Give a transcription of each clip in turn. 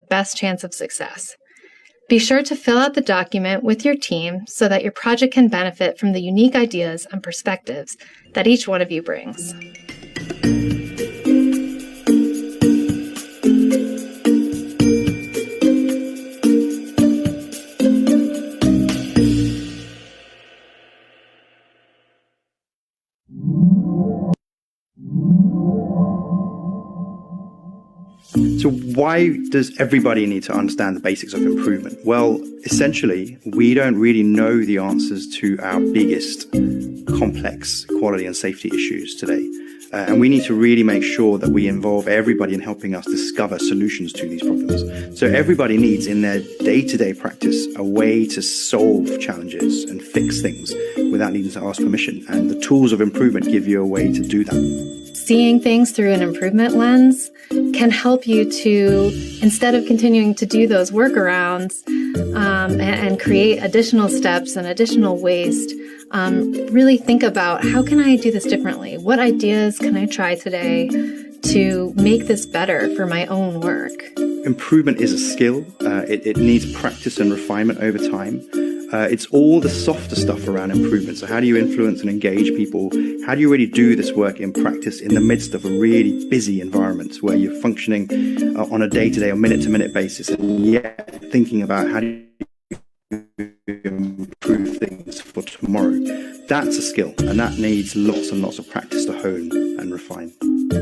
best chance of success. Be sure to fill out the document with your team so that your project can benefit from the unique ideas and perspectives that each one of you brings. So why does everybody need to understand the basics of improvement? Well, essentially, we don't really know the answers to our biggest complex quality and safety issues today. And we need to really make sure that we involve everybody in helping us discover solutions to these problems. So everybody needs in their day-to-day practice a way to solve challenges and fix things without needing to ask permission. And the tools of improvement give you a way to do that. Seeing things through an improvement lens can help you to, instead of continuing to do those workarounds and create additional steps and additional waste, really think about, how can I do this differently? What ideas can I try today to make this better for my own work? Improvement is a skill. It needs practice and refinement over time. It's all the softer stuff around improvement. So how do you influence and engage people? How do you really do this work in practice in the midst of a really busy environment where you're functioning on a day-to-day or minute-to-minute basis, and yet thinking about how do you improve things for tomorrow? That's a skill, and that needs lots and lots of practice to hone and refine.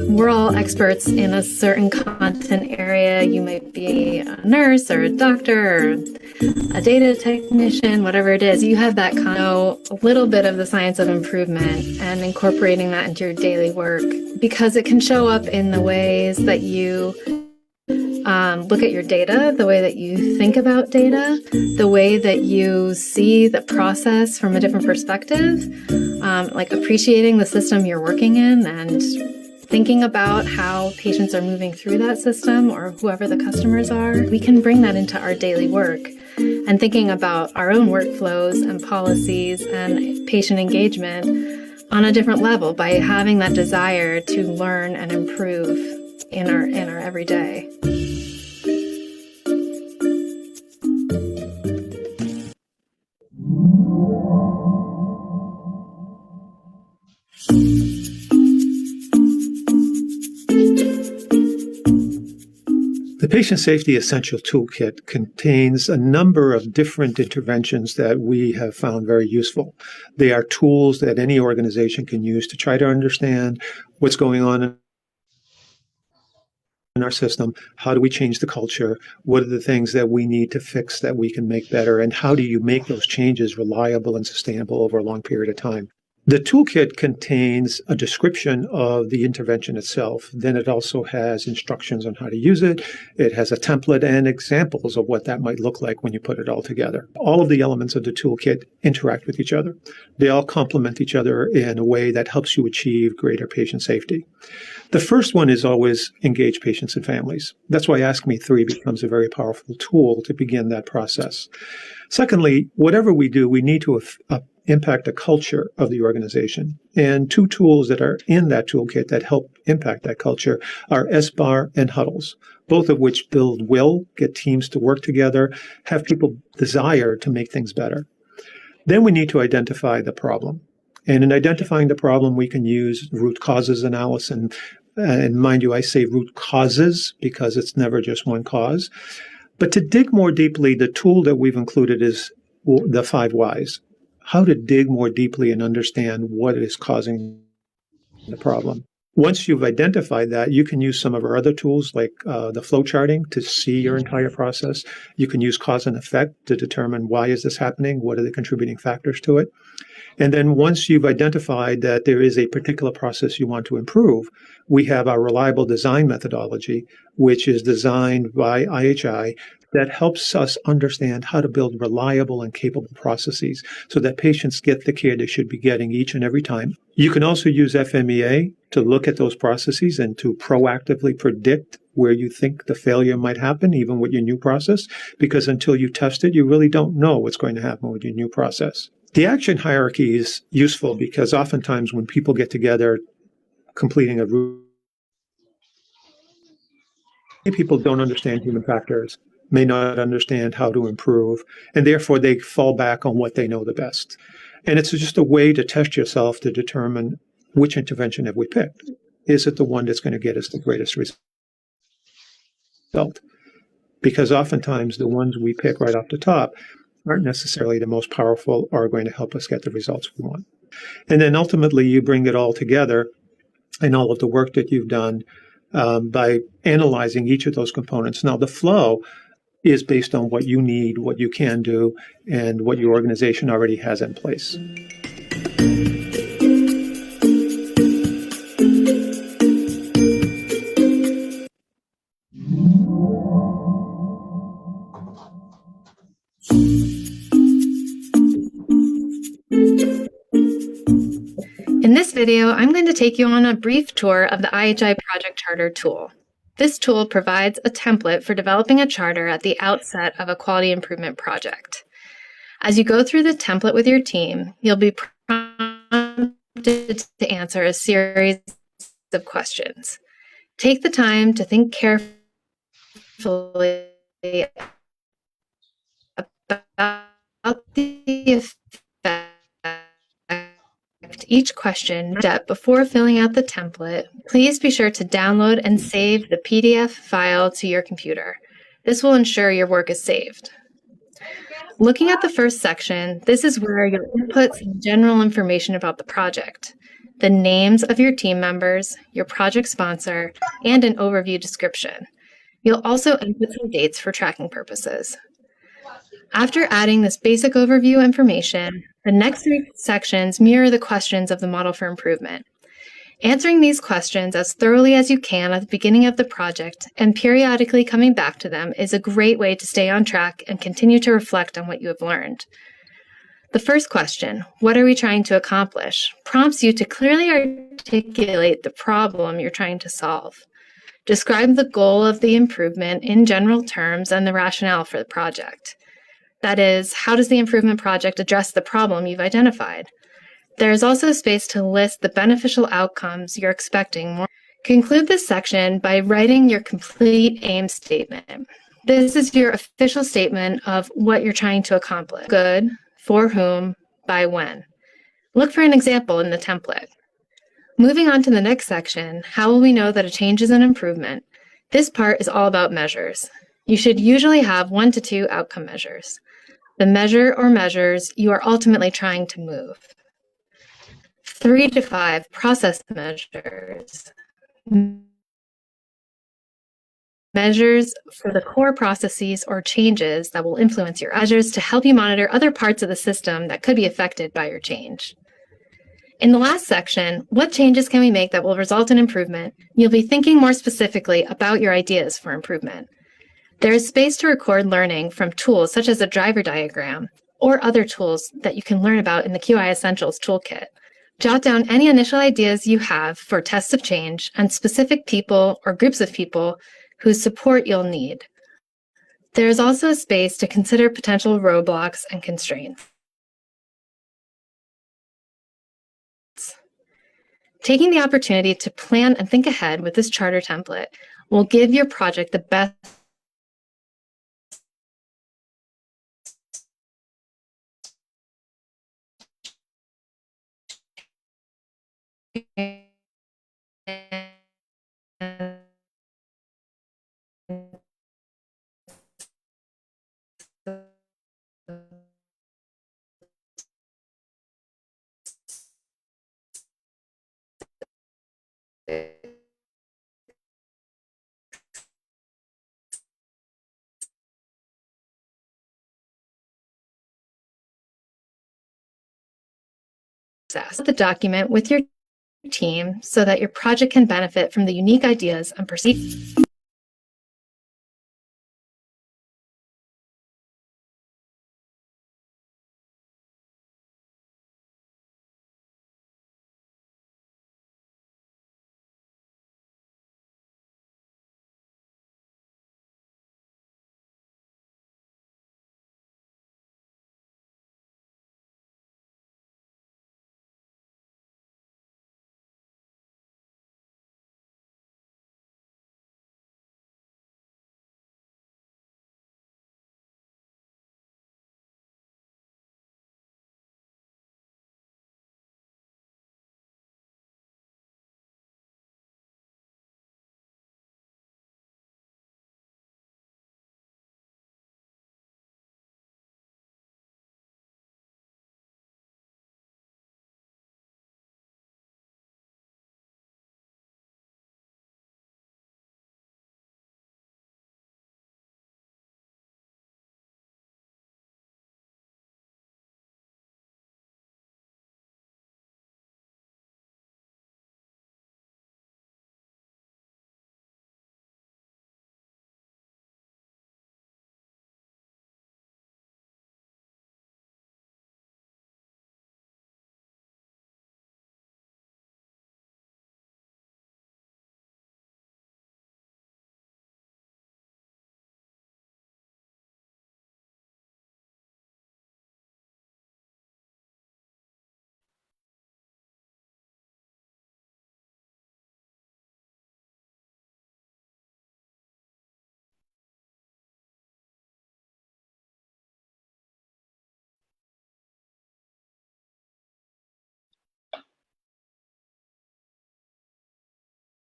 We're all experts in a certain content area. You might be a nurse or a doctor or a data technician, whatever it is. You have that kind of a little bit of the science of improvement and incorporating that into your daily work, because it can show up in the ways that you look at your data, the way that you think about data, the way that you see the process from a different perspective, like appreciating the system you're working in and thinking about how patients are moving through that system or whoever the customers are. We can bring that into our daily work, and thinking about our own workflows and policies and patient engagement on a different level by having that desire to learn and improve in our everyday. The Patient Safety Essential Toolkit contains a number of different interventions that we have found very useful. They are tools that any organization can use to try to understand what's going on in our system. How do we change the culture? What are the things that we need to fix that we can make better? And how do you make those changes reliable and sustainable over a long period of time? The toolkit contains a description of the intervention itself. Then it also has instructions on how to use it. It has a template and examples of what that might look like when you put it all together. All of the elements of the toolkit interact with each other. They all complement each other in a way that helps you achieve greater patient safety. The first one is always engage patients and families. That's why Ask Me 3 becomes a very powerful tool to begin that process. Secondly, whatever we do, we need to impact the culture of the organization. And two tools that are in that toolkit that help impact that culture are SBAR and huddles, both of which build will, get teams to work together, have people desire to make things better. Then we need to identify the problem. And in identifying the problem, we can use root causes analysis. And mind you, I say root causes because it's never just one cause. But to dig more deeply, the tool that we've included is the 5 whys. How to dig more deeply and understand what is causing the problem. Once you've identified that, you can use some of our other tools like the flow charting to see your entire process. You can use cause and effect to determine why is this happening, what are the contributing factors to it. And then once you've identified that there is a particular process you want to improve, we have our reliable design methodology, which is designed by IHI, that helps us understand how to build reliable and capable processes so that patients get the care they should be getting each and every time. You can also use FMEA to look at those processes and to proactively predict where you think the failure might happen, even with your new process, because until you test it, you really don't know what's going to happen with your new process. The action hierarchy is useful because oftentimes when people get together completing a people don't understand human factors, may not understand how to improve, and therefore they fall back on what they know the best. And it's just a way to test yourself to determine which intervention have we picked. Is it the one that's going to get us the greatest result? Because oftentimes the ones we pick right off the top aren't necessarily the most powerful or are going to help us get the results we want. And then ultimately you bring it all together in all of the work that you've done by analyzing each of those components. Now, the flow is based on what you need, what you can do, and what your organization already has in place. In this video, I'm going to take you on a brief tour of the IHI Project Charter tool. This tool provides a template for developing a charter at the outset of a quality improvement project. As you go through the template with your team, you'll be prompted to answer a series of questions. Take the time to think carefully about the effect each question step before filling out the template. Please be sure to download and save the PDF file to your computer. This will ensure your work is saved. Looking at the first section, this is where you'll input some general information about the project, the names of your team members, your project sponsor, and an overview description. You'll also input some dates for tracking purposes. After adding this basic overview information, the next 3 sections mirror the questions of the model for improvement. Answering these questions as thoroughly as you can at the beginning of the project and periodically coming back to them is a great way to stay on track and continue to reflect on what you have learned. The first question, what are we trying to accomplish, prompts you to clearly articulate the problem you're trying to solve. Describe the goal of the improvement in general terms and the rationale for the project. That is, how does the improvement project address the problem you've identified? There is also space to list the beneficial outcomes you're expecting. Conclude this section by writing your complete aim statement. This is your official statement of what you're trying to accomplish. Good, for whom, by when. Look for an example in the template. Moving on to the next section, how will we know that a change is an improvement? This part is all about measures. You should usually have 1 to 2 outcome measures. The measure or measures you are ultimately trying to move. 3 to 5 process measures. Measures for the core processes or changes that will influence your measures to help you monitor other parts of the system that could be affected by your change. In the last section, what changes can we make that will result in improvement? You'll be thinking more specifically about your ideas for improvement. There is space to record learning from tools such as a driver diagram or other tools that you can learn about in the QI Essentials Toolkit. Jot down any initial ideas you have for tests of change and specific people or groups of people whose support you'll need. There is also a space to consider potential roadblocks and constraints. Taking the opportunity to plan and think ahead with this charter template will give your project the best the document with your team so that your project can benefit from the unique ideas and perceived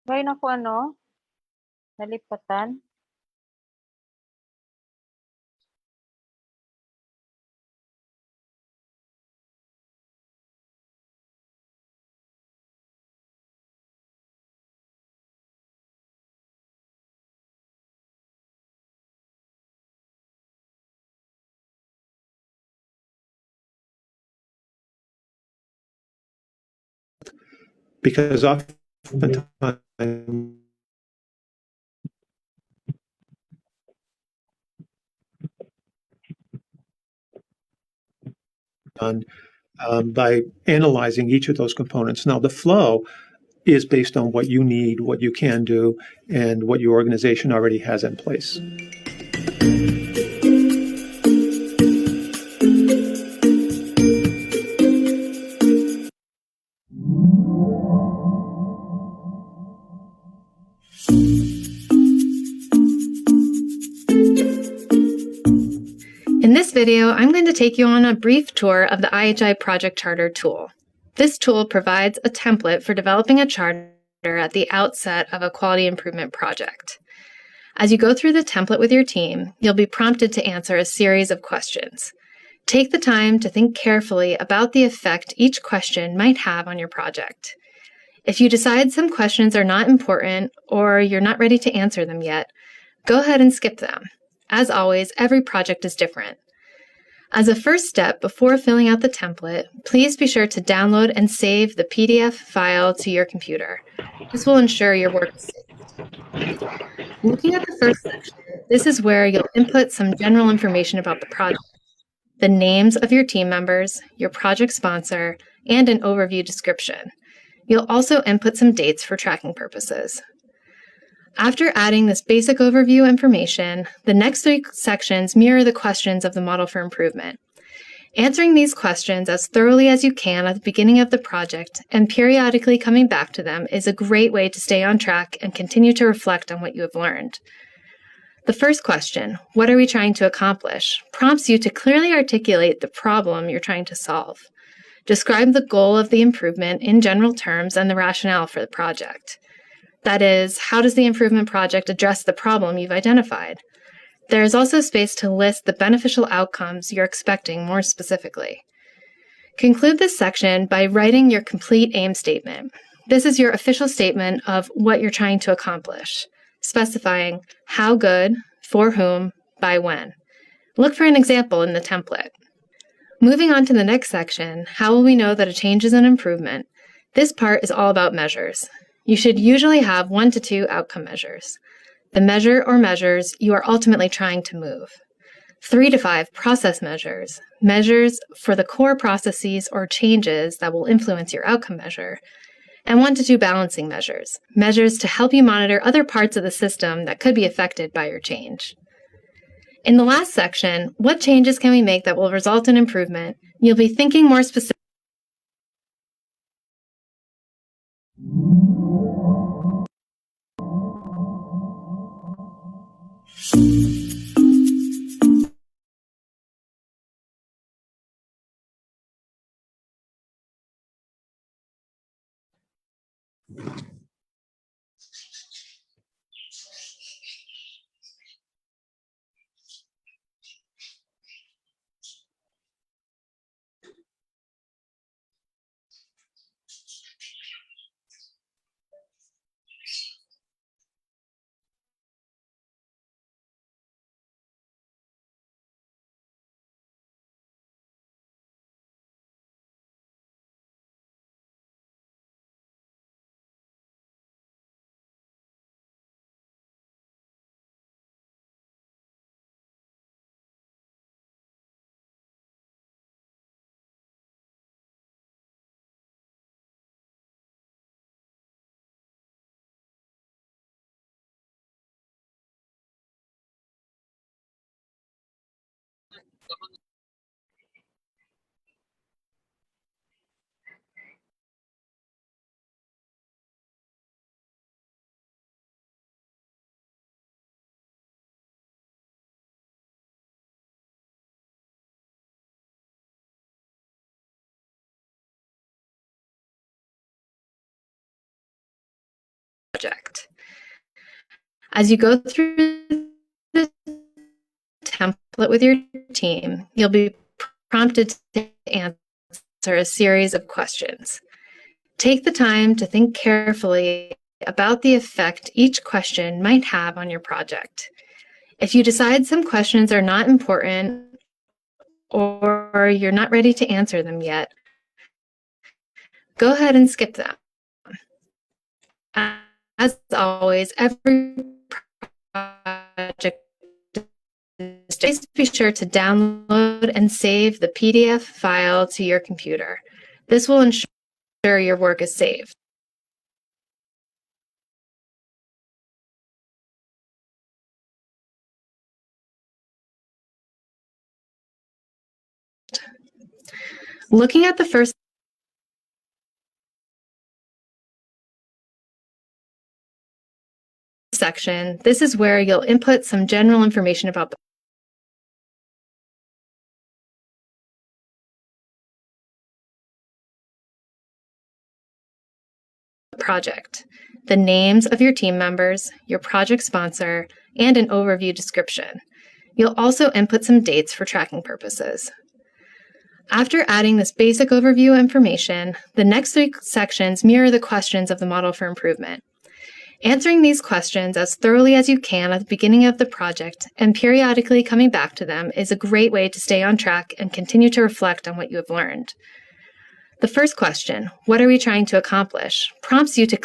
Ngayon ako nalipatan. Because oftentimes done by analyzing each of those components. Now, the flow is based on what you need, what you can do, and what your organization already has in place. In this video, I'm going to take you on a brief tour of the IHI Project Charter tool. This tool provides a template for developing a charter at the outset of a quality improvement project. As you go through the template with your team, you'll be prompted to answer a series of questions. Take the time to think carefully about the effect each question might have on your project. If you decide some questions are not important or you're not ready to answer them yet, go ahead and skip them. As always, every project is different. As a first step before filling out the template, please be sure to download and save the PDF file to your computer. This will ensure your work is saved. Looking at the first section, this is where you'll input some general information about the project, the names of your team members, your project sponsor, and an overview description. You'll also input some dates for tracking purposes. After adding this basic overview information, the next three sections mirror the questions of the model for improvement. Answering these questions as thoroughly as you can at the beginning of the project and periodically coming back to them is a great way to stay on track and continue to reflect on what you have learned. The first question, what are we trying to accomplish, prompts you to clearly articulate the problem you're trying to solve. Describe the goal of the improvement in general terms and the rationale for the project. That is, how does the improvement project address the problem you've identified? There is also space to list the beneficial outcomes you're expecting more specifically. Conclude this section by writing your complete aim statement. This is your official statement of what you're trying to accomplish, specifying how good, for whom, by when. Look for an example in the template. Moving on to the next section, how will we know that a change is an improvement? This part is all about measures. You should usually have 1 to 2 outcome measures. The measure or measures you are ultimately trying to move. 3 to 5 process measures, measures for the core processes or changes that will influence your outcome measure. And 1 to 2 balancing measures, measures to help you monitor other parts of the system that could be affected by your change. In the last section, what changes can we make that will result in improvement? You'll be thinking more specifically. project. As you go through the template with your team, you'll be prompted to answer a series of questions. Take the time to think carefully about the effect each question might have on your project. If you decide some questions are not important or you're not ready to answer them yet, go ahead and skip them. As always, every project, just be sure to download and save the PDF file to your computer. This will ensure your work is saved. Looking at the first section, this is where you'll input some general information about the project, the names of your team members, your project sponsor, and an overview description. You'll also input some dates for tracking purposes. After adding this basic overview information, the next 3 sections mirror the questions of the model for improvement. Answering these questions as thoroughly as you can at the beginning of the project and periodically coming back to them is a great way to stay on track and continue to reflect on what you have learned. The first question, what are we trying to accomplish, prompts you to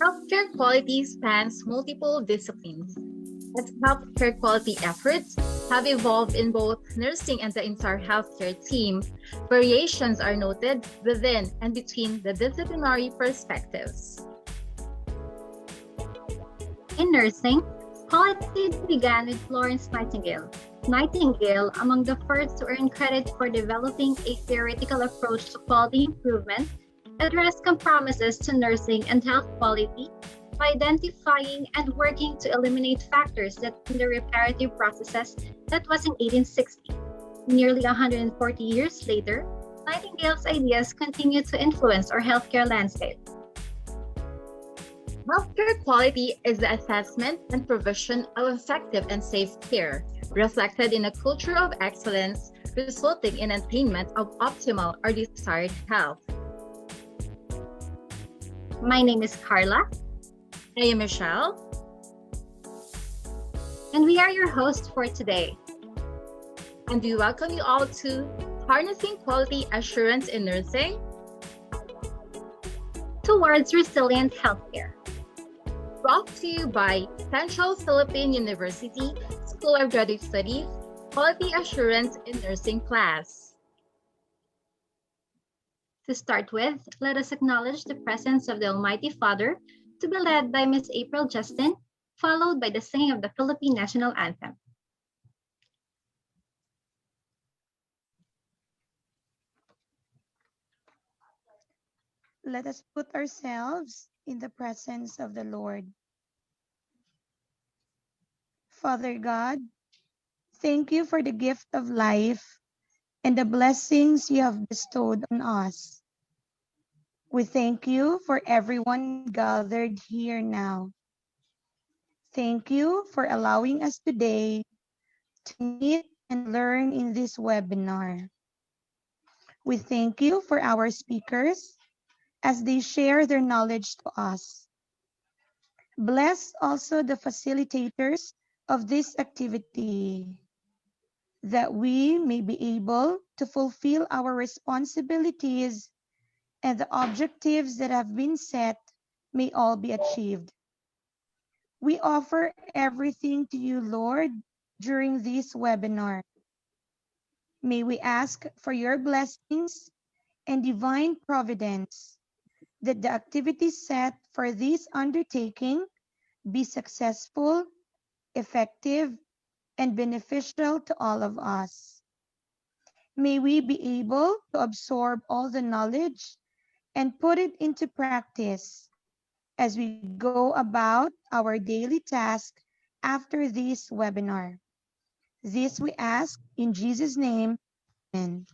Healthcare quality spans multiple disciplines. As healthcare quality efforts have evolved in both nursing and the entire healthcare team, variations are noted within and between the disciplinary perspectives. In nursing, quality began with Florence Nightingale. Nightingale, among the first to earn credit for developing a theoretical approach to quality improvement, addressed compromises to nursing and health quality by identifying and working to eliminate factors that hinder reparative processes. That was in 1860. Nearly 140 years later, Nightingale's ideas continue to influence our healthcare landscape. Healthcare quality is the assessment and provision of effective and safe care, reflected in a culture of excellence, resulting in attainment of optimal or desired health. My name is Karla. I am Michelle. And we are your hosts for today. And we welcome you all to Harnessing Quality Assurance in Nursing Towards Resilient Healthcare. Brought to you by Central Philippine University School of Graduate Studies Quality Assurance in Nursing class. To start with, let us acknowledge the presence of the Almighty Father, to be led by Ms. April Justine, followed by the singing of the Philippine National Anthem. Let us put ourselves in the presence of the Lord. Father God, thank you for the gift of life and the blessings you have bestowed on us. We thank you for everyone gathered here now. Thank you for allowing us today to meet and learn in this webinar. We thank you for our speakers as they share their knowledge to us. Bless also the facilitators of this activity, that we may be able to fulfill our responsibilities and the objectives that have been set may all be achieved. We offer everything to you, Lord, during this webinar. May we ask for your blessings and divine providence, that the activities set for this undertaking be successful, effective, and beneficial to all of us. May we be able to absorb all the knowledge and put it into practice as we go about our daily task after this webinar. This we ask in Jesus' name, amen.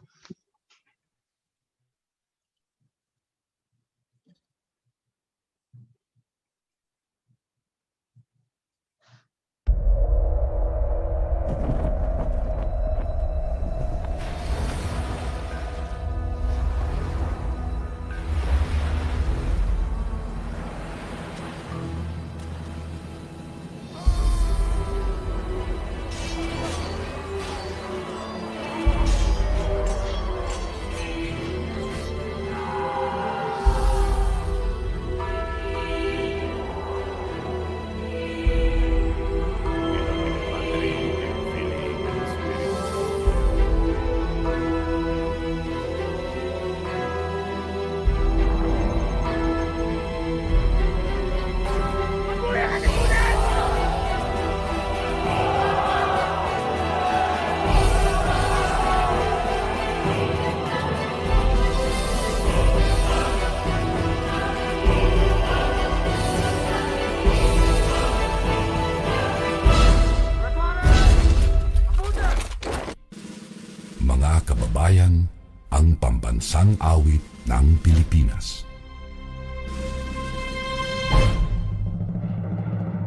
Kababayan, ang pambansang awit ng Pilipinas.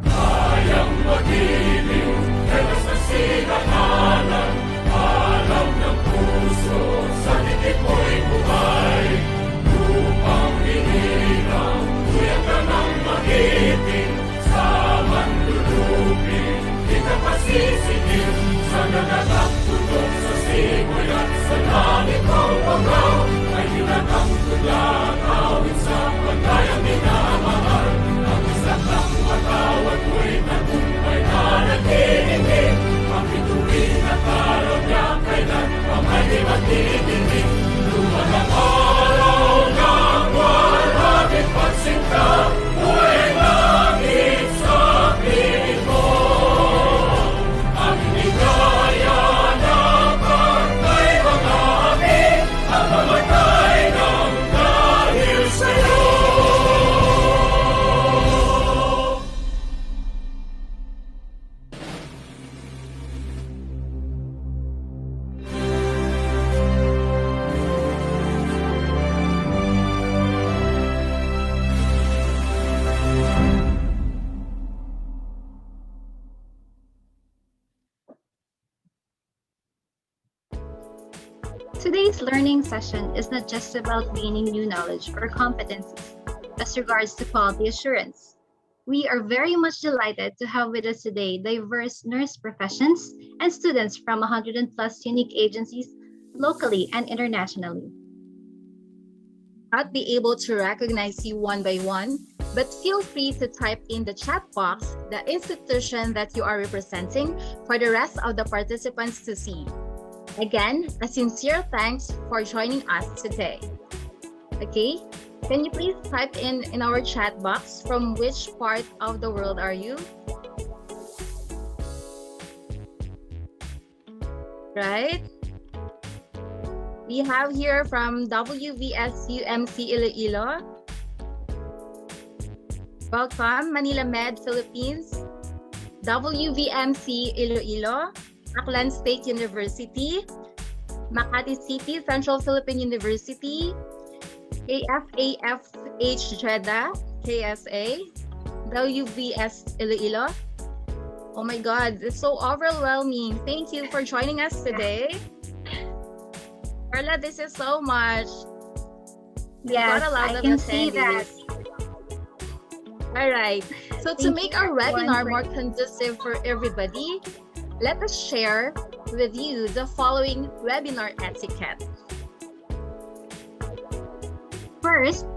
Kayang mag-ibig, dalas na sinakalan, alam ng puso, sa titik mo'y buhay. Upang hinilang, kuya ka ng magiting, sa manlulupin, di ka pasisigil, sa nagagang tutok sa simoy at sa langit ng pangaw, ay hinatang tulakaw, Today's learning session is not just about gaining new knowledge or competencies as regards to quality assurance. We are very much delighted to have with us today diverse nurse professions and students from 100 plus unique agencies locally and internationally. Not be able to recognize you one by one, but feel free to type in the chat box the institution that you are representing for the rest of the participants to see. Again, a sincere thanks for joining us today. Okay, can you please type in our chat box from which part of the world are you? Right? We have here from WVS-UMC Iloilo. Welcome, Manila Med Philippines. WVMC Iloilo. Aklan State University. Makati City Central Philippine University. AFAFH Jeddah, KSA. WVS Iloilo. Oh my God, it's so overwhelming. Thank you for joining us today. Karla, this is so much. Yes, I can see that. All right. So to make our webinar more conducive for everybody, let us share with you the following webinar etiquette. First,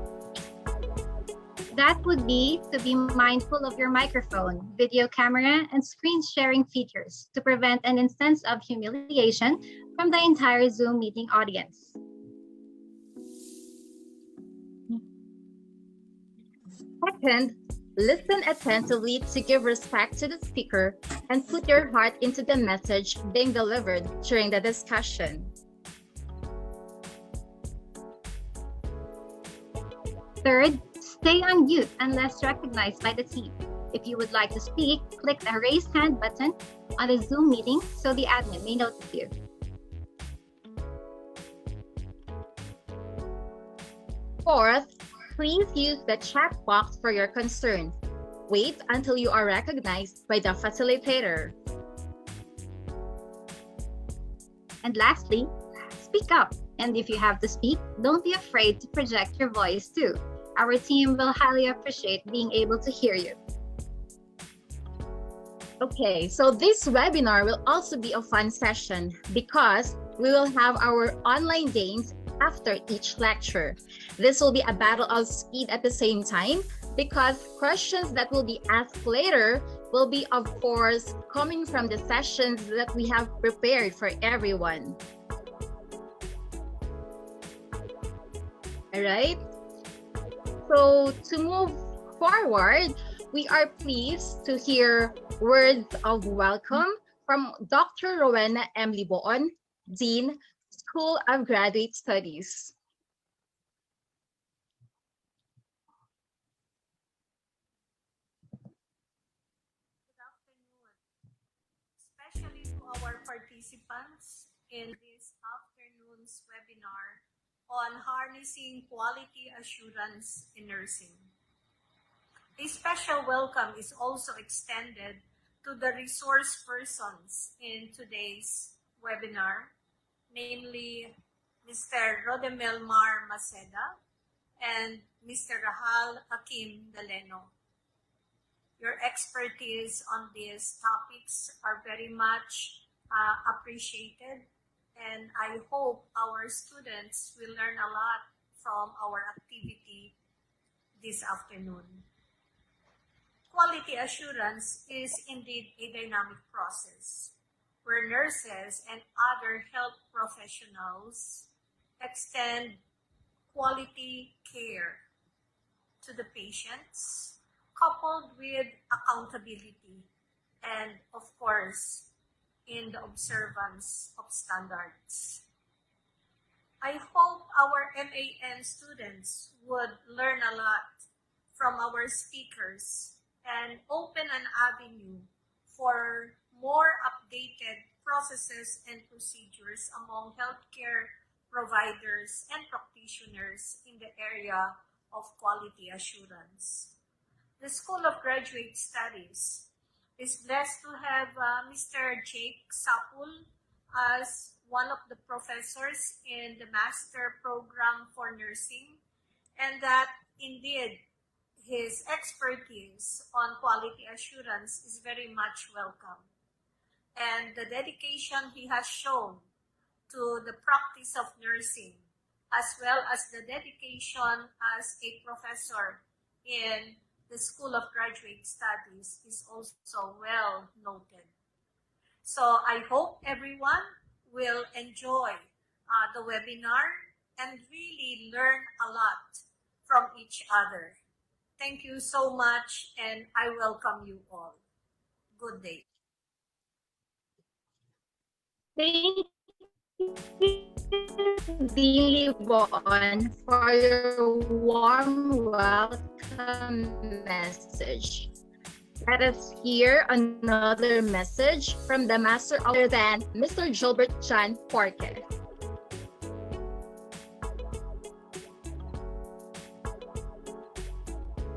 that would be to be mindful of your microphone, video camera, and screen sharing features to prevent an instance of humiliation from the entire Zoom meeting audience. Second, listen attentively to give respect to the speaker and put your heart into the message being delivered during the discussion. Third, stay on mute unless recognized by the team. If you would like to speak, click the raise hand button on the Zoom meeting so the admin may notice you. Fourth, please use the chat box for your concern. Wait until you are recognized by the facilitator. And lastly, speak up. And if you have to speak, don't be afraid to project your voice too. Our team will highly appreciate being able to hear you. Okay, so this webinar will also be a fun session because we will have our online games after each lecture. This will be a battle of speed at the same time because questions that will be asked later will be, of course, coming from the sessions that we have prepared for everyone. All right. So to move forward, we are pleased to hear words of welcome from Dr. Joanna M. Liboon, Dean, School of Graduate Studies. Good afternoon, especially to our participants in this afternoon's webinar on harnessing quality assurance in nursing. A special welcome is also extended to the resource persons in today's webinar, namely Mr. Rodemelmar Maceda and Mr. Rahal Hakim Daleno. Your expertise on these topics are very much appreciated, and I hope our students will learn a lot from our activity this afternoon. Quality assurance is indeed a dynamic process where nurses and other health professionals extend quality care to the patients, coupled with accountability and, of course, in the observance of standards. I hope our MAN students would learn a lot from our speakers and open an avenue for more updated processes and procedures among healthcare providers and practitioners in the area of quality assurance. The School of Graduate Studies is blessed to have Mr. Jake Sapul as one of the professors in the master program for nursing, and that indeed his expertise on quality assurance is very much welcome. And the dedication he has shown to the practice of nursing, as well as the dedication as a professor in the School of Graduate Studies, is also well noted. So I hope everyone will enjoy the webinar and really learn a lot from each other. Thank you so much, and I welcome you all. Good day. Thank you, Dean Libon, for your warm welcome message. Let us hear another message from the master other than Mr. Gilbert Chan Porque.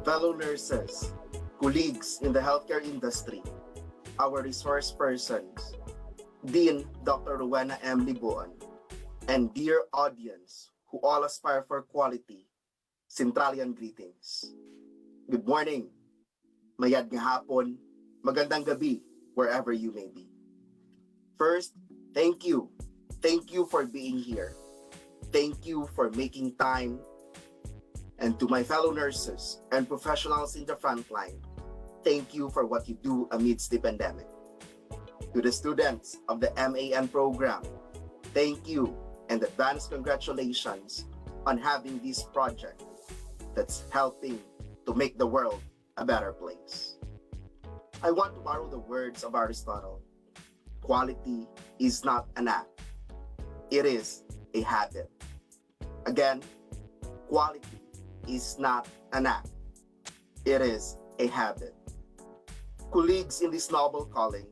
Fellow nurses, colleagues in the healthcare industry, our resource persons, Dean Dr. Joanna M. Libuon, and dear audience who all aspire for quality, Centralian greetings. Good morning, mayad nga hapon, magandang gabi, wherever you may be. First, thank you. Thank you for being here. Thank you for making time. And to my fellow nurses and professionals in the front line, thank you for what you do amidst the pandemic. To the students of the MAN program, thank you and advance congratulations on having this project that's helping to make the world a better place. I want to borrow the words of Aristotle. Quality is not an act. It is a habit. Again, quality is not an act. It is a habit. Colleagues in this noble calling,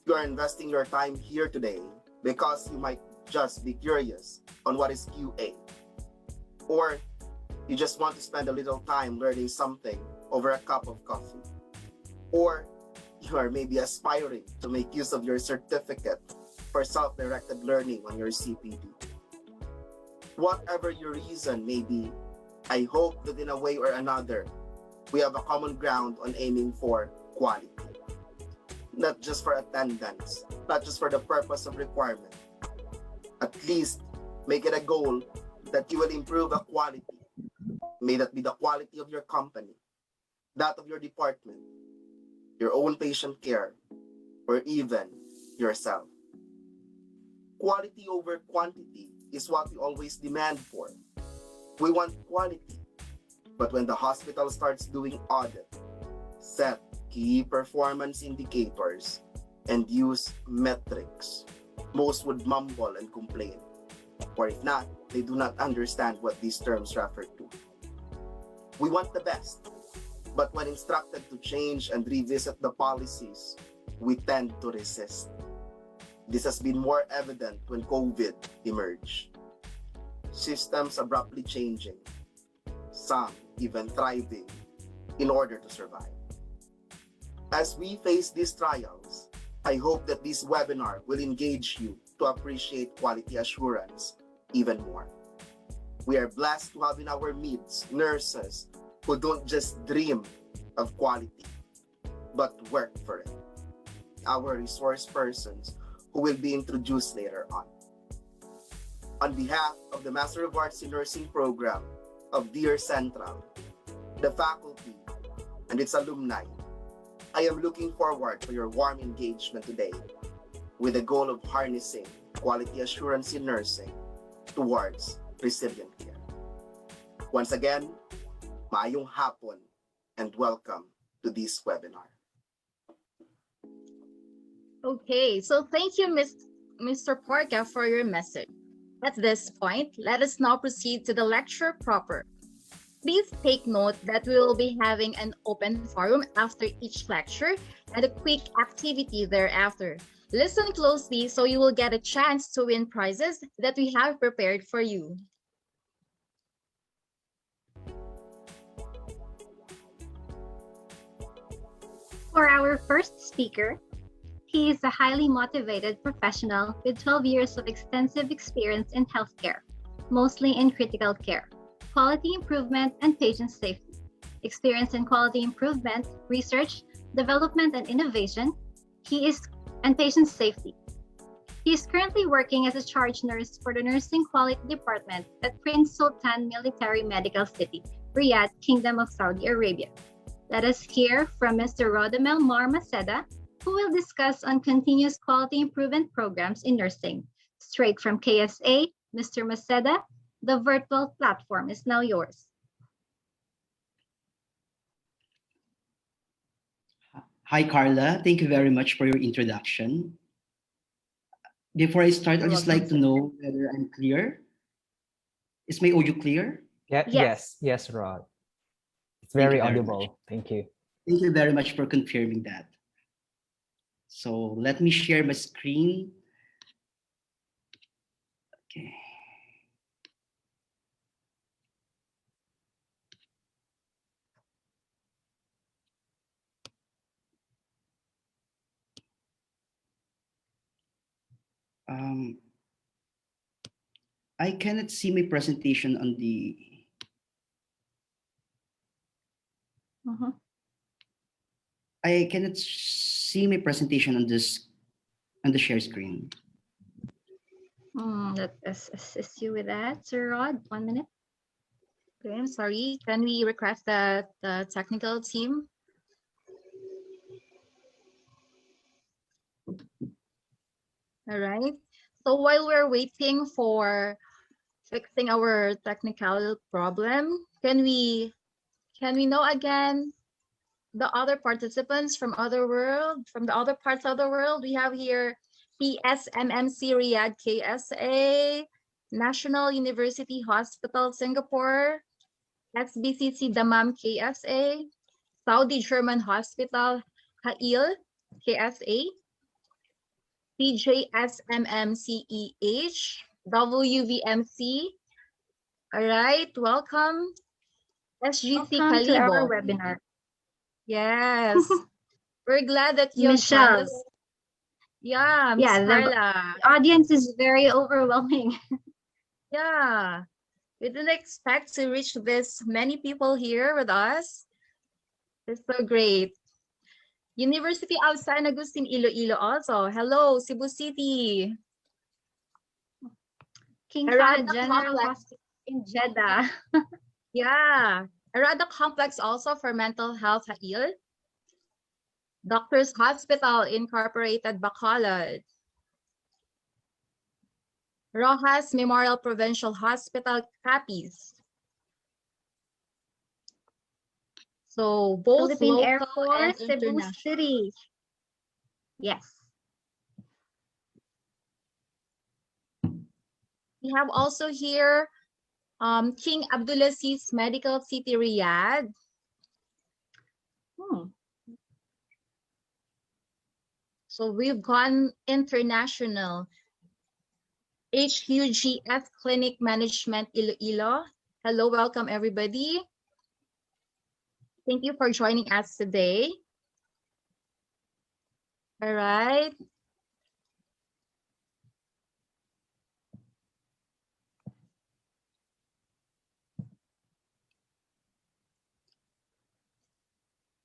you are investing your time here today because you might just be curious on what is QA, or you just want to spend a little time learning something over a cup of coffee, or you are maybe aspiring to make use of your certificate for self-directed learning on your CPD. Whatever your reason may be, I hope that in a way or another, we have a common ground on aiming for quality. Not just for attendance, not just for the purpose of requirement. At least make it a goal that you will improve the quality. May that be the quality of your company, that of your department, your own patient care, or even yourself. Quality over quantity is what we always demand for. We want quality, but when the hospital starts doing audit, set key performance indicators, and use metrics, most would mumble and complain. Or if not, they do not understand what these terms refer to. We want the best, but when instructed to change and revisit the policies, we tend to resist. This has been more evident when COVID emerged. Systems abruptly changing, some even thriving in order to survive. As we face these trials, I hope that this webinar will engage you to appreciate quality assurance even more. We are blessed to have in our midst nurses who don't just dream of quality, but work for it. Our resource persons who will be introduced later on. On behalf of the Master of Arts in Nursing program of Dear Central, the faculty, and its alumni, I am looking forward to your warm engagement today with the goal of harnessing quality assurance in nursing towards resilient care. Once again, maayong hapon and welcome to this webinar. Okay, so thank you, Mr. Porca, for your message. At this point, let us now proceed to the lecture proper. Please take note that we will be having an open forum after each lecture and a quick activity thereafter. Listen closely so you will get a chance to win prizes that we have prepared for you. For our first speaker, He is a highly motivated professional with 12 years of extensive experience in healthcare, mostly in critical care, quality improvement, and patient safety. Experience in quality improvement, research, development, and innovation, and patient safety. He is currently working as a charge nurse for the Nursing Quality Department at Prince Sultan Military Medical City, Riyadh, Kingdom of Saudi Arabia. Let us hear from Mr. Rodamel Mar Maceda, who will discuss on continuous quality improvement programs in nursing. Straight from KSA, Mr. Maceda, the virtual platform is now yours. Hi, Karla. Thank you very much for your introduction. Before I start, I'd just like to know whether I'm clear. Is my audio clear? Yes, Rod. It's very audible. Thank you. Thank you very much for confirming that. So let me share my screen. Okay. I cannot see my presentation on the. I cannot see my presentation on the share screen. Let us assist you with that, Sir Rod. 1 minute. Okay, I'm sorry. Can we request that the technical team? All right. So while we're waiting for fixing our technical problem, can we know again the other participants from the other parts of the world? We have here PSMMC Riyadh KSA, National University Hospital Singapore, SBCC Dammam KSA, Saudi German Hospital Hail KSA, PJSMMCEH, WVMC. All right, welcome. SGC Welcome to our Kalibo. webinar. Yes, we're glad that you Michelle. joined us. Yeah, Miss Karla. The audience is very overwhelming. Yeah, we didn't expect to reach this many people here with us. It's so great. University of San Agustin, Iloilo also. Hello, Cebu City. King Fahd General Hospital in Jeddah. Yeah, Arada Complex also for mental health Hail. Doctors Hospital Incorporated Bacolod. Rojas Memorial Provincial Hospital Capiz. So both Philippine Air local Force, and Cebu international. City. Yes. We have also here King Abdulaziz Medical City Riyadh. So we've gone international. HUGF Clinic Management Iloilo. Hello, welcome everybody. Thank you for joining us today. All right.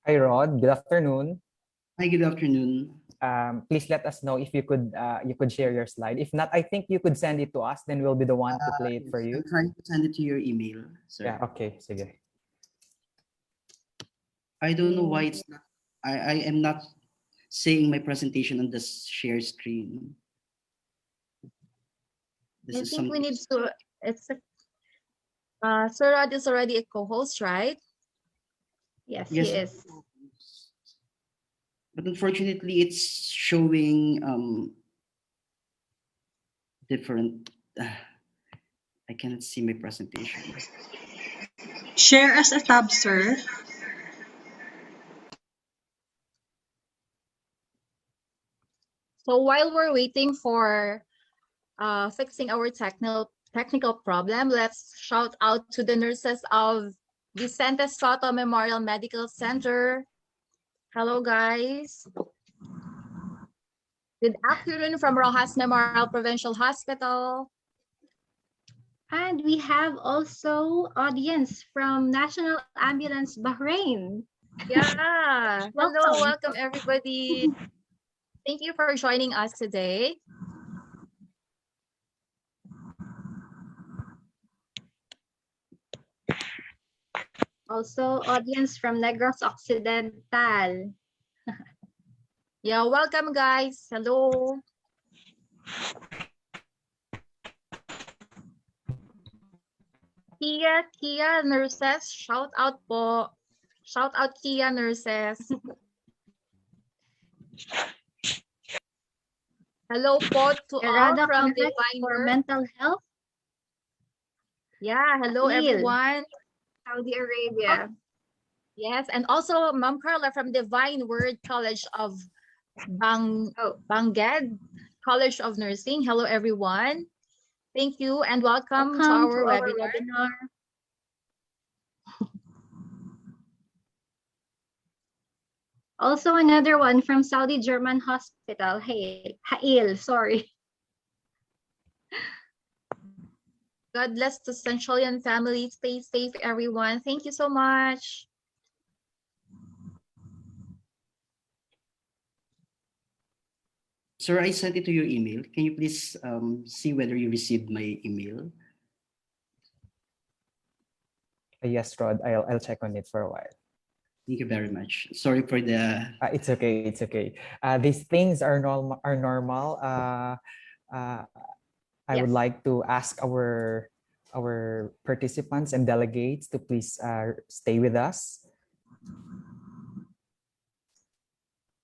Hi, Rod. Good afternoon. Hi, good afternoon. Please let us know if you could share your slide. If not, I think you could send it to us. Then we'll be the one to play it for you. I'm trying to send it to your email, sir. Yeah. Okay. Sige. I don't know why it's not. I am not seeing my presentation on the share screen. I think we need to. It's Sir Rod is already a co-host, right? Yes, Yes. he is. But unfortunately, it's showing different. I cannot see my presentation. Share as a tab, sir. So while we're waiting for fixing our technical problem, let's shout out to the nurses of Vicente Soto Memorial Medical Center. Hello, guys. Good afternoon from Rojas Memorial Provincial Hospital. And we have also audience from National Ambulance Bahrain. Yeah. Hello, Welcome. welcome everybody. Thank you for joining us today. Also audience from Negros Occidental. Yeah, welcome guys. Hello. Kia nurses, shout out po. Shout out Kia nurses. Hello po to all Errada from Complex Divine for Word. Mental Health. Yeah, hello Crescille, everyone. Saudi Arabia. Yes, and also Ma'am Karla from Divine Word College of Banged College of Nursing. Hello everyone. Thank you and welcome to our webinar. Also another one from Saudi German Hospital. Hey, Hail, sorry. God bless the Centurion family. Stay safe, everyone. Thank you so much. Sir, I sent it to your email. Can you please see whether you received my email? Yes, Rod. I'll check on it for a while. Thank you very much. Sorry for the. It's okay. It's okay. These things are normal. I would like to ask our participants and delegates to please stay with us.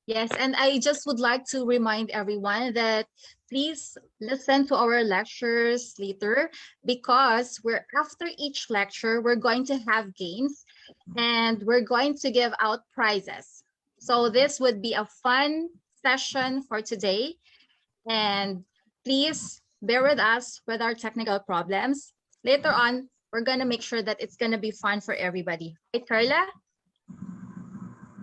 Yes, and I just would like to remind everyone that please listen to our lectures later, because after each lecture, we're going to have games and we're going to give out prizes. So this would be a fun session for today. And please bear with us with our technical problems. Later on, we're going to make sure that it's going to be fun for everybody. Right, Karla?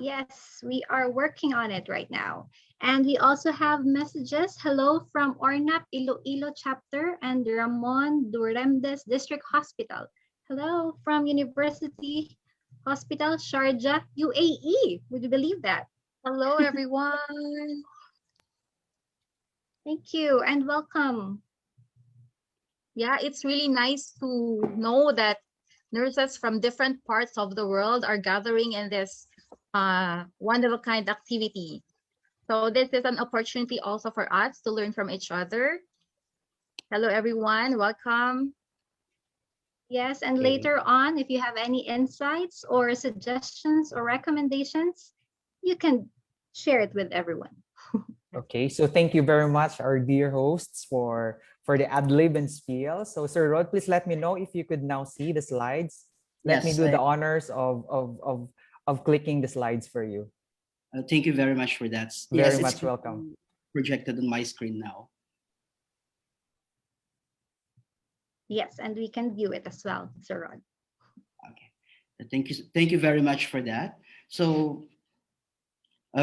Yes, we are working on it right now. And we also have messages. Hello from Ornap Iloilo chapter and Ramon Duremdes District Hospital. Hello from University Hospital Sharjah, UAE. Would you believe that? Hello, everyone. Thank you and welcome. Yeah, it's really nice to know that nurses from different parts of the world are gathering in this one-of-a-kind activity. So this is an opportunity also for us to learn from each other. Hello, everyone. Welcome. Yes, and later on, if you have any insights or suggestions or recommendations, you can share it with everyone. Okay, so thank you very much, our dear hosts, for the ad-lib and spiel. So Sir Rod, please let me know if you could now see the slides. Let me do the honors of clicking the slides for you. Thank you very much for that. Very much welcome. Projected on my screen now. Yes, and we can view it as well, Sir Rod. Okay, thank you very much for that. So,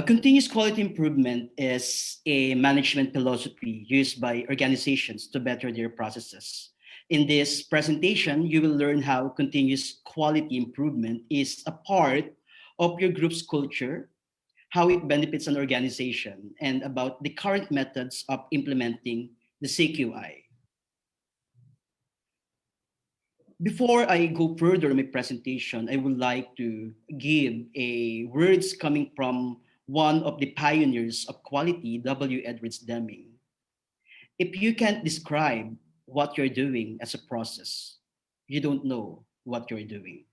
continuous quality improvement is a management philosophy used by organizations to better their processes. In this presentation, you will learn how continuous quality improvement is a part of your group's culture, how it benefits an organization, and about the current methods of implementing the CQI. Before I go further in my presentation, I would like to give words coming from one of the pioneers of quality, W. Edwards Deming. If you can't describe what you're doing as a process, you don't know what you're doing.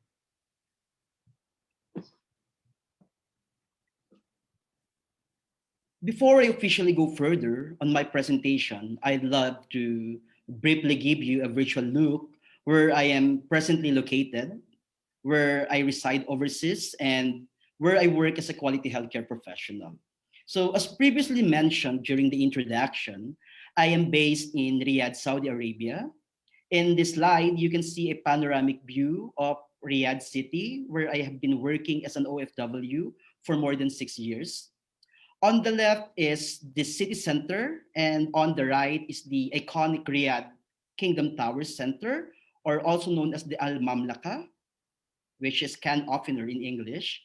Before I officially go further on my presentation, I'd love to briefly give you a virtual look where I am presently located, where I reside overseas, and where I work as a quality healthcare professional. So as previously mentioned during the introduction, I am based in Riyadh, Saudi Arabia. In this slide, you can see a panoramic view of Riyadh city, where I have been working as an OFW for more than 6 years. On the left is the city center, and on the right is the iconic Riyadh Kingdom Tower Center, or also known as the Al Mamlaka, which is can opener in English,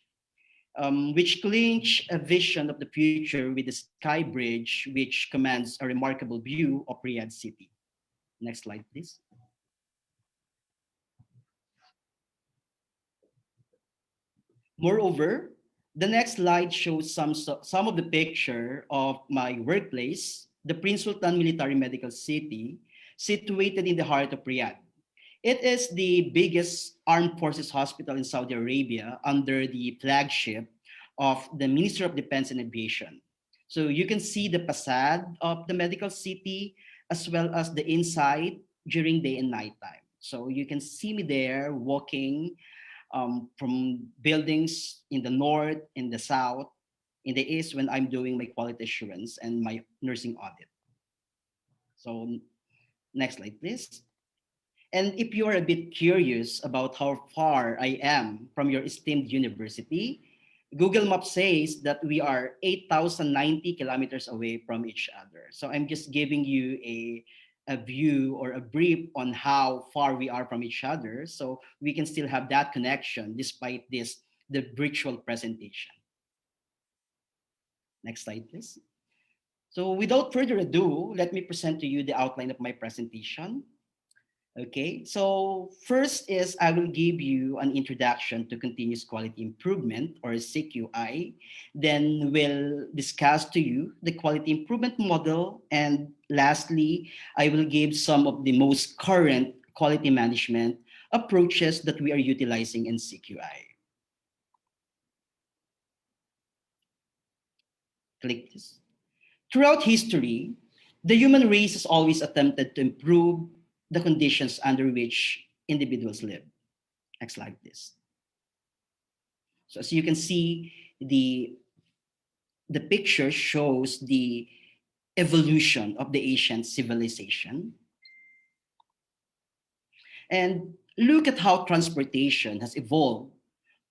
which clinch a vision of the future with the sky bridge, which commands a remarkable view of Riyadh city. Next slide, please. Moreover, the next slide shows some of the picture of my workplace, the Prince Sultan Military Medical City, situated in the heart of Riyadh. It is the biggest armed forces hospital in Saudi Arabia under the flagship of the Ministry of Defense and Aviation. So you can see the facade of the medical city as well as the inside during day and night time. So you can see me there walking from buildings in the north, in the south, in the east when I'm doing my quality assurance and my nursing audit. So next slide, please. And if you are a bit curious about how far I am from your esteemed university, Google Maps says that we are 8,090 kilometers away from each other. So I'm just giving you a view or a brief on how far we are from each other, so we can still have that connection despite the virtual presentation. Next slide, please. So without further ado, let me present to you the outline of my presentation. Okay, so first is I will give you an introduction to continuous quality improvement, or CQI. Then we'll discuss to you the quality improvement model. And lastly, I will give some of the most current quality management approaches that we are utilizing in CQI. Click this. Throughout history, the human race has always attempted to improve the conditions under which individuals live. Next slide, please. So as you can see, the picture shows the evolution of the ancient civilization. And look at how transportation has evolved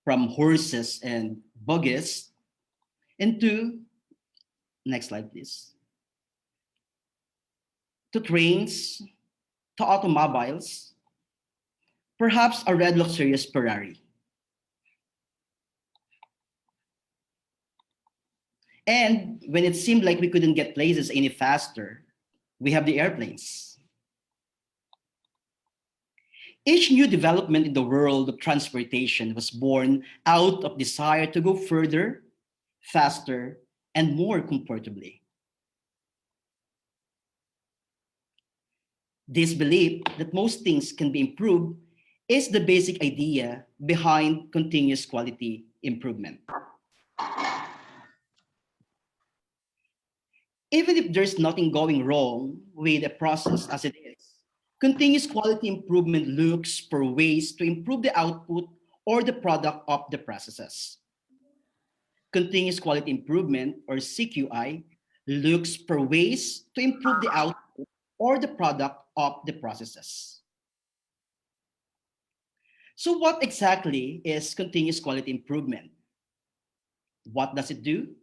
from horses and buggies into, next slide, please, to trains, to automobiles, perhaps a red luxurious Ferrari. And when it seemed like we couldn't get places any faster, we have the airplanes. Each new development in the world of transportation was born out of desire to go further, faster, and more comfortably. This belief that most things can be improved is the basic idea behind continuous quality improvement. Even if there's nothing going wrong with a process as it is, continuous quality improvement looks for ways to improve the output or the product of the processes. Continuous quality improvement, or CQI, looks for ways to improve the output or the product of the processes. So what exactly is continuous quality improvement? What does it do?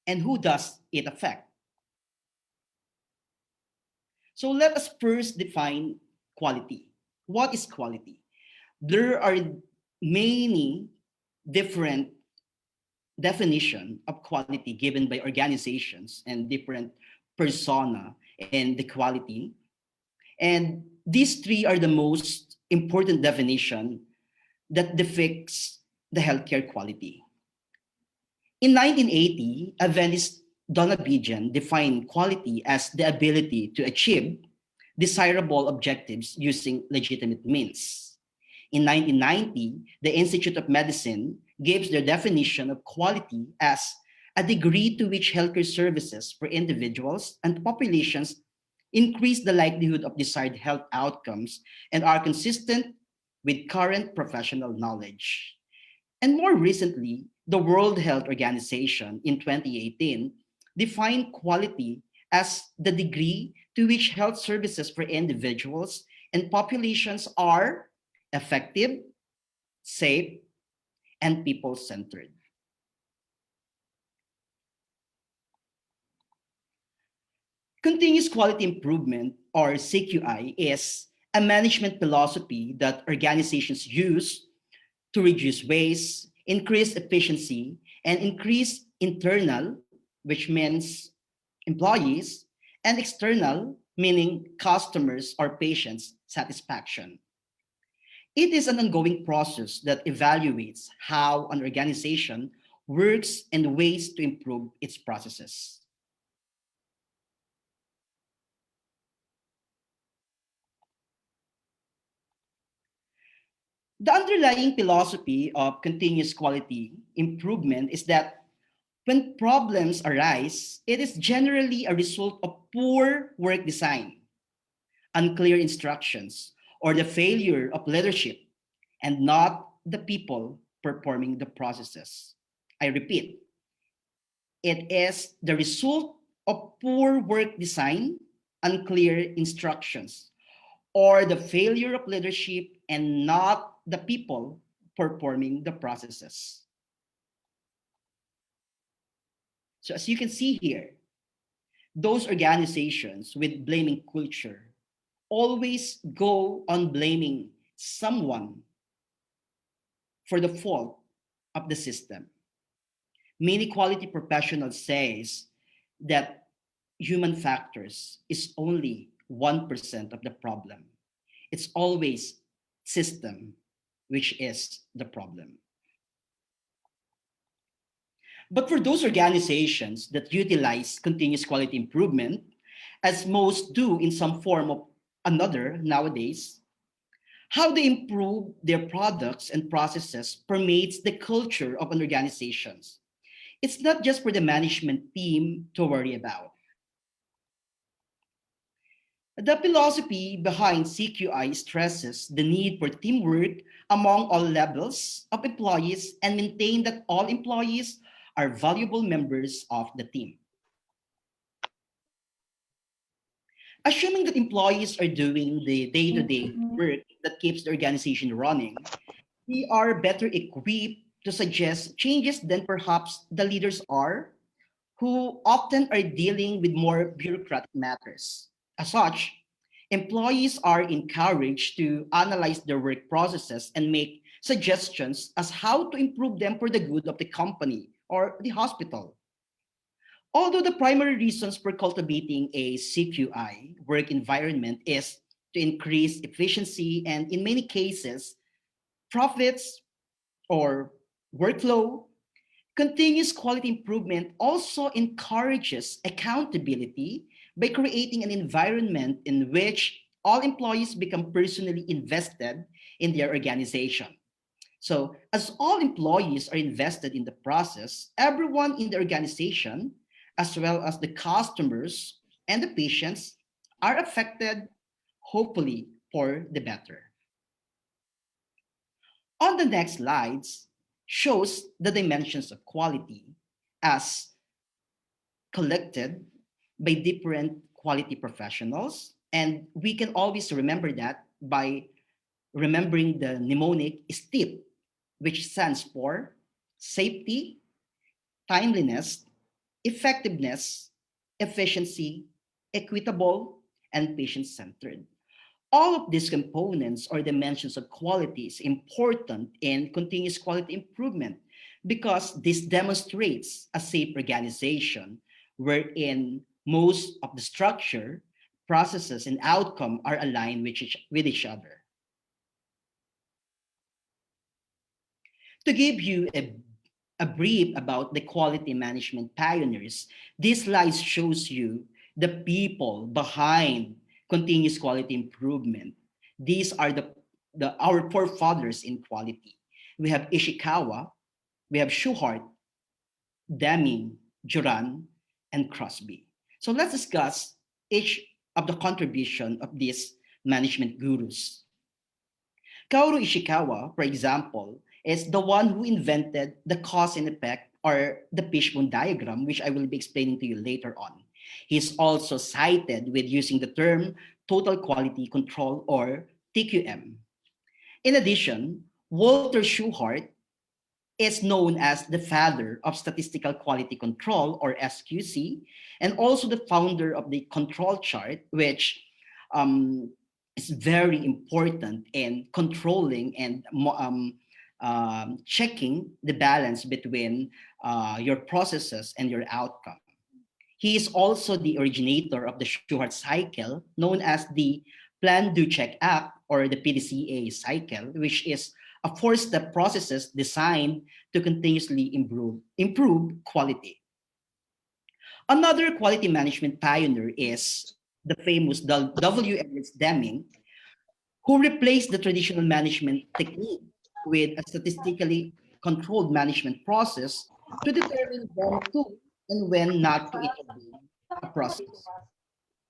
And who does it affect? So let us first define quality. What is quality? There are many different definitions of quality given by organizations and different persona in the quality. And these three are the most important definition that depicts the healthcare quality. In 1980, a Venice Donavidian defined quality as the ability to achieve desirable objectives using legitimate means. In 1990, the Institute of Medicine gives their definition of quality as a degree to which healthcare services for individuals and populations increase the likelihood of desired health outcomes and are consistent with current professional knowledge. And more recently, the World Health Organization in 2018 defined quality as the degree to which health services for individuals and populations are effective, safe, and people-centered. Continuous quality improvement, or CQI, is a management philosophy that organizations use to reduce waste, increase efficiency, and increase internal, which means employees, and external, meaning customers or patients' satisfaction. It is an ongoing process that evaluates how an organization works and ways to improve its processes. The underlying philosophy of continuous quality improvement is that when problems arise, it is generally a result of poor work design, unclear instructions, or the failure of leadership, and not the people performing the processes. I repeat, it is the result of poor work design, unclear instructions, or the failure of leadership, and not the people performing the processes. So as you can see here, those organizations with blaming culture always go on blaming someone for the fault of the system. Many quality professionals says that human factors is only 1% of the problem. It's always system which is the problem. But for those organizations that utilize continuous quality improvement, as most do in some form of another nowadays, how they improve their products and processes permeates the culture of an organization. It's not just for the management team to worry about. The philosophy behind CQI stresses the need for teamwork among all levels of employees and maintain that all employees are valuable members of the team. Assuming that employees are doing the day-to-day work that keeps the organization running, we are better equipped to suggest changes than perhaps the leaders are, who often are dealing with more bureaucratic matters. As such, employees are encouraged to analyze their work processes and make suggestions as how to improve them for the good of the company or the hospital. Although the primary reasons for cultivating a CQI work environment is to increase efficiency and, in many cases, profits or workflow, continuous quality improvement also encourages accountability by creating an environment in which all employees become personally invested in their organization. So, as all employees are invested in the process, everyone in the organization, as well as the customers and the patients, are affected, hopefully, for the better. On the next slides, shows the dimensions of quality as collected by different quality professionals. And we can always remember that by remembering the mnemonic STIP, which stands for safety, timeliness, effectiveness, efficiency, equitable, and patient-centered. All of these components or dimensions of quality is important in continuous quality improvement because this demonstrates a safe organization wherein most of the structure, processes, and outcome are aligned with each other. To give you a brief about the quality management pioneers, this slide shows you the people behind continuous quality improvement. These are our forefathers in quality. We have Ishikawa, we have Schuhart, Deming, Juran, and Crosby. So let's discuss each of the contribution of these management gurus. Kaoru Ishikawa, for example, is the one who invented the cause and effect or the fishbone diagram, which I will be explaining to you later on. He's also cited with using the term total quality control or TQM. In addition, Walter Schuhart is known as the father of statistical quality control, or SQC, and also the founder of the control chart, which is very important in controlling and checking the balance between your processes and your outcome. He is also the originator of the Schuhart cycle, known as the Plan, Do, Check, Act, or the PDCA cycle, which is a four-step processes designed to continuously improve quality. Another quality management pioneer is the famous W. Ellis Deming, who replaced the traditional management technique with a statistically controlled management process to determine when to and when not to intervene a process.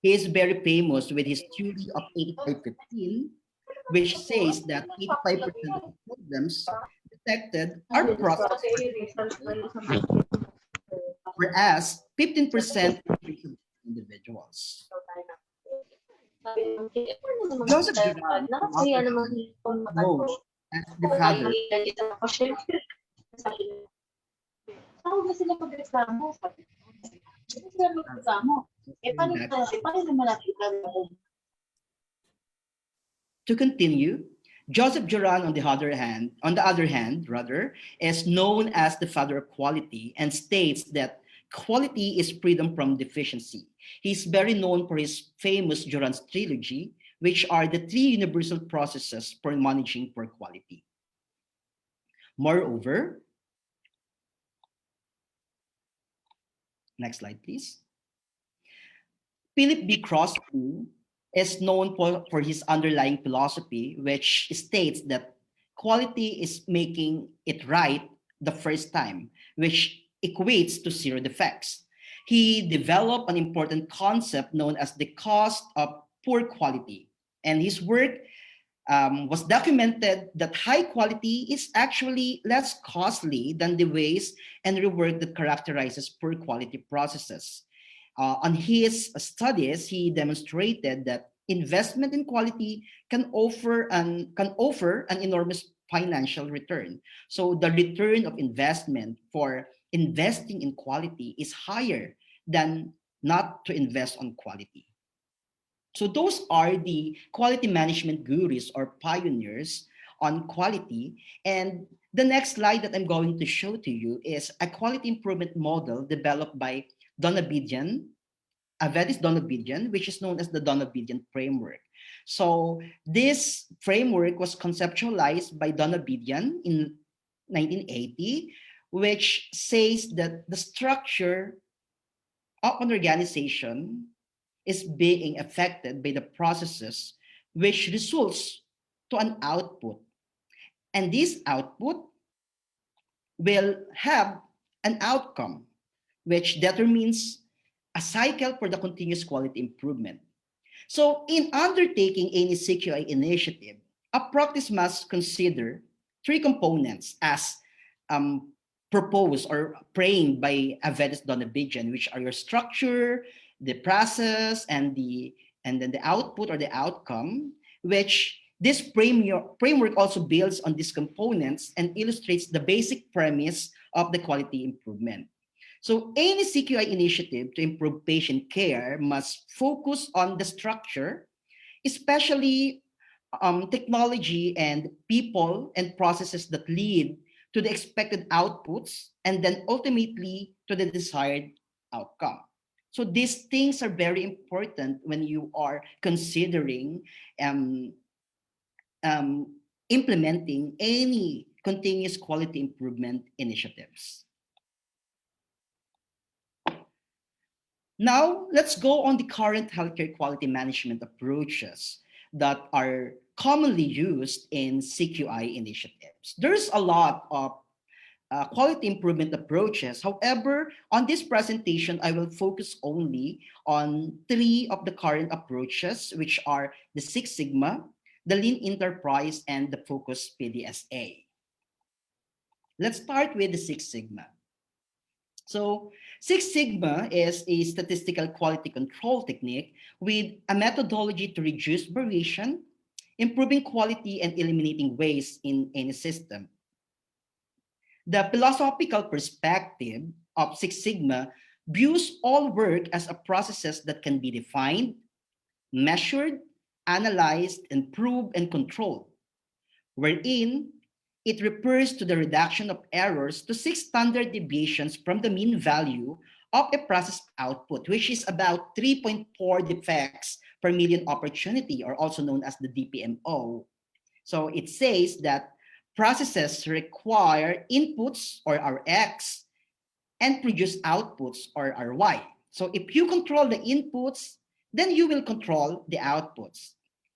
He is very famous with his theory of 85-15, which says that 85% of problems detected are process, whereas 15% are individuals. Joseph Duran known as the father. To continue, Joseph Duran, on the other hand, is known as the father of quality and states that quality is freedom from deficiency. He's very known for his famous Duran's trilogy, which are the three universal processes for managing for quality. Moreover, next slide, please. Philip B. Crosby is known for his underlying philosophy, which states that quality is making it right the first time, which equates to zero defects. He developed an important concept known as the cost of poor quality, and his work was documented that high quality is actually less costly than the waste and rework that characterizes poor quality processes. On his studies, he demonstrated that investment in quality can offer an enormous financial return. So the return of investment for investing in quality is higher than not to invest on quality. So those are the quality management gurus or pioneers on quality. And the next slide that I'm going to show to you is a quality improvement model developed by Donabedian, Avedis Donabedian, which is known as the Donabedian framework. So this framework was conceptualized by Donabedian in 1980, which says that the structure of an organization is being affected by the processes which results to an output. And this output will have an outcome which determines a cycle for the continuous quality improvement. So in undertaking any CQI initiative, a practice must consider three components as proposed or framed by Avedis Donabedian, which are your structure, the process, and then the output or the outcome, which this framework also builds on these components and illustrates the basic premise of the quality improvement. So any CQI initiative to improve patient care must focus on the structure, especially technology and people and processes that lead to the expected outputs and then ultimately to the desired outcome. So these things are very important when you are considering implementing any continuous quality improvement initiatives. Now, let's go on the current healthcare quality management approaches that are commonly used in CQI initiatives. There's a lot of quality improvement approaches. However, on this presentation, I will focus only on three of the current approaches, which are the Six Sigma, the Lean Enterprise, and the Focus PDSA. Let's start with the Six Sigma. So Six Sigma is a statistical quality control technique with a methodology to reduce variation, improving quality, and eliminating waste in any system. The philosophical perspective of Six Sigma views all work as a process that can be defined, measured, analyzed, and proved and controlled, wherein it refers to the reduction of errors to 6 standard deviations from the mean value of a process output, which is about 3.4 defects per million opportunity, or also known as the DPMO. So it says that processes require inputs, or Rx, and produce outputs, or Ry. So if you control the inputs, then you will control the outputs.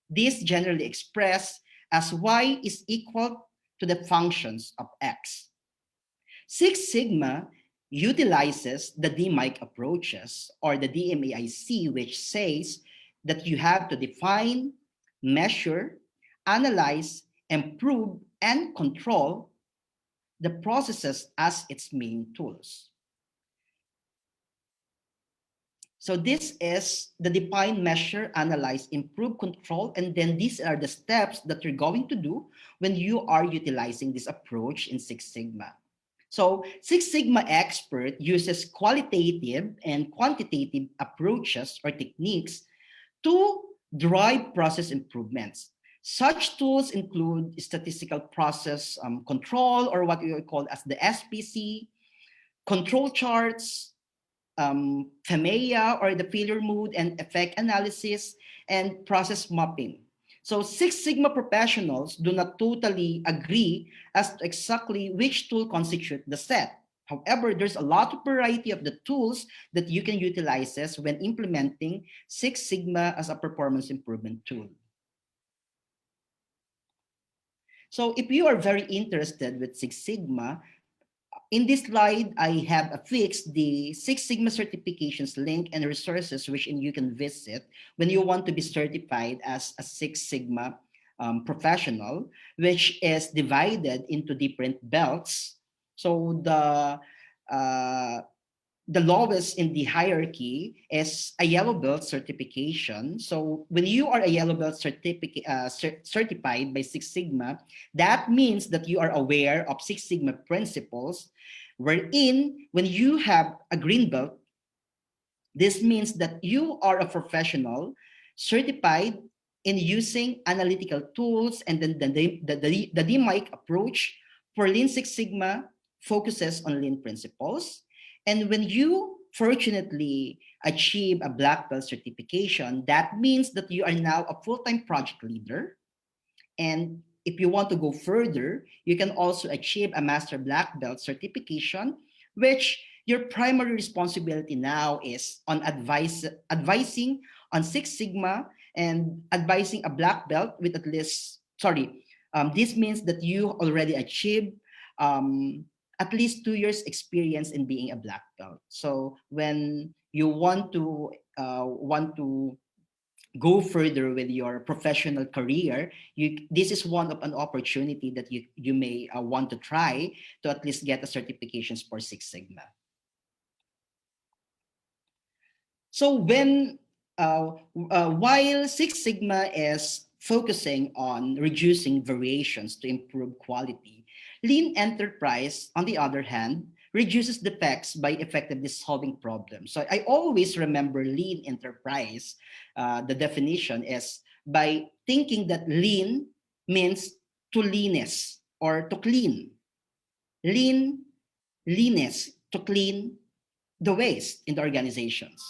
This generally expressed as Y is equal to the functions of X. Six Sigma utilizes the DMAIC approaches, or the DMAIC, which says that you have to define, measure, analyze, improve, and control the processes as its main tools. So this is the define, measure, analyze, improve, control, and then these are the steps that you're going to do when you are utilizing this approach in Six Sigma. So Six Sigma expert uses qualitative and quantitative approaches or techniques to drive process improvements. Such tools include statistical process control, or what we call as the SPC, control charts, FPCHA, or the failure mode and effect analysis, and process mapping. So Six Sigma professionals do not totally agree as to exactly which tool constitute the set. However, there's a lot of variety of the tools that you can utilize when implementing Six Sigma as a performance improvement tool. So if you are very interested with Six Sigma, in this slide, I have affixed the Six Sigma certifications link and resources which you can visit when you want to be certified as a Six Sigma professional, which is divided into different belts. So the lowest in the hierarchy is a yellow belt certification. So when you are a yellow belt certified by Six Sigma, that means that you are aware of Six Sigma principles, wherein when you have a green belt, this means that you are a professional certified in using analytical tools, and then the DMAIC approach for Lean Six Sigma focuses on Lean principles. And when you fortunately achieve a black belt certification, that means that you are now a full-time project leader. And if you want to go further, you can also achieve a master black belt certification, which your primary responsibility now is on advising on Six Sigma and advising a black belt with at least, this means that you already achieved at least 2 years experience in being a black belt. So when you want to go further with your professional career, this is one of an opportunity that you may want to try to at least get a certifications for Six Sigma. So when while Six Sigma is focusing on reducing variations to improve quality, Lean Enterprise, on the other hand, reduces defects by effectively solving problems. So I always remember Lean Enterprise. The definition is by thinking that lean means to leanness or to clean. Leanness to clean the waste in the organizations.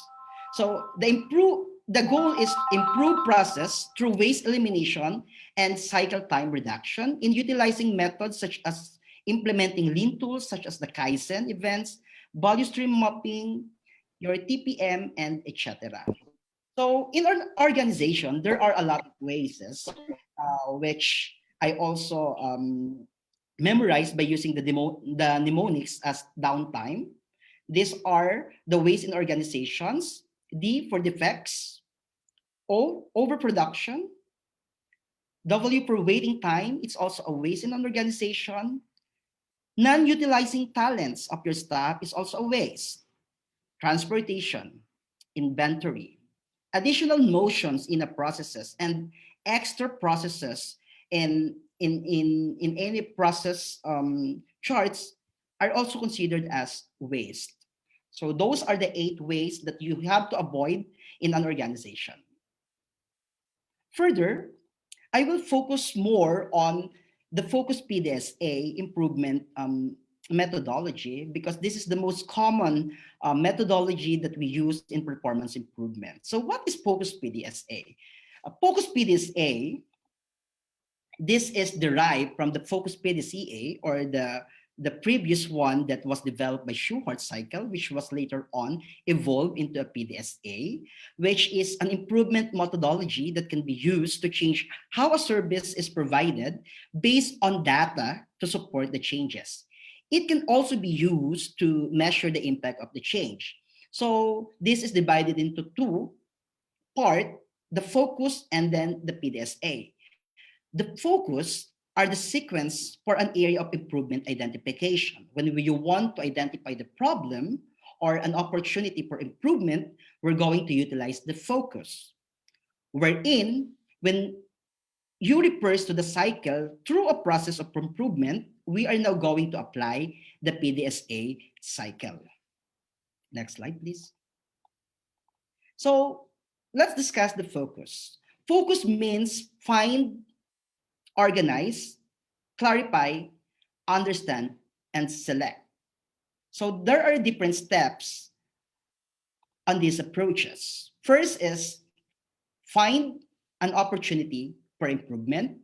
So the goal is improve process through waste elimination and cycle time reduction in utilizing methods such as implementing lean tools such as the Kaizen events, value stream mapping, your TPM, and etc. So in our organization, there are a lot of ways which I also memorized by using the mnemonics as downtime. These are the ways in organizations. D for defects, O, overproduction, W for waiting time. It's also a waste in an organization. Non-utilizing talents of your staff is also a waste. Transportation, inventory, additional motions in the processes, and extra processes in any process charts are also considered as waste. So those are the 8 ways that you have to avoid in an organization. Further, I will focus more on the focus PDSA improvement methodology, because this is the most common methodology that we use in performance improvement. So what is focus PDSA? Focus PDSA, this is derived from the focus PDCA, or the previous one that was developed by Schuhart cycle, which was later on evolved into a PDSA, which is an improvement methodology that can be used to change how a service is provided based on data to support the changes. It can also be used to measure the impact of the change. So this is divided into 2 parts, the focus and then the PDSA. The focus are the sequence for an area of improvement identification. When you want to identify the problem or an opportunity for improvement, we're going to utilize the focus. Wherein, when you refers to the cycle through a process of improvement, we are now going to apply the PDSA cycle. Next slide, please. So let's discuss the focus. Focus means find, organize, clarify, understand, and select. So there are different steps on these approaches. First is find an opportunity for improvement.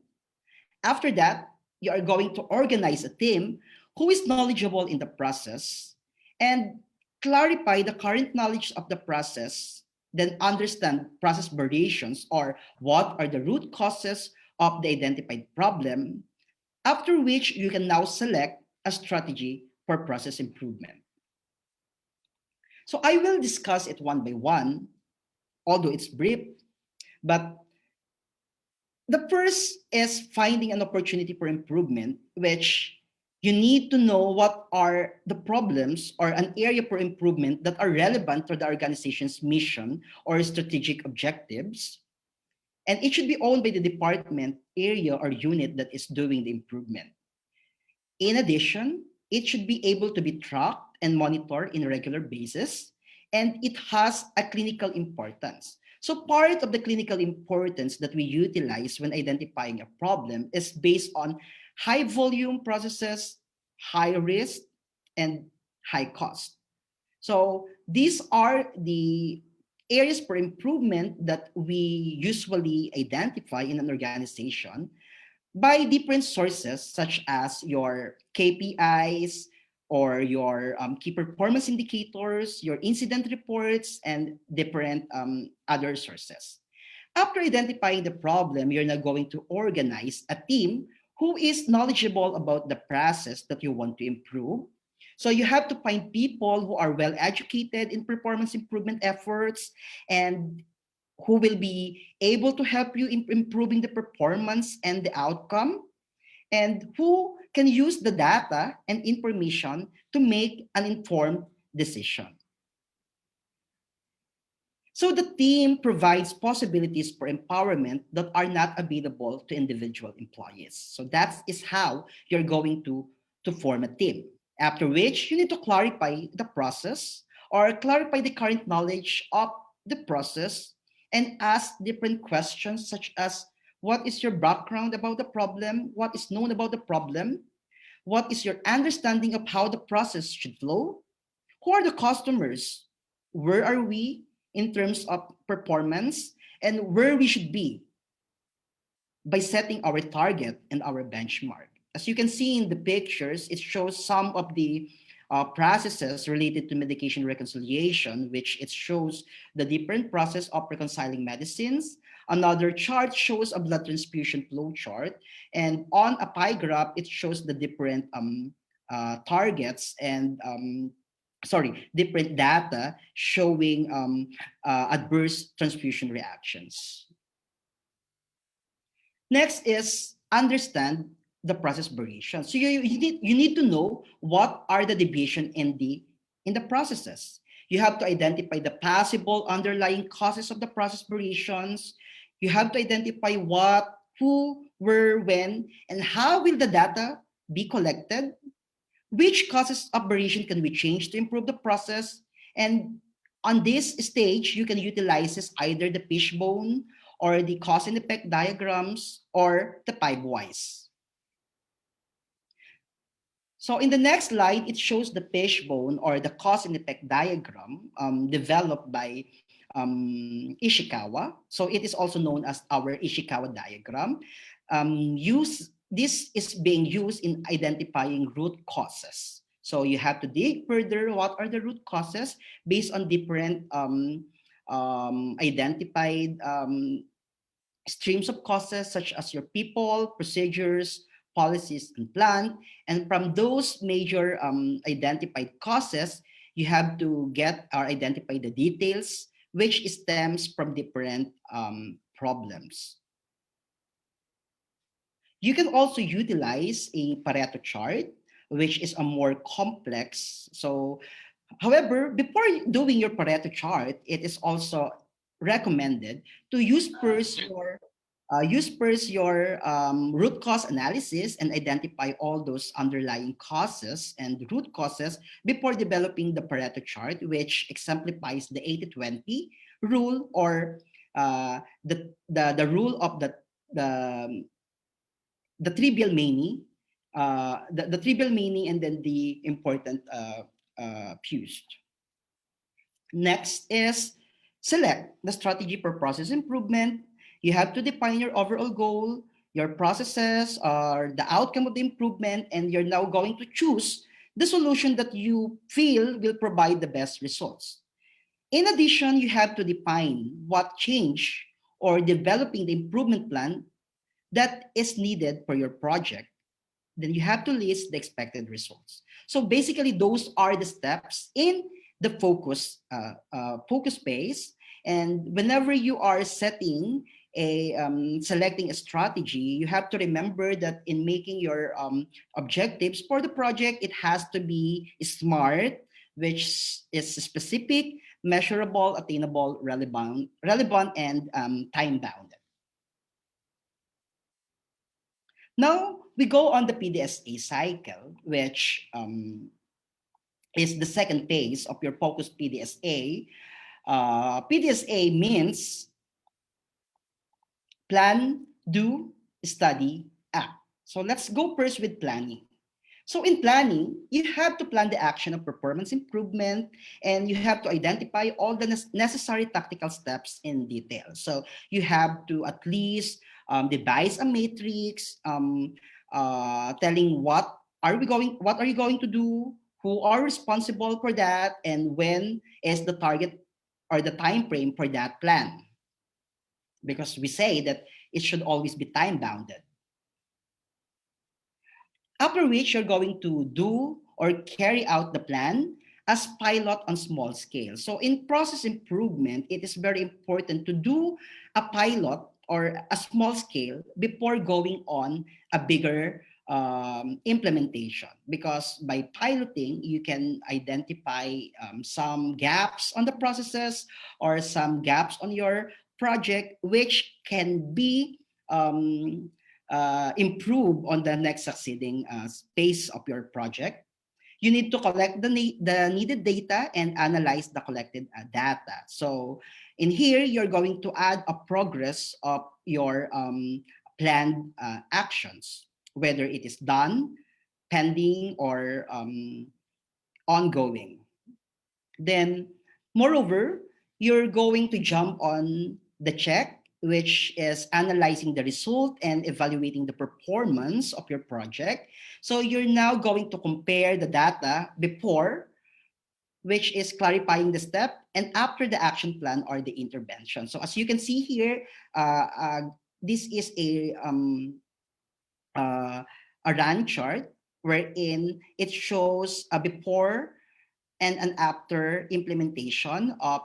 After that, you are going to organize a team who is knowledgeable in the process and clarify the current knowledge of the process, then understand process variations, or what are the root causes of the identified problem, after which you can now select a strategy for process improvement. So I will discuss it one by one, although it's brief, but the first is finding an opportunity for improvement, which you need to know what are the problems or an area for improvement that are relevant to the organization's mission or strategic objectives. And it should be owned by the department, area, or unit that is doing the improvement. In addition, it should be able to be tracked and monitored on a regular basis, and it has a clinical importance. So part of the clinical importance that we utilize when identifying a problem is based on high volume processes, high risk, and high cost. So these are the areas for improvement that we usually identify in an organization by different sources, such as your KPIs or your key performance indicators, your incident reports, and different other sources. After identifying the problem, you're now going to organize a team who is knowledgeable about the process that you want to improve. So you have to find people who are well educated in performance improvement efforts and who will be able to help you in improving the performance and the outcome, and who can use the data and information to make an informed decision. So the team provides possibilities for empowerment that are not available to individual employees. So that is how you're going to form a team. After which, you need to clarify the process or clarify the current knowledge of the process and ask different questions, such as what is your background about the problem? What is known about the problem? What is your understanding of how the process should flow? Who are the customers? Where are we in terms of performance, and where we should be by setting our target and our benchmark? As you can see in the pictures, it shows some of the processes related to medication reconciliation, which it shows the different process of reconciling medicines. Another chart shows a blood transfusion flow chart. And on a pie graph, it shows the different targets and different data showing adverse transfusion reactions. Next is understand the process variation. So you need to know what are the deviation in the processes. You have to identify the possible underlying causes of the process variations. You have to identify what, who, where, when, and how will the data be collected. which causes of variation can we change to improve the process. And on this stage, you can utilize either the fishbone or the cause and effect diagrams or the 5 whys. So in the next slide, it shows the fishbone or the cause and effect diagram developed by Ishikawa. So it is also known as our Ishikawa diagram. This is being used in identifying root causes. So you have to dig further what are the root causes based on different identified streams of causes, such as your people, procedures, policies, and plan. And from those major identified causes, you have to get or identify the details, which stems from different problems. You can also utilize a Pareto chart, which is a more complex. So, however, before doing your Pareto chart, it is also recommended to use first your root cause analysis and identify all those underlying causes and root causes before developing the Pareto chart, which exemplifies the 80-20 rule, or the rule of the trivial meaning, the trivial meaning, and then the important fused. Next is select the strategy for process improvement. You have to define your overall goal, your processes, or the outcome of the improvement, and you're now going to choose the solution that you feel will provide the best results. In addition, you have to define what change or developing the improvement plan that is needed for your project. Then you have to list the expected results. So basically, those are the steps in the focus phase. And whenever you are setting selecting a strategy, you have to remember that in making your objectives for the project, it has to be SMART, which is specific, measurable, attainable, relevant, and time-bound. Now, we go on the PDSA cycle, which is the second phase of your focused PDSA. PDSA means plan, do, study, act. So let's go first with planning. So in planning, you have to plan the action of performance improvement, and you have to identify all the necessary tactical steps in detail. So you have to at least devise a matrix telling what are you going to do, who are responsible for that, and when is the target or the time frame for that plan. Because we say that it should always be time bounded. After which you're going to do or carry out the plan as pilot on small scale. So in process improvement, it is very important to do a pilot or a small scale before going on a bigger implementation, because by piloting, you can identify some gaps on the processes or some gaps on your project, which can be improve on the next succeeding phase of your project. You need to collect the needed data and analyze the collected data. So in here, you're going to add a progress of your planned actions, whether it is done, pending, or ongoing. Then, moreover, you're going to jump on the check, which is analyzing the result and evaluating the performance of your project. So you're now going to compare the data before, which is clarifying the step, and after the action plan or the intervention. So as you can see here, this is a run chart wherein it shows a before and an after implementation of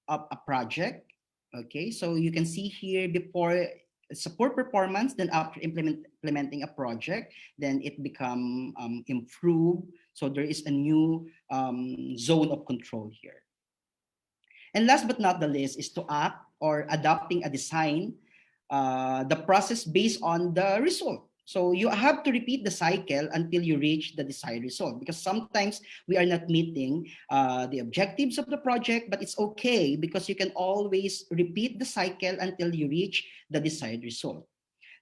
a project. Okay, so you can see here before support performance, then after implementing a project, then it become improved. So there is a new zone of control here. And last but not the least is to act or adopting a design, the process based on the result. So you have to repeat the cycle until you reach the desired result, because sometimes we are not meeting the objectives of the project, but it's okay because you can always repeat the cycle until you reach the desired result.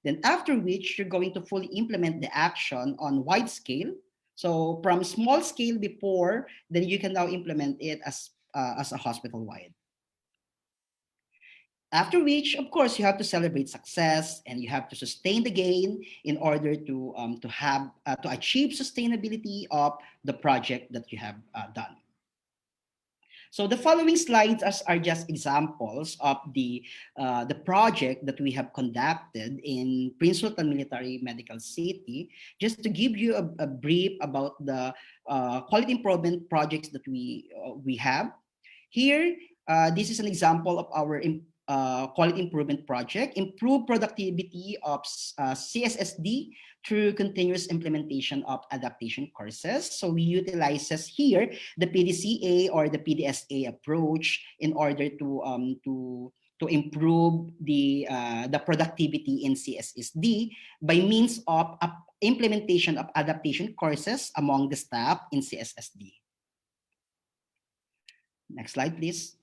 Then after which you're going to fully implement the action on wide scale. So from small scale before, then you can now implement it as a hospital-wide. After which, of course, you have to celebrate success and you have to sustain the gain in order to achieve sustainability of the project that you have done. So the following slides are just examples of the project that we have conducted in Prince Sultan Military Medical City, just to give you a brief about the quality improvement projects that we have. Here, this is an example of our quality improvement project: improve productivity of CSSD through continuous implementation of adaptation courses. So we utilizes here the PDCA or the PDSA approach in order to improve the productivity in CSSD by means of implementation of adaptation courses among the staff in CSSD. Next slide, please.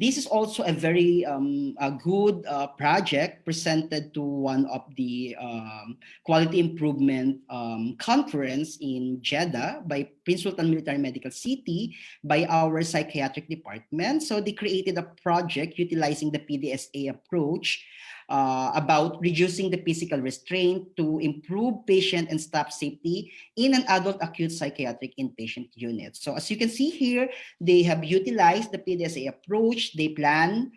This is also a very a good project presented to one of the quality improvement conference in Jeddah by Prince Sultan Military Medical City by our psychiatric department. So they created a project utilizing the PDSA approach about reducing the physical restraint to improve patient and staff safety in an adult acute psychiatric inpatient unit. So as you can see here, they have utilized the PDSA approach. They plan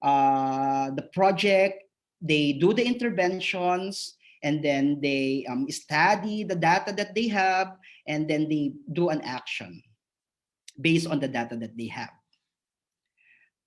the project, they do the interventions, and then they study the data that they have, and then they do an action based on the data that they have.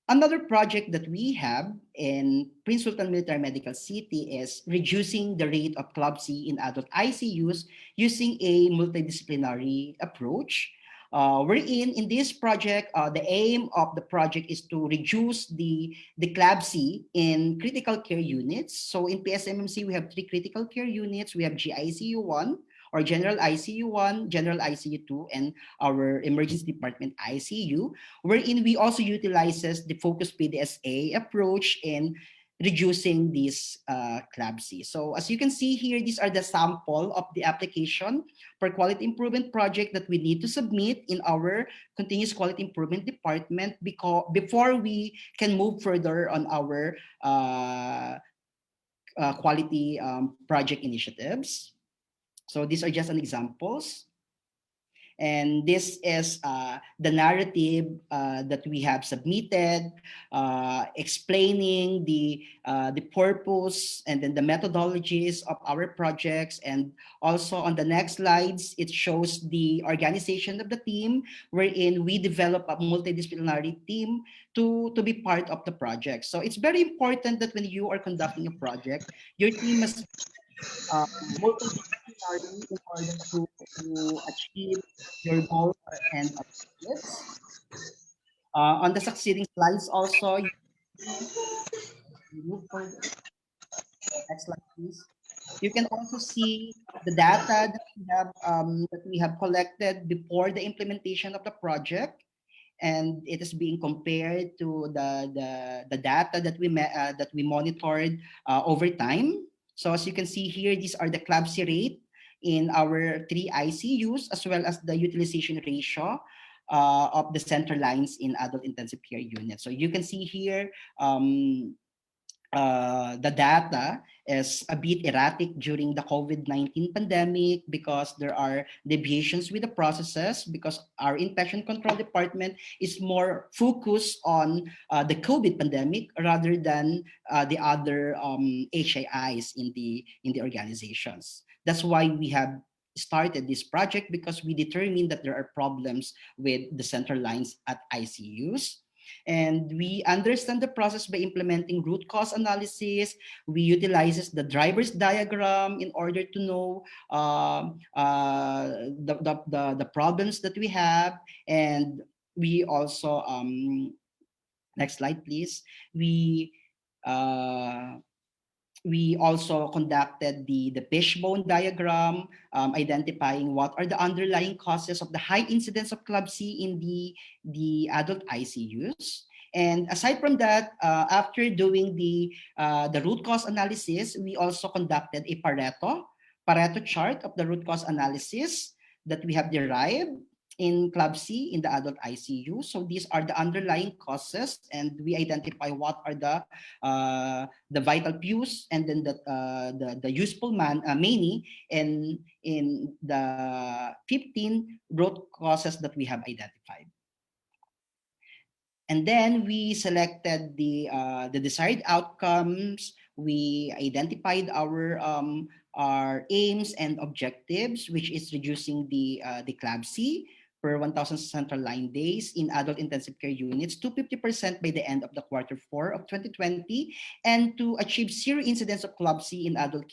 Another project that we have in Prince Sultan Military Medical City is reducing the rate of CLABSI in adult ICUs using a multidisciplinary approach. Wherein in this project, the aim of the project is to reduce the CLABSI in critical care units. So in PSMMC, we have 3 critical care units. We have GICU 1, or General ICU 1, General ICU 2, and our Emergency Department ICU, wherein we also utilizes the focused PDSA approach in reducing this CLABSI. So as you can see here, these are the sample of the application for quality improvement project that we need to submit in our continuous quality improvement department before we can move further on our quality project initiatives. So these are just an examples. And this is the narrative that we have submitted, explaining the purpose and then the methodologies of our projects. And also on the next slides, it shows the organization of the team, wherein we develop a multidisciplinary team to be part of the project. So it's very important that when you are conducting a project, your team must multidisciplinary in order to achieve your goals and objectives. On the succeeding slides also, you move further. Next slide, please. You can also see the data that we have collected before the implementation of the project, and it is being compared to the data that we monitored over time. So as you can see here, these are the CLABSI rate in our 3 ICUs, as well as the utilization ratio of the center lines in adult intensive care units. So you can see here the data is a bit erratic during the COVID-19 pandemic because there are deviations with the processes, because our infection control department is more focused on the COVID pandemic rather than the other HIIs in the organizations. That's why we have started this project, because we determined that there are problems with the central lines at ICUs. And we understand the process by implementing root cause analysis. We utilize the driver's diagram in order to know the problems that we have. And we also, next slide, please. We we also conducted the fishbone diagram, identifying what are the underlying causes of the high incidence of Club C in the adult ICUs. And aside from that, after doing the root cause analysis, we also conducted a Pareto chart of the root cause analysis that we have derived in Club C in the adult ICU. So these are the underlying causes, and we identify what are the vital cues, and then the useful many in the 15 root causes that we have identified. And then we selected the desired outcomes. We identified our aims and objectives, which is reducing the Club C per 1,000 central line days in adult intensive care units to 50% by the end of the Q4 of 2020, and to achieve zero incidence of Club C in adult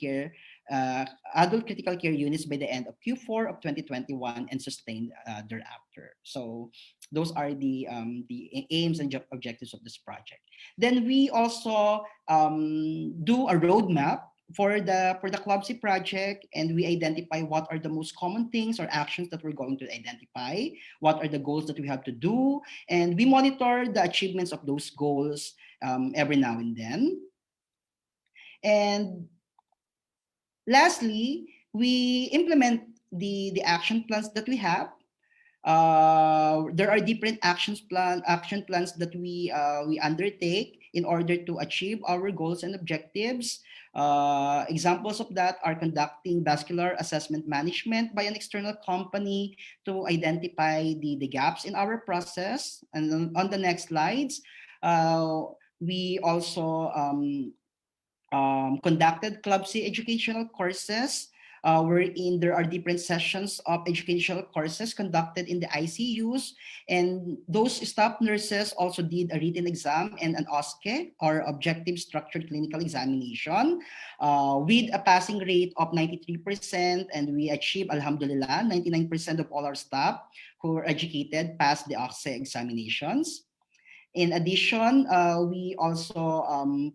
critical care units by the end of Q4 of 2021 and sustained thereafter. So those are the aims and objectives of this project. Then we also do a roadmap for the Club C project, and we identify what are the most common things or actions that we're going to identify, what are the goals that we have to do, and we monitor the achievements of those goals every now and then. And lastly, we implement the action plans that we have. There are different action plans that we undertake in order to achieve our goals and objectives. Examples of that are conducting vascular assessment management by an external company to identify the gaps in our process. And then on the next slides, we also conducted Club C educational courses, wherein there are different sessions of educational courses conducted in the ICUs, and those staff nurses also did a written exam and an OSCE, or Objective Structured Clinical Examination, with a passing rate of 93%, and we achieved, alhamdulillah, 99% of all our staff who were educated passed the OSCE examinations. In addition, we also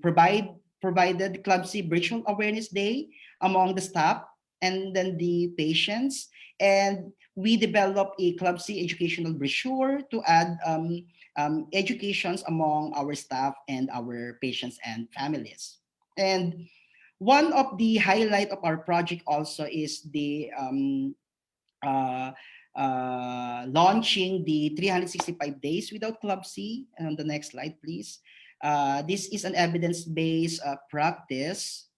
provided Club C Virtual Awareness Day among the staff and then the patients, and we developed a Club C educational brochure to add educations among our staff and our patients and families. And one of the highlight of our project also is the launching the 365 days without Club C. And on the next slide, please. This is an evidence-based practice.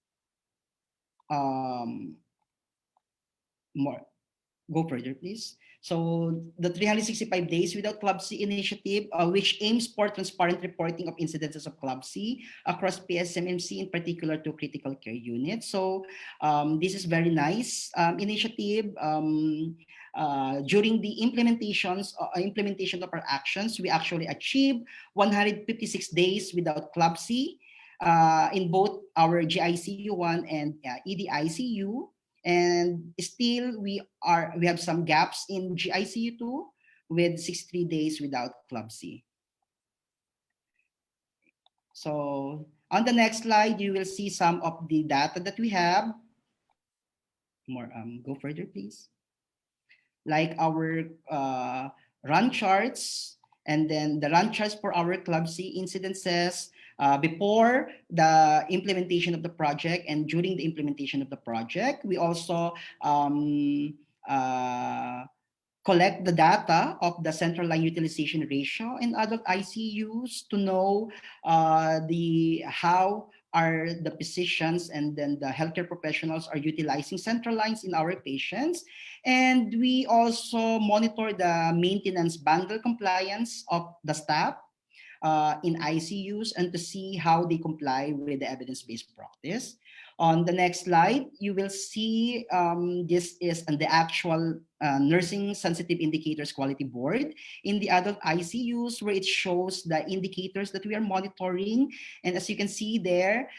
Go further, please. So the 365 Days Without Club C initiative, which aims for transparent reporting of incidences of Club C across PSMMC, in particular to critical care units. So this is very nice initiative. During the implementation of our actions, we actually achieved 156 days without Club C in both our GICU1 and EDICU. And still, we have some gaps in GICU2 with 63 days without Club C. So on the next slide, you will see some of the data that we have. Go further, please. Like our run charts, and then the run charts for our Club C incidences before the implementation of the project and during the implementation of the project. We also collect the data of the central line utilization ratio in adult ICUs to know how are the physicians and then the healthcare professionals are utilizing central lines in our patients. And we also monitor the maintenance bundle compliance of the staff in ICUs and to see how they comply with the evidence-based practice. On the next slide, you will see this is the actual nursing sensitive indicators quality board in the adult ICUs, where it shows the indicators that we are monitoring. And as you can see there,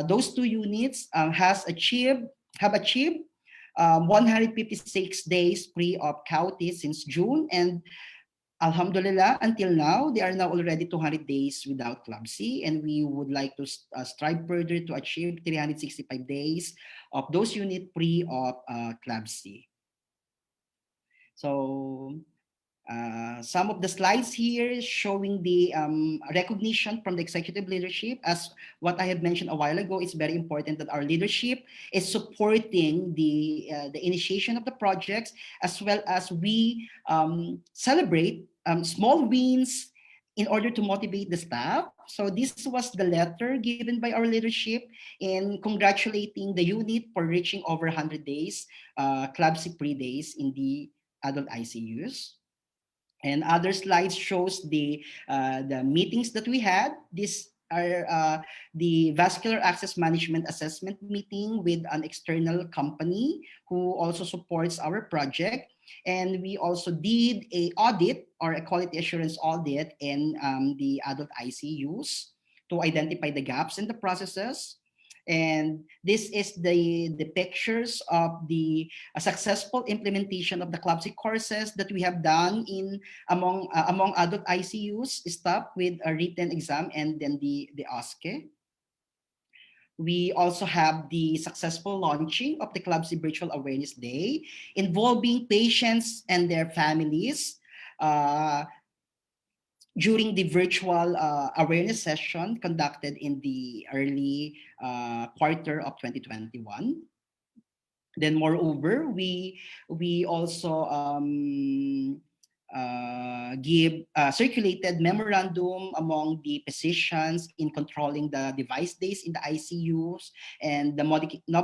those two units have achieved 156 days free of CAUTI since June, and Alhamdulillah, until now, they are now already 200 days without Club C, and we would like to strive further to achieve 365 days of those units free of Club C. So some of the slides here showing the recognition from the executive leadership. As what I had mentioned a while ago, it's very important that our leadership is supporting the initiation of the projects, as well as we celebrate small wins in order to motivate the staff. So this was the letter given by our leadership in congratulating the unit for reaching over 100 days, Club C free days in the adult ICUs. And other slides shows the meetings that we had. These are the vascular access management assessment meeting with an external company who also supports our project. And we also did a audit or a quality assurance audit in the adult ICUs to identify the gaps in the processes. And this is the pictures of the successful implementation of the Club C courses that we have done in among adult ICUs staff with a written exam and then the OSCE. We also have the successful launching of the Club C Virtual Awareness Day involving patients and their families during the virtual awareness session conducted in the early quarter of 2021. Then moreover, we also circulated memorandum among the physicians in controlling the device days in the ICUs and the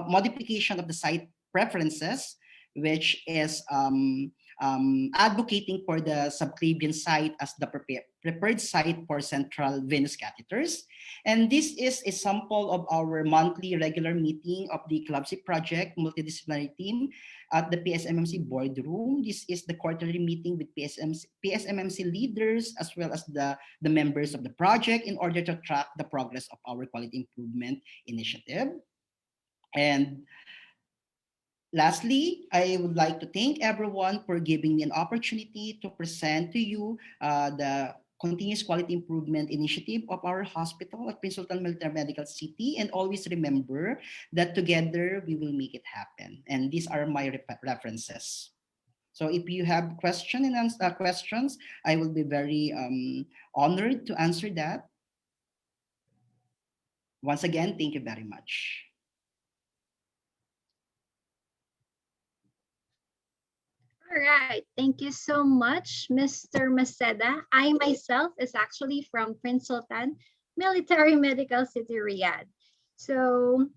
modification of the site preferences, which is advocating for the subclavian site as the preferred site for central venous catheters. And this is a sample of our monthly regular meeting of the Club C project multidisciplinary team at the PSMMC boardroom. This is the quarterly meeting with PSMMC leaders as well as the members of the project in order to track the progress of our quality improvement initiative. And lastly, I would like to thank everyone for giving me an opportunity to present to you the continuous quality improvement initiative of our hospital at Prince Sultan Military Medical City. And always remember that together we will make it happen. And these are my references. So if you have questions, I will be very honored to answer that. Once again, thank you very much. All right, thank you so much, Mr. Maceda. I myself is actually from Prince Sultan Military Medical City, Riyadh. So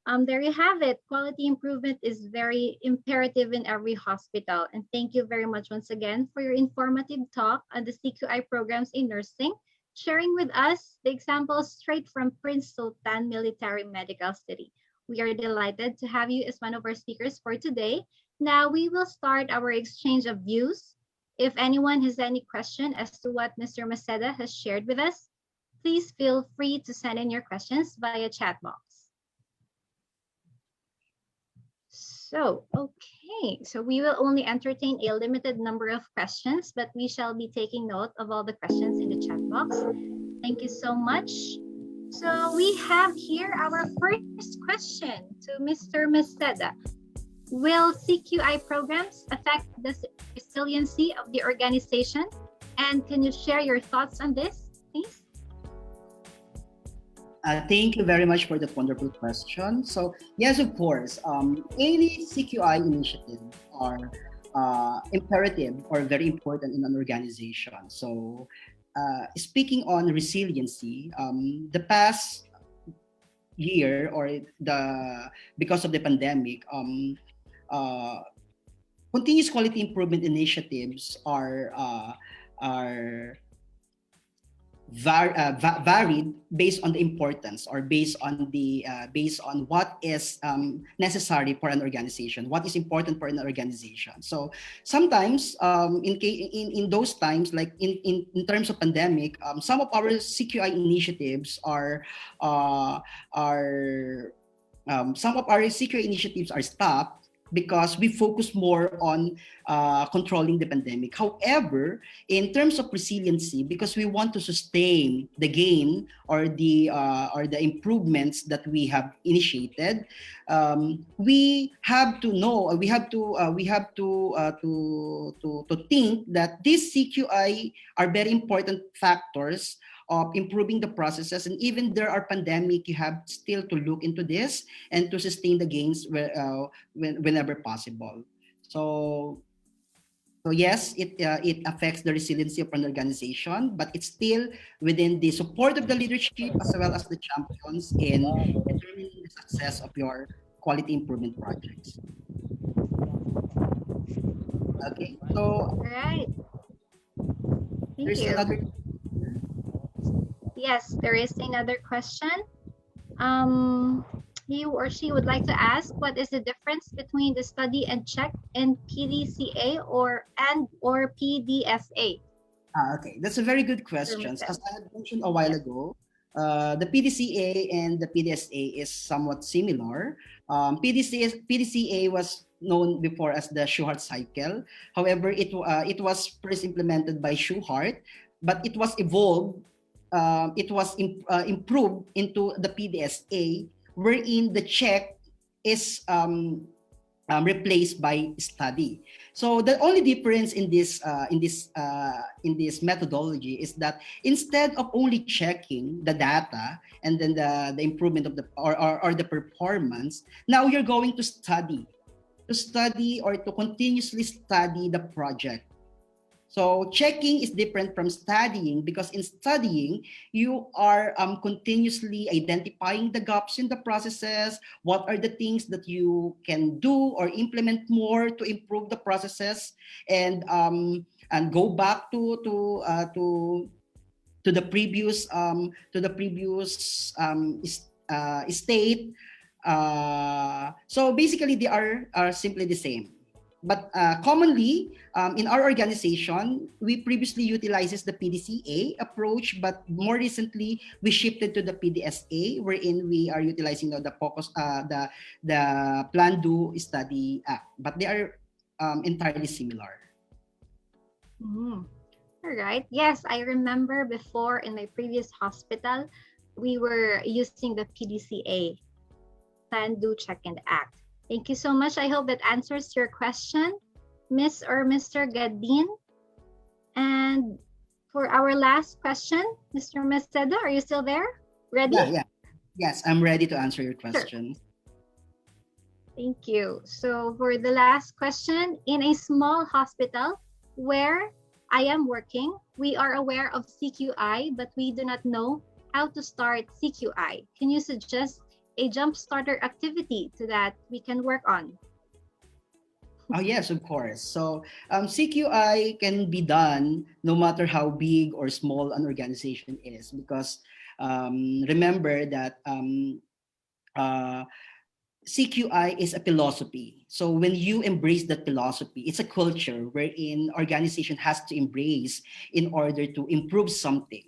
there you have it. Quality improvement is very imperative in every hospital. And thank you very much once again for your informative talk on the CQI programs in nursing, sharing with us the examples straight from Prince Sultan Military Medical City. We are delighted to have you as one of our speakers for today. Now we will start our exchange of views. If anyone has any question as to what Mr. Maceda has shared with us, please feel free to send in your questions via chat box. So, okay, so we will only entertain a limited number of questions, but we shall be taking note of all the questions in the chat box. Thank you so much. So we have here our first question to Mr. Maceda. Will CQI programs affect the resiliency of the organization? And can you share your thoughts on this, please? Thank you very much for that wonderful question. So yes, of course, any CQI initiative are imperative or very important in an organization. So speaking on resiliency, the past year or because of the pandemic, continuous quality improvement initiatives are varied based on the importance or based on what is necessary for an organization, what is important for an organization. So sometimes in those times, like in terms of pandemic, some of our CQI initiatives are stopped because we focus more on controlling the pandemic. However, in terms of resiliency, because we want to sustain the gain or the improvements that we have initiated, we have to know, we have to think that these CQI are very important factors of improving the processes, and even there are pandemic, you have still to look into this and to sustain the gains whenever possible. So yes, it affects the resiliency of an organization, but it's still within the support of the leadership as well as the champions in determining the success of your quality improvement projects. Okay, so All right. Thank there's you. another. Yes, there is another question. He or she would like to ask, what is the difference between the study and check and PDCA or PDSA? Okay, that's a very good question. As I had mentioned a while ago, the PDCA and the PDSA is somewhat similar. PDCA was known before as the Schuhart cycle. However, it was first implemented by Schuhart, but it was evolved. It was improved into the PDSA, wherein the check is replaced by study. So the only difference in this methodology is that instead of only checking the data and then the improvement of the or the performance, now you're going to study or to continuously study the project. So checking is different from studying, because in studying, you are continuously identifying the gaps in the processes. What are the things that you can do or implement more to improve the processes, and go back to the previous state. So basically, they are simply the same. But commonly, in our organization, we previously utilizes the PDCA approach, but more recently, we shifted to the PDSA, wherein we are utilizing the focus, the Plan, Do, Study, Act. But they are entirely similar. All right. Yes, I remember before in my previous hospital, we were using the PDCA, Plan, Do, Check, and Act. Thank you so much. I hope that answers your question, Miss or Mr. Gadin. And for our last question, Mr. Maceda, are you still there? Ready? Yeah. Yes, I'm ready to answer your question. Sure. Thank you. So for the last question, in a small hospital where I am working, we are aware of CQI, but we do not know how to start CQI. Can you suggest a jump starter activity to that we can work on? Oh yes, of course. So CQI can be done no matter how big or small an organization is, because remember that CQI is a philosophy. So when you embrace that philosophy, it's a culture wherein organization has to embrace in order to improve something.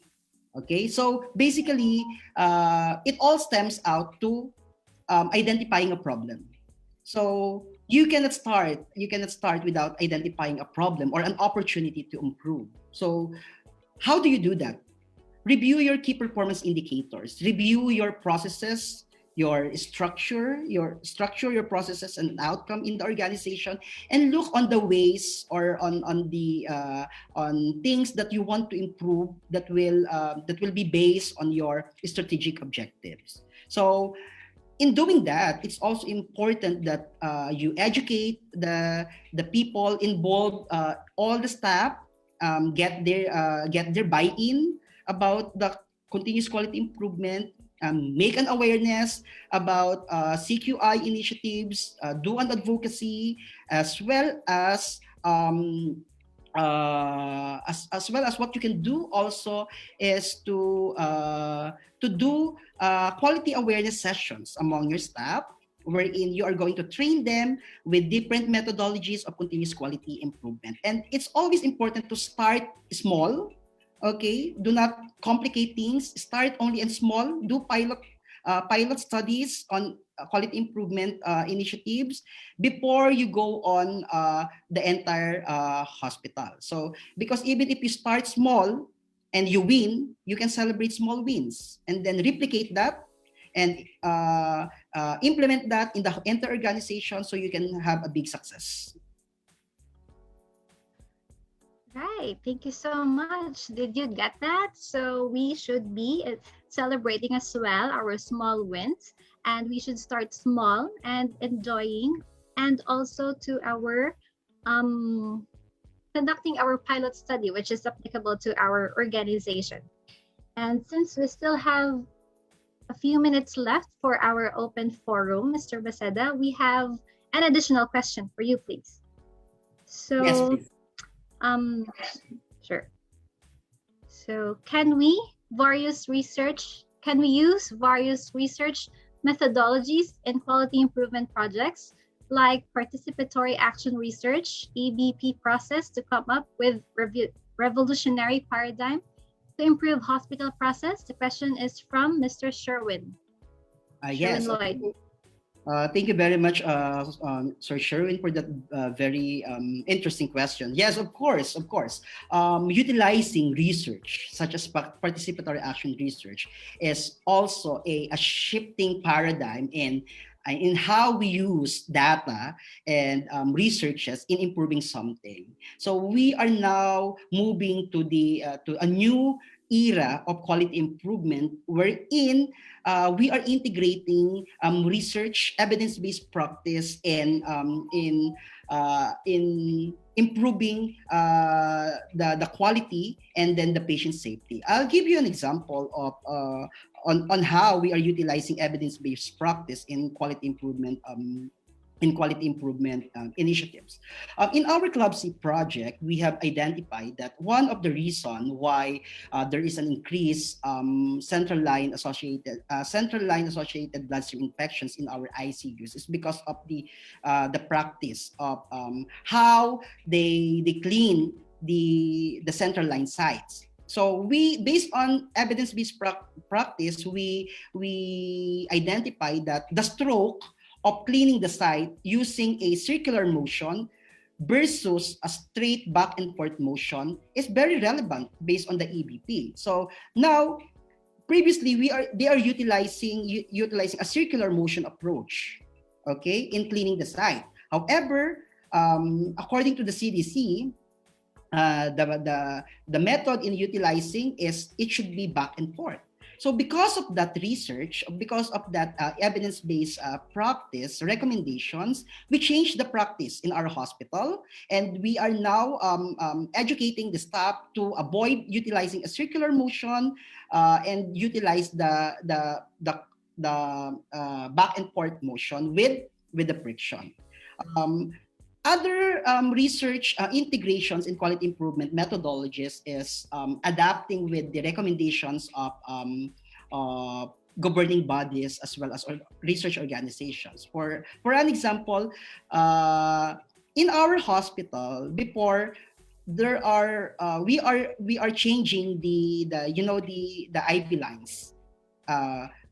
Okay, so basically, it all stems out to identifying a problem. So you cannot start without identifying a problem or an opportunity to improve. So how do you do that? Review your key performance indicators. Review your processes, your structure, your processes and outcome in the organization, and look on the ways or on things that you want to improve that will be based on your strategic objectives. So in doing that, it's also important that you educate the people involved, all the staff, get their buy-in about the continuous quality improvement. Make an awareness about CQI initiatives, do an advocacy, as well as what you can do also is to do quality awareness sessions among your staff, wherein you are going to train them with different methodologies of continuous quality improvement. And it's always important to start small. Okay, do not complicate things. Start only in small. Do pilot studies on quality improvement initiatives before you go on the entire hospital. So because even if you start small and you win, you can celebrate small wins and then replicate that and implement that in the entire organization so you can have a big success. Right. Thank you so much. Did you get that? So we should be celebrating as well our small wins, and we should start small and enjoying, and also to our conducting our pilot study, which is applicable to our organization. And since we still have a few minutes left for our open forum, Mr. Baseda, we have an additional question for you, please. So, yes, please. Sure. So can we use various research methodologies in quality improvement projects like participatory action research, EBP process to come up with revolutionary paradigm to improve hospital process? The question is from Mr. Sherwin. Yes. Lloyd. Thank you very much, Sir Sherwin, for that very interesting question. Yes, of course. Utilizing research, such as participatory action research, is also a shifting paradigm in how we use data and researches in improving something. So we are now moving to a new era of quality improvement, wherein we are integrating research, evidence-based practice, and in improving the quality and then the patient safety. I'll give you an example of on how we are utilizing evidence-based practice in quality improvement. Initiatives. In our Club C project, we have identified that one of the reasons why there is an increase central line associated bloodstream infections in our ICUs is because of the practice of how they clean the central line sites. So based on evidence-based practice, we identify that the stroke of cleaning the site using a circular motion versus a straight back and forth motion is very relevant based on the EBP. So now, previously they are utilizing a circular motion approach, okay, in cleaning the site. However, according to the CDC, the method in utilizing is it should be back and forth. So because of that research, because of that evidence-based practice recommendations, we changed the practice in our hospital, and we are now educating the staff to avoid utilizing a circular motion and utilize the back and forth motion with the friction. Other research integrations in quality improvement methodologies is adapting with the recommendations of governing bodies as well as research organizations. For an example, in our hospital before there are we are changing the IV lines.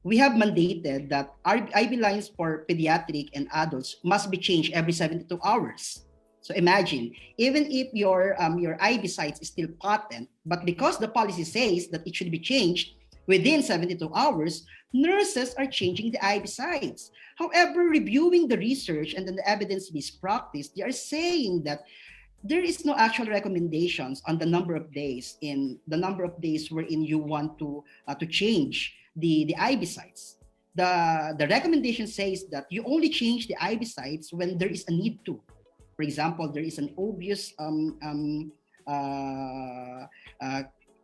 We have mandated that our IV lines for pediatric and adults must be changed every 72 hours. So imagine, even if your IV sites is still patent, but because the policy says that it should be changed within 72 hours, nurses are changing the IV sites. However, reviewing the research and then the evidence-based practice, they are saying that there is no actual recommendations on the number of days wherein you want to change the IV sites. The recommendation says that you only change the IV sites when there is a need to. For example, there is an obvious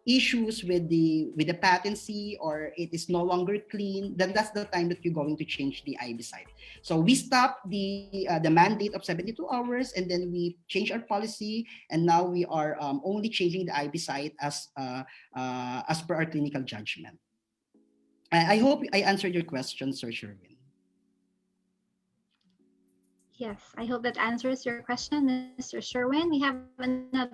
issues with the patency, or it is no longer clean, then that's the time that you're going to change the IV site. So we stopped the mandate of 72 hours, and then we changed our policy, and now we are only changing the IV site as per our clinical judgment. I hope I answered your question, Sir Sherwin. Yes, I hope that answers your question, Mr. Sherwin. We have another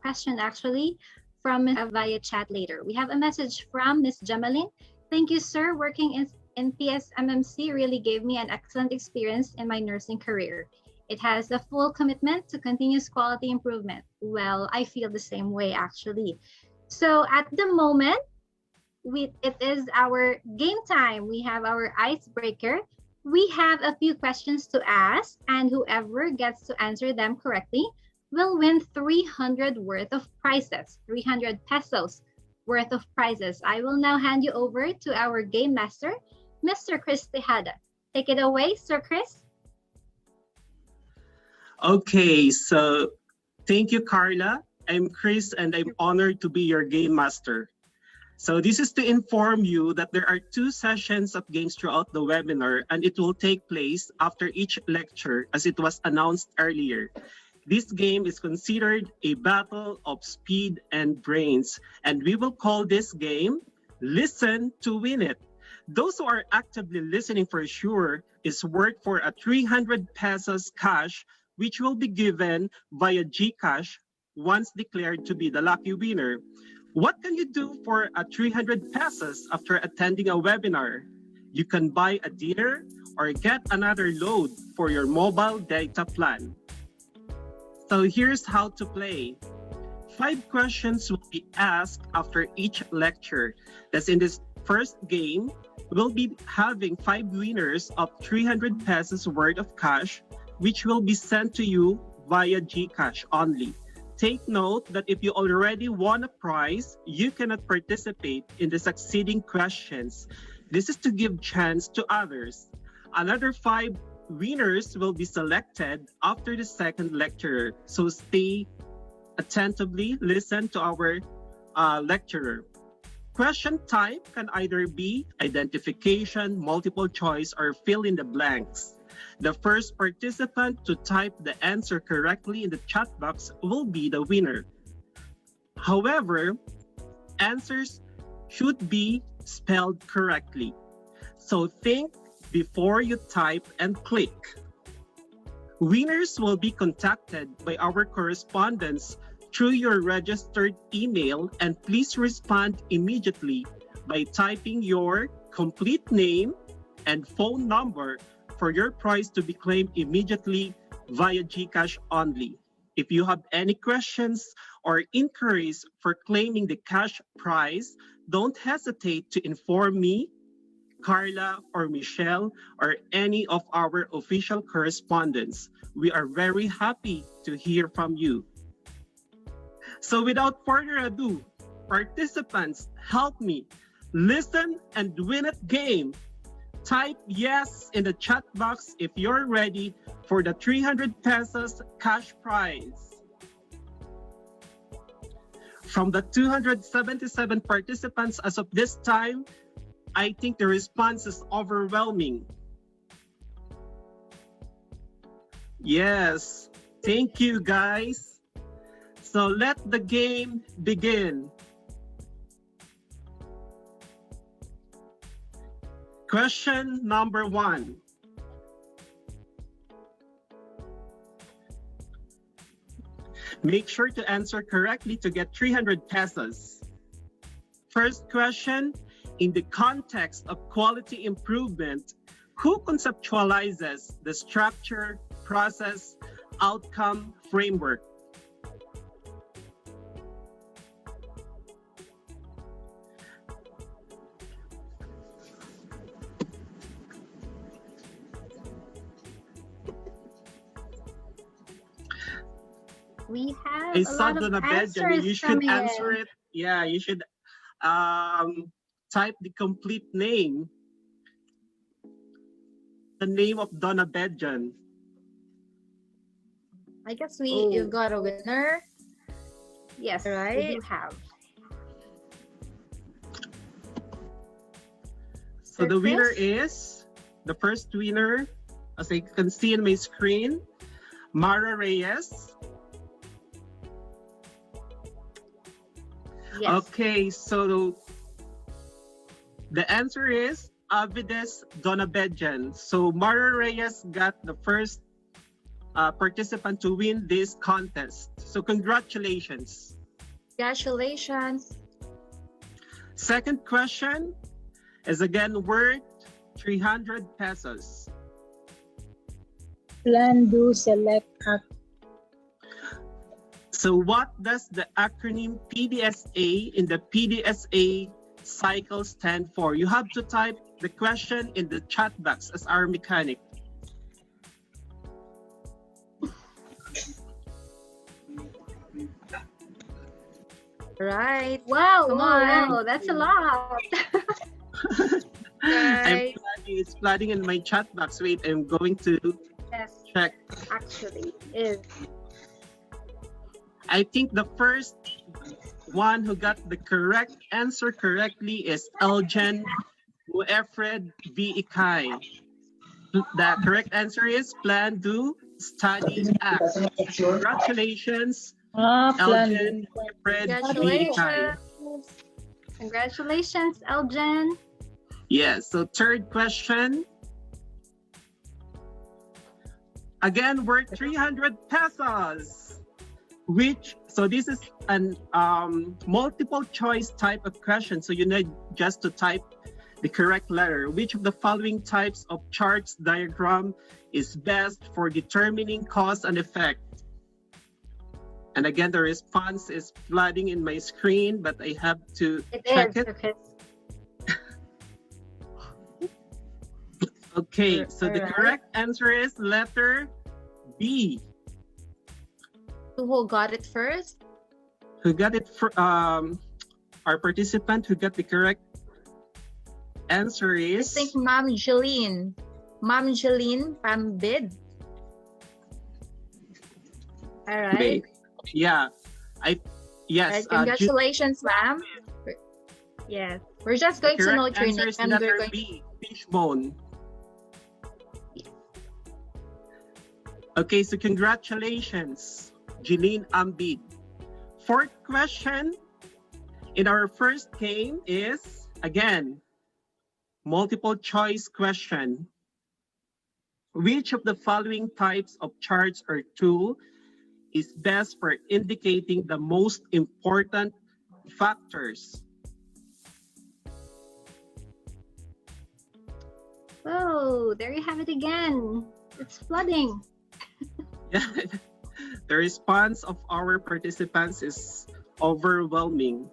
question actually from via chat later. We have a message from Miss Jamaline. Thank you, sir. Working in PSMMC really gave me an excellent experience in my nursing career. It has a full commitment to continuous quality improvement. Well, I feel the same way actually. So at the moment, it is our game time. We have our icebreaker. We have a few questions to ask, and whoever gets to answer them correctly will win 300 worth of prizes, 300 pesos worth of prizes. I will now hand you over to our game master, Mr. Chris Tejada. Take it away, Sir Chris. Okay, so thank you, Karla. I'm Chris, and I'm honored to be your game master. So this is to inform you that there are 2 sessions of games throughout the webinar, and it will take place after each lecture as it was announced earlier. This game is considered a battle of speed and brains, and we will call this game Listen to Win It. Those who are actively listening for sure is worth for a 300 pesos cash, which will be given via GCash once declared to be the lucky winner. What can you do for a 300 pesos after attending a webinar? You can buy a dinner or get another load for your mobile data plan. So here's how to play. 5 questions will be asked after each lecture. That's in this first game, we'll be having 5 winners of 300 pesos worth of cash, which will be sent to you via GCash only. Take note that if you already won a prize, you cannot participate in the succeeding questions. This is to give chance to others. Another 5 winners will be selected after the second lecturer. So stay attentively, listen to our lecturer. Question type can either be identification, multiple choice, or fill in the blanks. The first participant to type the answer correctly in the chat box will be the winner. However, answers should be spelled correctly. So think before you type and click. Winners will be contacted by our correspondents through your registered email, and please respond immediately by typing your complete name and phone number for your prize to be claimed immediately via GCash only. If you have any questions or inquiries for claiming the cash prize, don't hesitate to inform me, Karla, or Michelle, or any of our official correspondents. We are very happy to hear from you. So without further ado, participants, help me. Listen and win it game. Type yes in the chat box if you're ready for the 300 pesos cash prize. From the 277 participants as of this time, I think the response is overwhelming. Yes, thank you guys. So let the game begin. Question number 1. Make sure to answer correctly to get 300 pesos. First question, in the context of quality improvement, who conceptualizes the structure, process, outcome framework? We have I a saw lot of Donna Bedjan. answers You should coming answer in. it. Yeah, you should type the complete name. The name of Donna Bedjan. I guess you've got a winner. Yes, Right. we do have. So Sir the winner Chris? is, the first winner, as I can see in my screen, Mara Reyes. Yes. Okay, so the answer is Avides Donabedjan. So Mara Reyes got the first participant to win this contest. So congratulations. Congratulations. Second question is again worth 300 pesos. Plan, do, select, act. So what does the acronym PDSA in the PDSA cycle stand for? You have to type the question in the chat box as our mechanic. Right. Wow, Come wow, on. that's a lot. Right. It's flooding in my chat box. Wait, I'm going to Yes, check. actually is. I think the first one who got the correct answer correctly is Elgen Muefred V. Ikay. The correct answer is plan, do, study, act. Congratulations, Elgen Muefred V. Ikay. Congratulations. Congratulations, Elgen. Yes, so third question. Again, worth 300 pesos. So this is an multiple choice type of question. So you need just to type the correct letter. Which of the following types of charts diagram is best for determining cause and effect? And again, the response is flooding in my screen, but I have to check it. Okay. Okay, so the correct answer is letter B. Who got it first? Who got it for our participant who got the correct answer is I think Ma'am Jeline. Ma'am Jeline Pambid. All right. Wait. Yeah. Yes. Right, congratulations, ma'am. Yes. We're just going to note your name is and letter we're going B, fishbone. Okay, so congratulations, Jeline Ambid. Fourth question in our first game is, again, multiple choice question. Which of the following types of charts or tool is best for indicating the most important factors? Oh, there you have it again. It's flooding. Yeah. The response of our participants is overwhelming.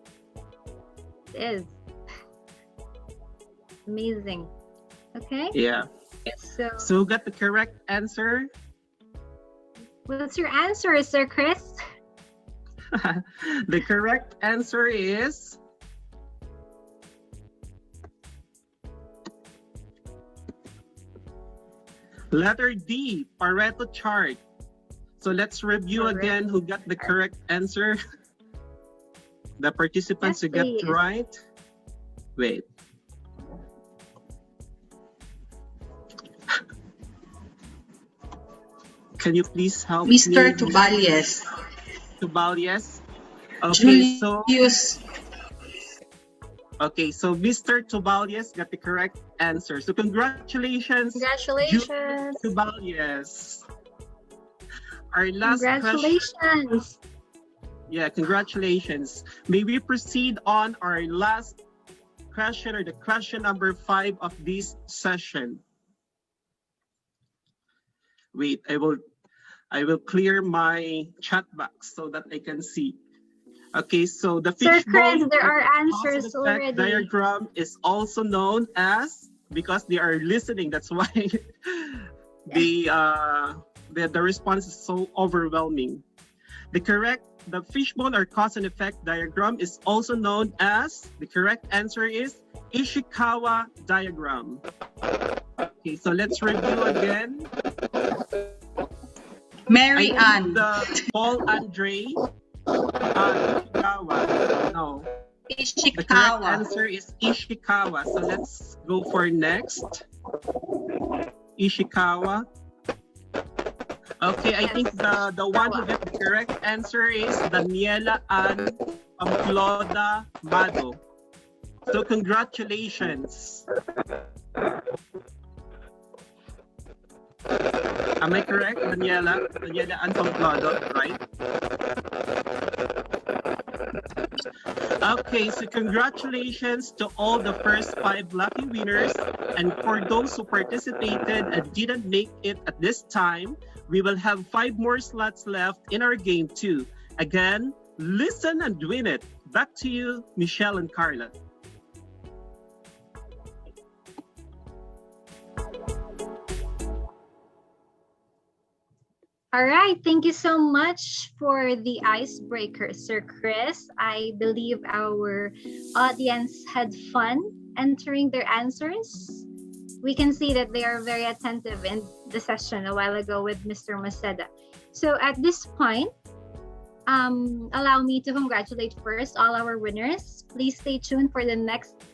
It is. Amazing. Okay. Yeah. So who got the correct answer? What's your answer, Sir Chris? The correct answer is letter D, Pareto chart. So let's review again who got the correct answer. The participants who got it right. Wait. Can you please help Mr. me? Tuballes. Tuballes. Okay, so Mr. Tuballes got the correct answer. So congratulations. Congratulations. Tuballes. Our last Congratulations. question. Yeah, congratulations. May we proceed on our last question, or the question number 5 of this session. Wait, I will clear my chat box so that I can see. Okay, so the Sir Chris, fishbone there are answers already. diagram is also known as, because they are listening, that's why the response is so overwhelming. The fishbone or cause and effect diagram is also known as, the correct answer is Ishikawa diagram. Okay, so let's review again. Mary Ann. The Paul Andre Ishikawa. No. The correct answer is Ishikawa. So let's go for next. Ishikawa. Okay, I think the one who got the correct answer is Daniela Ann Amploda Mado. So congratulations. Am I correct, Daniela? Daniela Ann Amploda, right? Okay, so congratulations to all the first 5 lucky winners. And for those who participated and didn't make it at this time, we will have 5 more slots left in our game too. Again, listen and win it. Back to you, Michelle and Karla. All right, thank you so much for the icebreaker, Sir Chris. I believe our audience had fun entering their answers. We can see that they are very attentive in the session a while ago with Mr. Maceda. So at this point, allow me to congratulate first all our winners. Please stay tuned for the next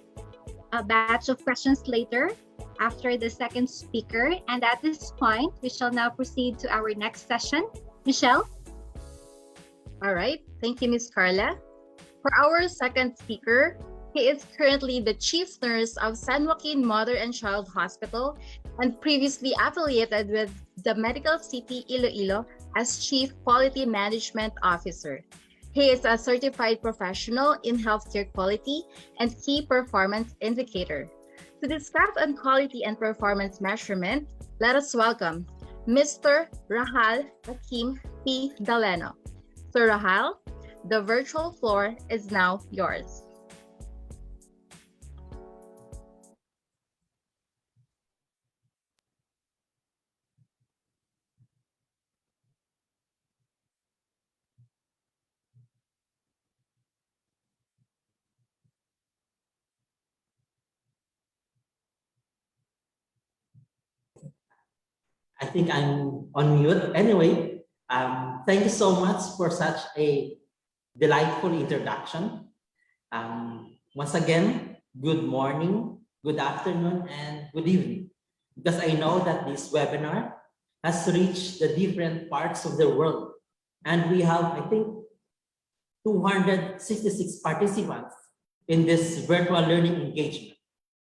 batch of questions later after the second speaker. And at this point, we shall now proceed to our next session. Michelle? All right. Thank you, Ms. Karla. For our second speaker, he is currently the chief nurse of San Joaquin Mother and Child Hospital and previously affiliated with the Medical City Iloilo as Chief Quality Management Officer. He is a certified professional in healthcare quality and key performance indicator. To discuss on quality and performance measurement, let us welcome Mr. Rahal Hakim P. Daleno. Sir Rahal, the virtual floor is now yours. I think I'm on mute. Anyway, thank you so much for such a delightful introduction. Once again, good morning, good afternoon, and good evening. Because I know that this webinar has reached the different parts of the world. And we have, I think, 266 participants in this virtual learning engagement.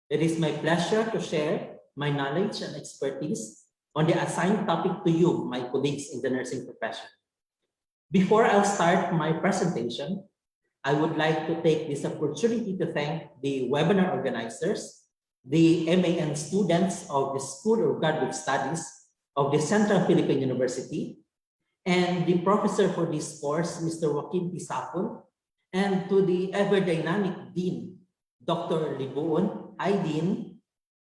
It is my pleasure to share my knowledge and expertise on the assigned topic to you, my colleagues in the nursing profession. Before I'll start my presentation, I would like to take this opportunity to thank the webinar organizers, the MAN students of the School of Graduate Studies of the Central Philippine University, and the professor for this course, Mr. Joaquin P. Sapul, and to the ever-dynamic Dean, Dr. Libuon. Hi, Dean.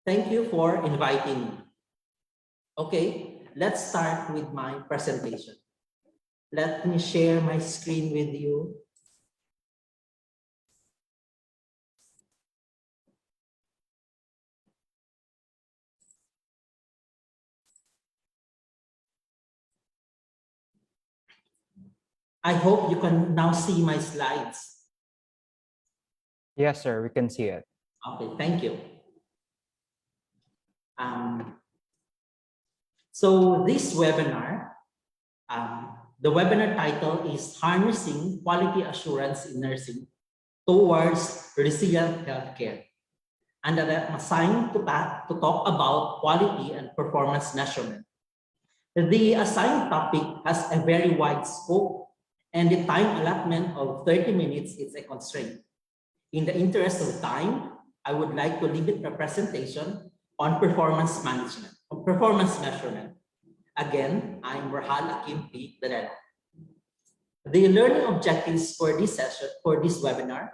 Thank you for inviting me. Okay, let's start with my presentation. Let me share my screen with you. I hope you can now see my slides. Yes, sir, we can see it. Okay, thank you. So this webinar, the webinar title is Harnessing Quality Assurance in Nursing Towards Resilient Healthcare. And I'm assigned to talk about quality and performance measurement. The assigned topic has a very wide scope, and the time allotment of 30 minutes is a constraint. In the interest of time, I would like to limit my presentation on performance management, on performance measurement. Again, I'm Rahal Hakim P. Daleno. The learning objectives for this session, for this webinar,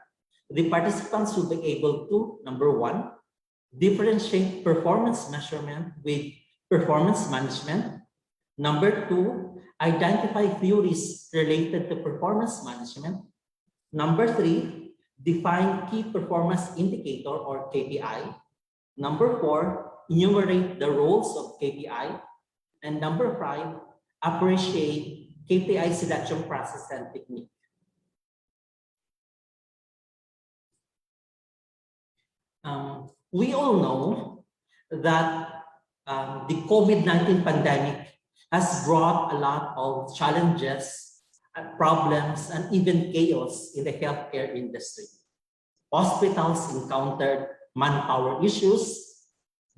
the participants will be able to, number one, differentiate performance measurement with performance management. Number two, identify theories related to performance management. Number three, define key performance indicator or KPI. Number four, enumerate the roles of KPI. And number five, appreciate KPI selection process and technique. We all know that the COVID-19 pandemic has brought a lot of challenges, problems, and even chaos in the healthcare industry. Hospitals encountered manpower issues,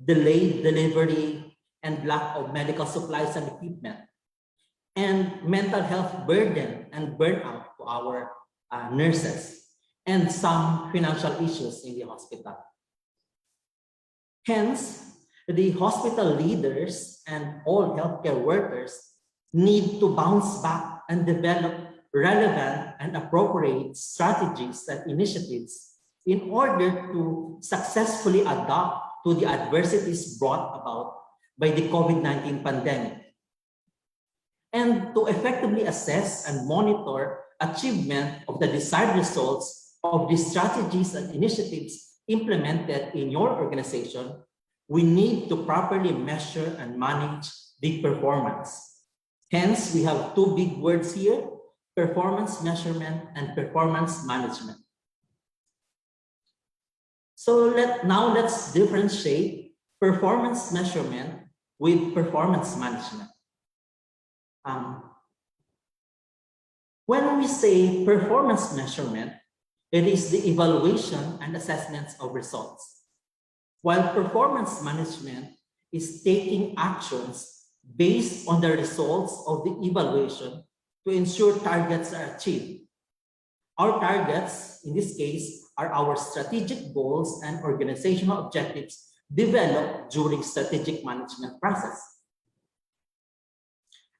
delayed delivery, and lack of medical supplies and equipment, and mental health burden and burnout to our nurses. and some financial issues in the hospital. Hence, the hospital leaders and all healthcare workers need to bounce back and develop relevant and appropriate strategies and initiatives in order to successfully adapt to the adversities brought about by the COVID-19 pandemic, and to effectively assess and monitor achievement of the desired results of the strategies and initiatives implemented in your organization. We need to properly measure and manage the performance. Hence, we have two big words here: performance measurement and performance management. So let's differentiate performance measurement with performance management. When we say performance measurement, it is the evaluation and assessments of results, while performance management is taking actions based on the results of the evaluation to ensure targets are achieved. Our targets, in this case, are our strategic goals and organizational objectives developed during strategic management process.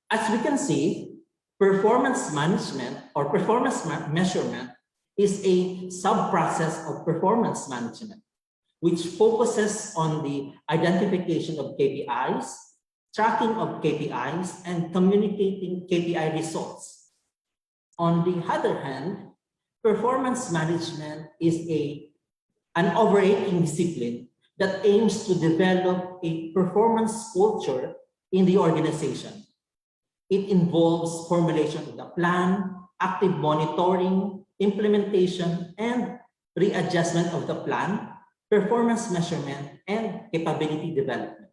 As we can see, performance management or performance measurement is a sub-process of performance management, which focuses on the identification of KPIs, tracking of KPIs, and communicating KPI results. On the other hand, performance management is an overarching discipline that aims to develop a performance culture in the organization. It involves formulation of the plan, active monitoring, implementation, and readjustment of the plan, performance measurement, and capability development.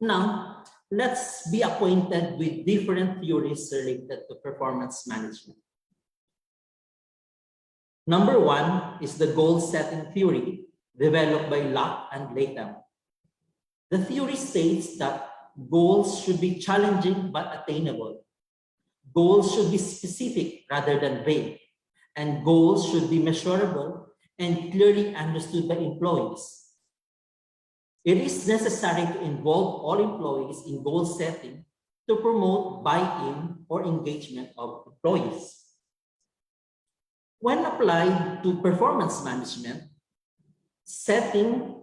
Now, let's be acquainted with different theories related to performance management. Number one is the goal-setting theory developed by Locke and Latham. The theory states that goals should be challenging but attainable. Goals should be specific rather than vague, and goals should be measurable and clearly understood by employees. It is necessary to involve all employees in goal setting to promote buy-in or engagement of employees. When applied to performance management, setting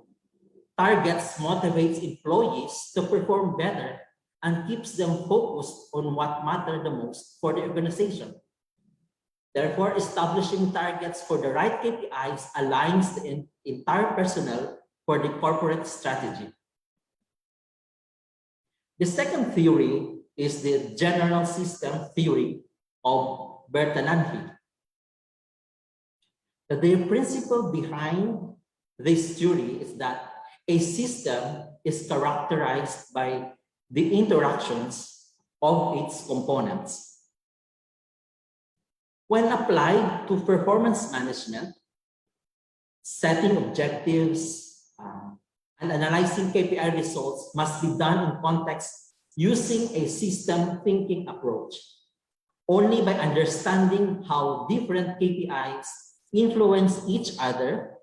targets motivates employees to perform better and keeps them focused on what matters the most for the organization. Therefore, establishing targets for the right KPIs aligns the entire personnel for the corporate strategy. The second theory is the general system theory of Bertalanffy. The principle behind this theory is that a system is characterized by the interactions of its components. When applied to performance management, setting objectives and analyzing KPI results must be done in context using a system thinking approach. Only by understanding how different KPIs influence each other,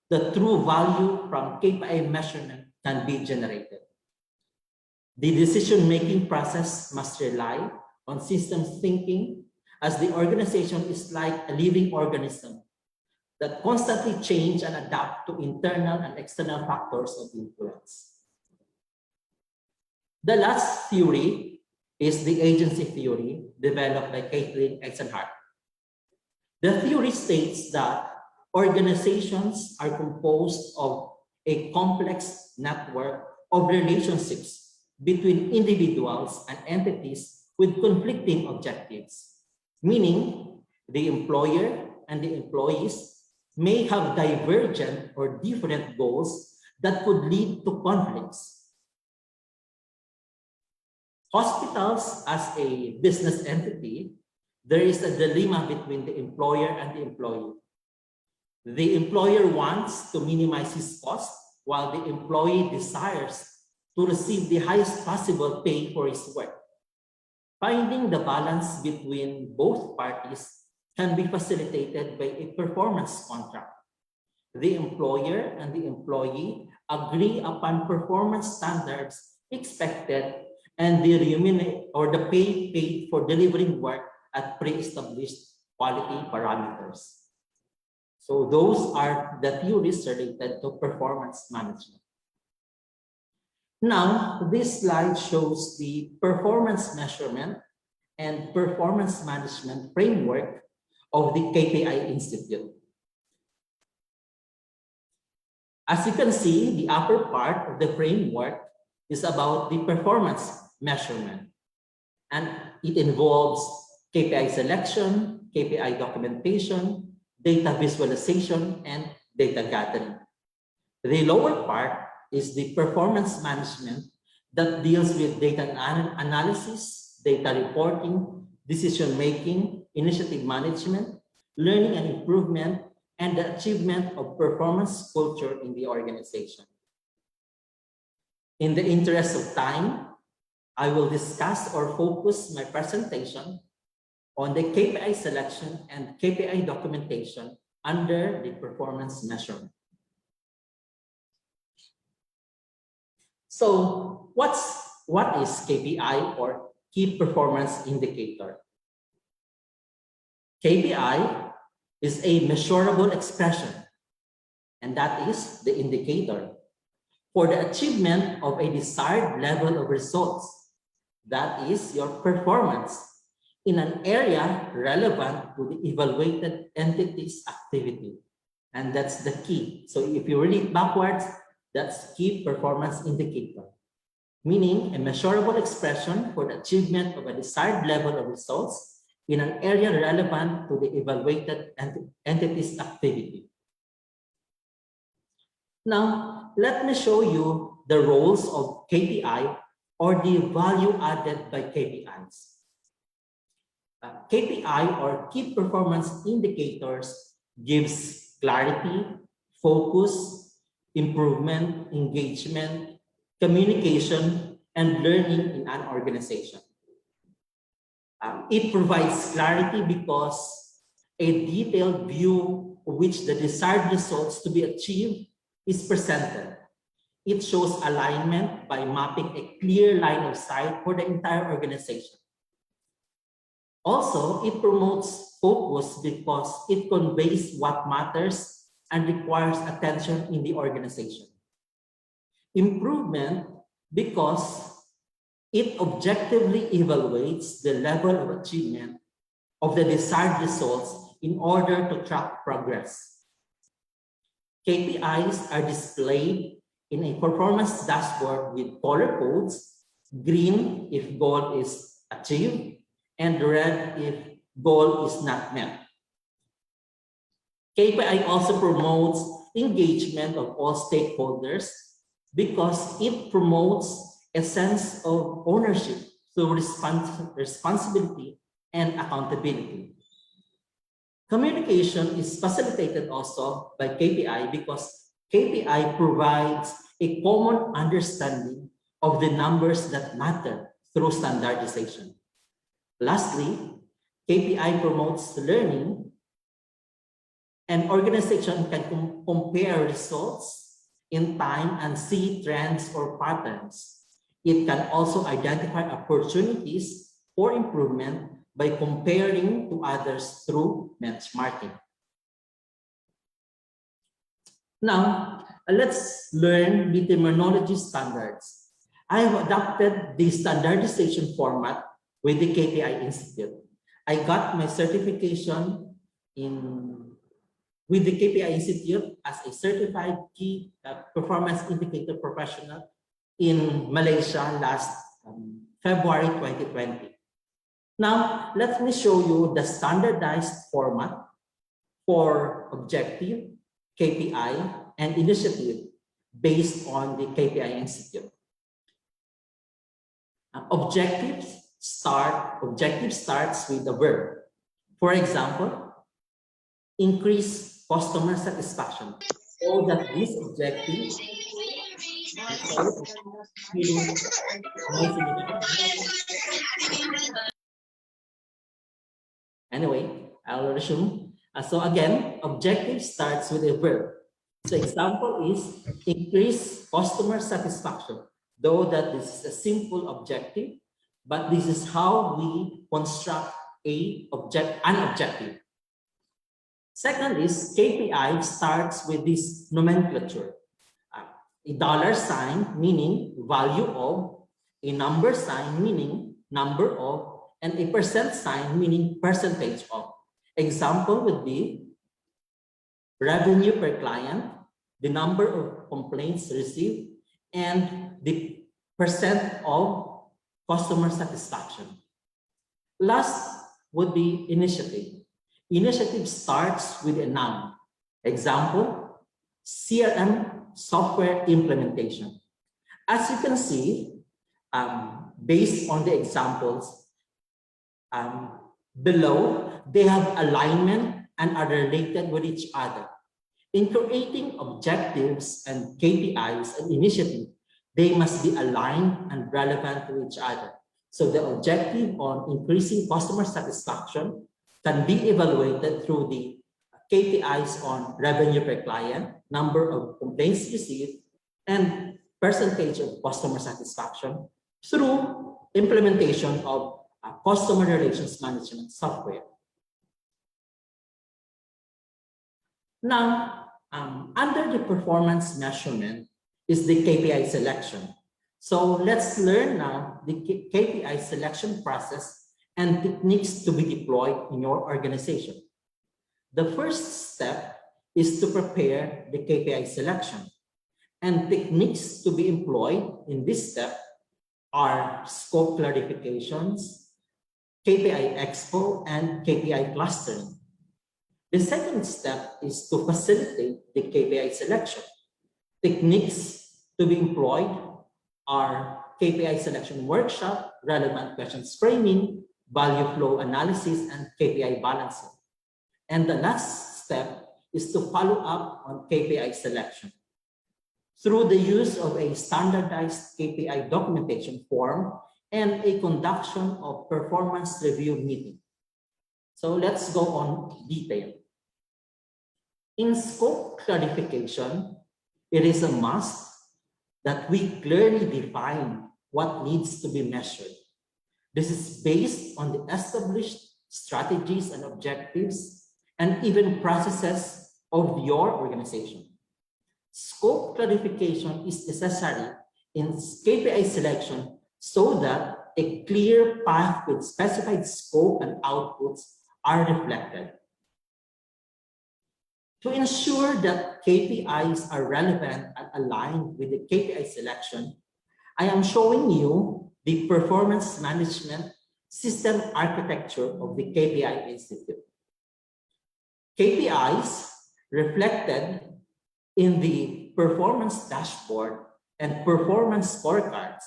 the true value from KPI measurement can be generated. The decision-making process must rely on systems thinking, as the organization is like a living organism that constantly change and adapt to internal and external factors of influence. The last theory is the agency theory developed by Caitlin Eisenhardt. The theory states that organizations are composed of a complex network of relationships between individuals and entities with conflicting objectives, meaning the employer and the employees may have divergent or different goals that could lead to conflicts. Hospitals, as a business entity, there is a dilemma between the employer and the employee. The employer wants to minimize his cost, while the employee desires to receive the highest possible pay for his work. Finding the balance between both parties can be facilitated by a performance contract. The employer and the employee agree upon performance standards expected and the pay paid for delivering work at pre-established quality parameters. So those are the theories related to performance management. Now, this slide shows the performance measurement and performance management framework of the KPI Institute. As you can see, the upper part of the framework is about the performance measurement, and it involves KPI selection, KPI documentation, data visualization, and data gathering. The lower part is the performance management that deals with data analysis, data reporting, decision-making, initiative management, learning and improvement, and the achievement of performance culture in the organization. In the interest of time, I will discuss or focus my presentation on the KPI selection and KPI documentation under the performance measurement. So what is KPI, or Key Performance Indicator? KPI is a measurable expression, and that is the indicator for the achievement of a desired level of results. That is your performance in an area relevant to the evaluated entity's activity. And that's the key. So if you read it backwards, that's key performance indicator, meaning a measurable expression for the achievement of a desired level of results in an area relevant to the evaluated entity's activity. Now, let me show you the roles of KPI, or the value added by KPIs. KPI, or Key Performance Indicators, gives clarity, focus, improvement, engagement, communication, and learning in an organization. It provides clarity because a detailed view of which the desired results to be achieved is presented. It shows alignment by mapping a clear line of sight for the entire organization. Also, it promotes focus because it conveys what matters and requires attention in the organization. Improvement because it objectively evaluates the level of achievement of the desired results in order to track progress. KPIs are displayed in a performance dashboard with color codes: green if goal is achieved, and red if goal is not met. KPI also promotes engagement of all stakeholders because it promotes a sense of ownership through responsibility and accountability. Communication is facilitated also by KPI because KPI provides a common understanding of the numbers that matter through standardization. Lastly, KPI promotes learning. An organization can compare results in time and see trends or patterns. It can also identify opportunities for improvement by comparing to others through benchmarking. Now, let's learn the terminology standards. I have adopted the standardization format with the KPI Institute. I got my certification with the KPI Institute as a certified key performance indicator professional in Malaysia last February 2020. Now, let me show you the standardized format for objective, KPI, and initiative based on the KPI Institute. Objective starts with the verb. For example, increase customer satisfaction. So that this objective Anyway, I'll resume. So again, objective starts with a verb. So example is increase customer satisfaction. Though that this is a simple objective, but this is how we construct an objective. Second is KPI starts with this nomenclature. A dollar sign meaning value of, a number sign meaning number of, and a percent sign meaning percentage of. Example would be revenue per client, the number of complaints received, and the percent of customer satisfaction. Last would be initiative. Initiative starts with a noun. Example, CRM software implementation. As you can see, based on the examples below, they have alignment and are related with each other. In creating objectives and KPIs and initiatives, they must be aligned and relevant to each other. So the objective on increasing customer satisfaction can be evaluated through the KPIs on revenue per client, number of complaints received, and percentage of customer satisfaction through implementation of customer relations management software. Now, under the performance measurement is the KPI selection. So let's learn now the KPI selection process and techniques to be deployed in your organization. The first step is to prepare the KPI selection, and techniques to be employed in this step are scope clarifications, KPI expo, and KPI clustering. The second step is to facilitate the KPI selection. Techniques to be employed are KPI selection workshop, relevant questions framing, value flow analysis, and KPI balancing. And the last step is to follow up on KPI selection through the use of a standardized KPI documentation form and a conduction of performance review meeting. So let's go on detail. In scope clarification, it is a must that we clearly define what needs to be measured. This is based on the established strategies and objectives and even processes of your organization. Scope clarification is necessary in KPI selection so that a clear path with specified scope and outputs are reflected. To ensure that KPIs are relevant and aligned with the KPI selection, I am showing you the performance management system architecture of the KPI Institute. KPIs reflected in the performance dashboard and performance scorecards.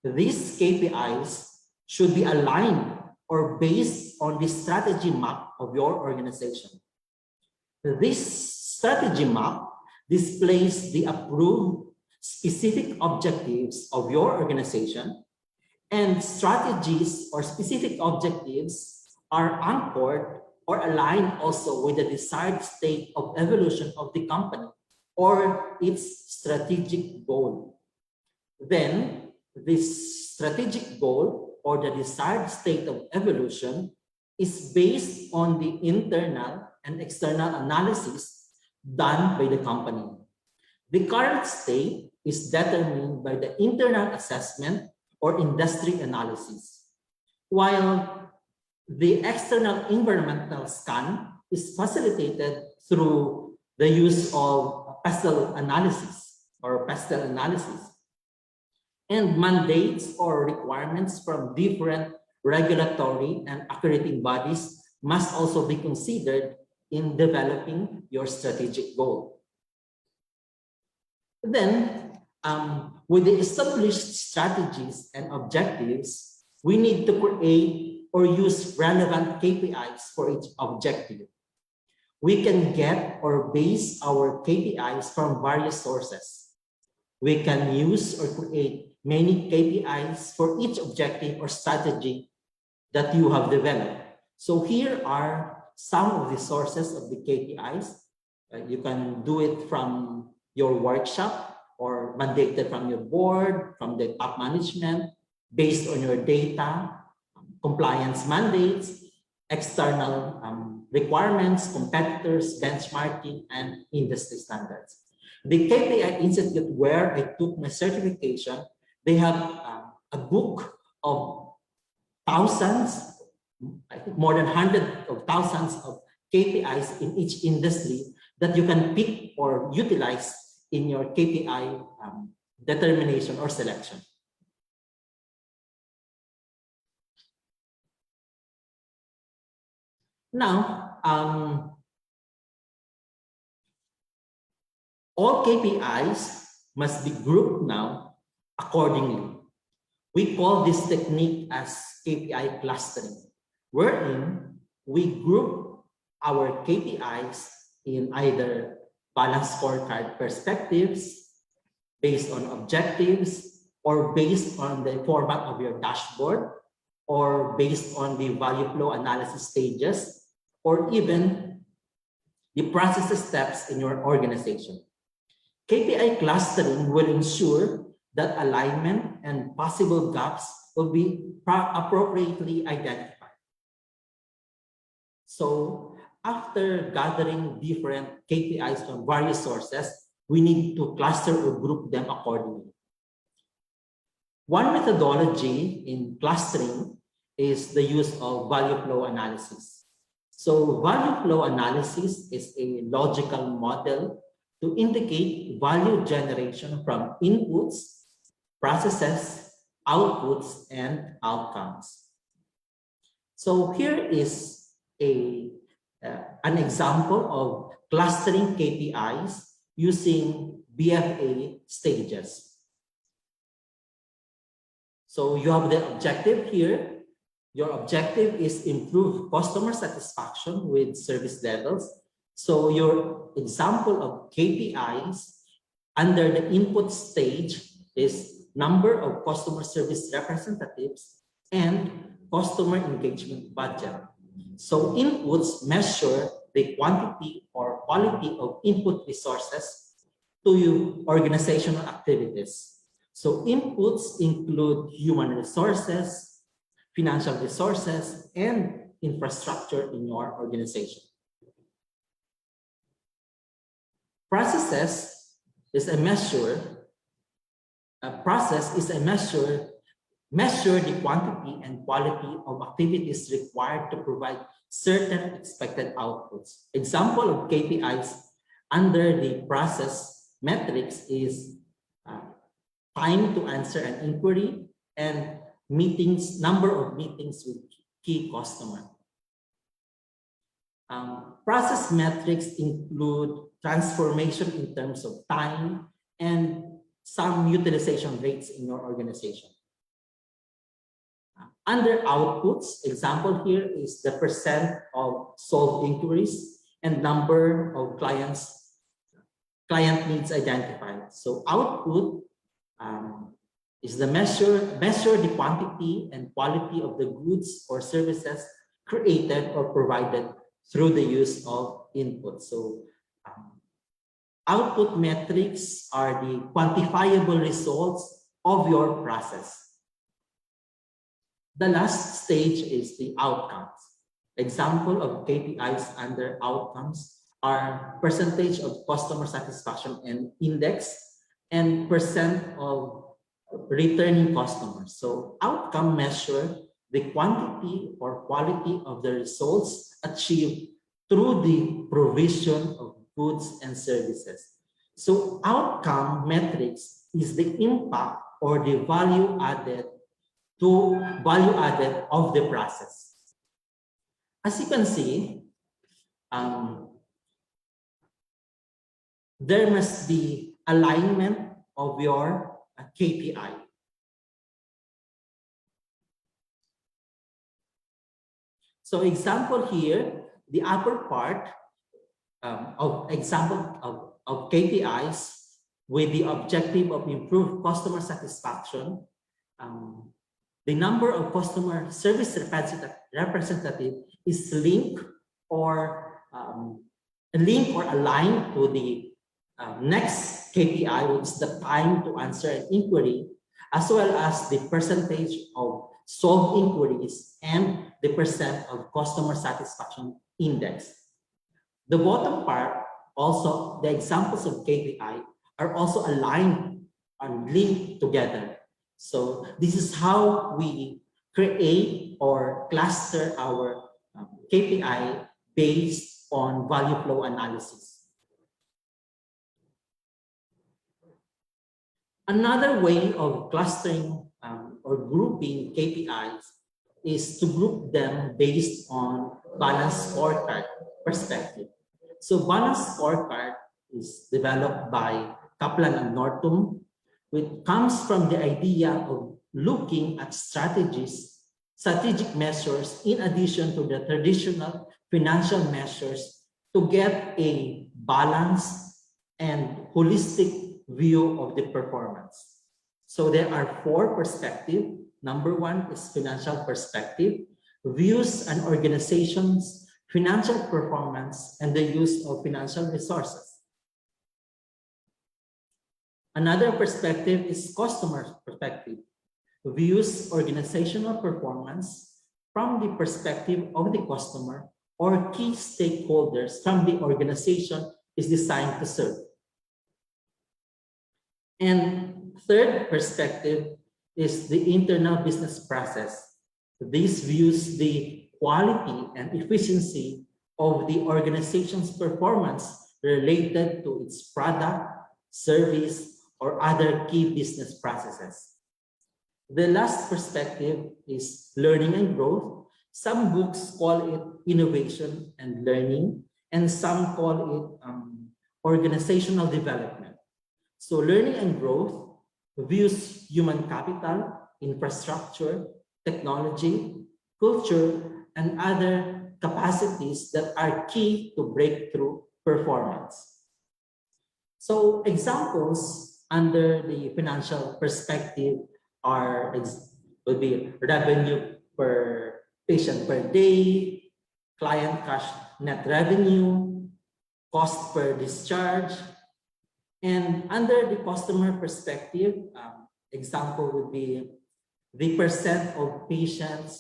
These KPIs should be aligned or based on the strategy map of your organization. This strategy map displays the approved specific objectives of your organization, and strategies or specific objectives are anchored or aligned also with the desired state of evolution of the company or its strategic goal. Then this strategic goal or the desired state of evolution is based on the internal and external analysis done by the company. The current state is determined by the internal assessment or industry analysis, while the external environmental scan is facilitated through the use of pestle analysis or pestle analysis. And mandates or requirements from different regulatory and accrediting bodies must also be considered in developing your strategic goal. Then, with the established strategies and objectives, we need to create or use relevant KPIs for each objective. We can get or base our KPIs from various sources. We can use or create many KPIs for each objective or strategy that you have developed. So here are some of the sources of the KPIs. You can do it from your workshop or mandated from your board, from the top management, based on your data, compliance mandates, external requirements, competitors, benchmarking, and industry standards. The KPI Institute, where I took my certification, they have a book of thousands, I think more than hundreds of thousands of KPIs in each industry that you can pick or utilize in your KPI determination or selection. Now, all KPIs must be grouped now accordingly. We call this technique as KPI clustering, wherein we group our KPIs in either balanced scorecard perspectives, based on objectives, or based on the format of your dashboard, or based on the value flow analysis stages, or even the process steps in your organization. KPI clustering will ensure that alignment and possible gaps will be appropriately identified. So after gathering different KPIs from various sources, we need to cluster or group them accordingly. One methodology in clustering is the use of value flow analysis. So value flow analysis is a logical model to indicate value generation from inputs, processes, outputs, and outcomes. So here is an example of clustering KPIs using BFA stages. So you have the objective here. Your objective is improve customer satisfaction with service levels. So your example of KPIs under the input stage is number of customer service representatives and customer engagement budget. So inputs measure the quantity or quality of input resources to your organizational activities. So inputs include human resources, financial resources, and infrastructure in your organization. Processes is a measure. A process is a measure the quantity and quality of activities required to provide certain expected outputs. Example of KPIs under the process metrics is time to answer an inquiry and number of meetings with key customer. Process metrics include transformation in terms of time and some utilization rates in your organization. Under outputs, example here is the percent of solved inquiries and number of client needs identified. So output is the measure the quantity and quality of the goods or services created or provided through the use of input. So output metrics are the quantifiable results of your process. The last stage is the outcomes. Example of KPIs under outcomes are percentage of customer satisfaction and index and percent of returning customers. So outcome measure the quantity or quality of the results achieved through the provision of goods and services. So outcome metrics is the impact or the value added of the process. As you can see, there must be alignment of your KPI. So example here, the upper part of example of KPIs with the objective of improved customer satisfaction. the number of customer service representative is linked or aligned to the next KPI, which is the time to answer an inquiry, as well as the percentage of solved inquiries and the percent of customer satisfaction index. The bottom part, also the examples of KPI are also aligned and linked together. So this is how we create or cluster our KPI based on value flow analysis. Another way of clustering or grouping KPIs is to group them based on balanced scorecard perspective. So balanced scorecard is developed by Kaplan and Norton, which comes from the idea of looking at strategic measures in addition to the traditional financial measures to get a balanced and holistic view of the performance. So there are 4 perspectives. Number 1 is financial perspective, views an organization's financial performance and the use of financial resources. Another perspective is customer perspective, views organizational performance from the perspective of the customer or key stakeholders from the organization is designed to serve. And third perspective is the internal business process. This views the quality and efficiency of the organization's performance related to its product, service, or other key business processes. The last perspective is learning and growth. Some books call it innovation and learning, and some call it organizational development. So learning and growth views human capital, infrastructure, technology, culture, and other capacities that are key to breakthrough performance. So examples under the financial perspective would be revenue per patient per day, client cash net revenue, cost per discharge. And under the customer perspective, example would be the percent of patients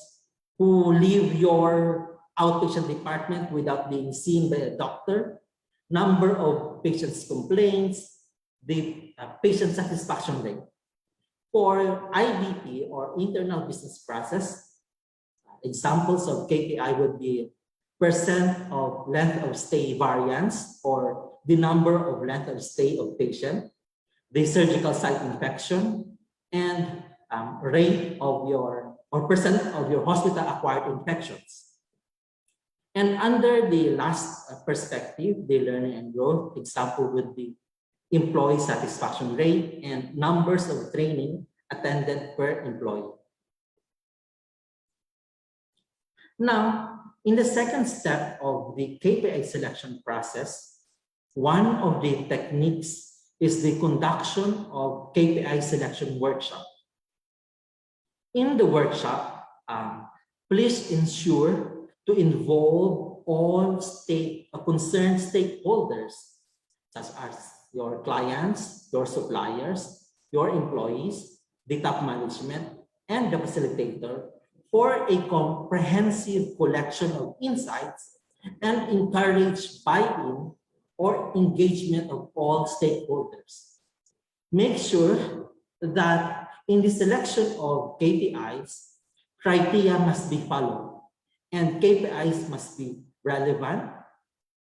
who leave your outpatient department without being seen by a doctor, number of patients' complaints, the patient satisfaction rate. For IBP or internal business process, examples of KPI would be percent of length of stay variance or the number of length of stay of patient, the surgical site infection, and rate of your or percent of your hospital acquired infections. And under the last perspective, the learning and growth, example would be employee satisfaction rate and numbers of training attended per employee. Now, in the second step of the KPI selection process, one of the techniques is the conduction of KPI selection workshop. In the workshop, please ensure to involve all concerned stakeholders, such as your clients, your suppliers, your employees, the top management, and the facilitator for a comprehensive collection of insights and encourage buy-in or engagement of all stakeholders. Make sure that in the selection of KPIs, criteria must be followed and KPIs must be relevant,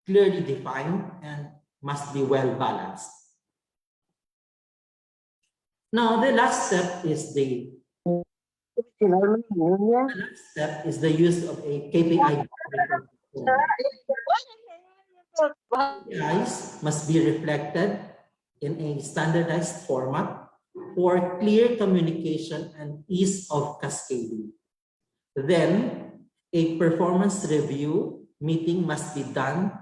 clearly defined, and must be well balanced. Now, the last step is the use of a KPI. KPIs must be reflected in a standardized format for clear communication and ease of cascading. Then, a performance review meeting must be done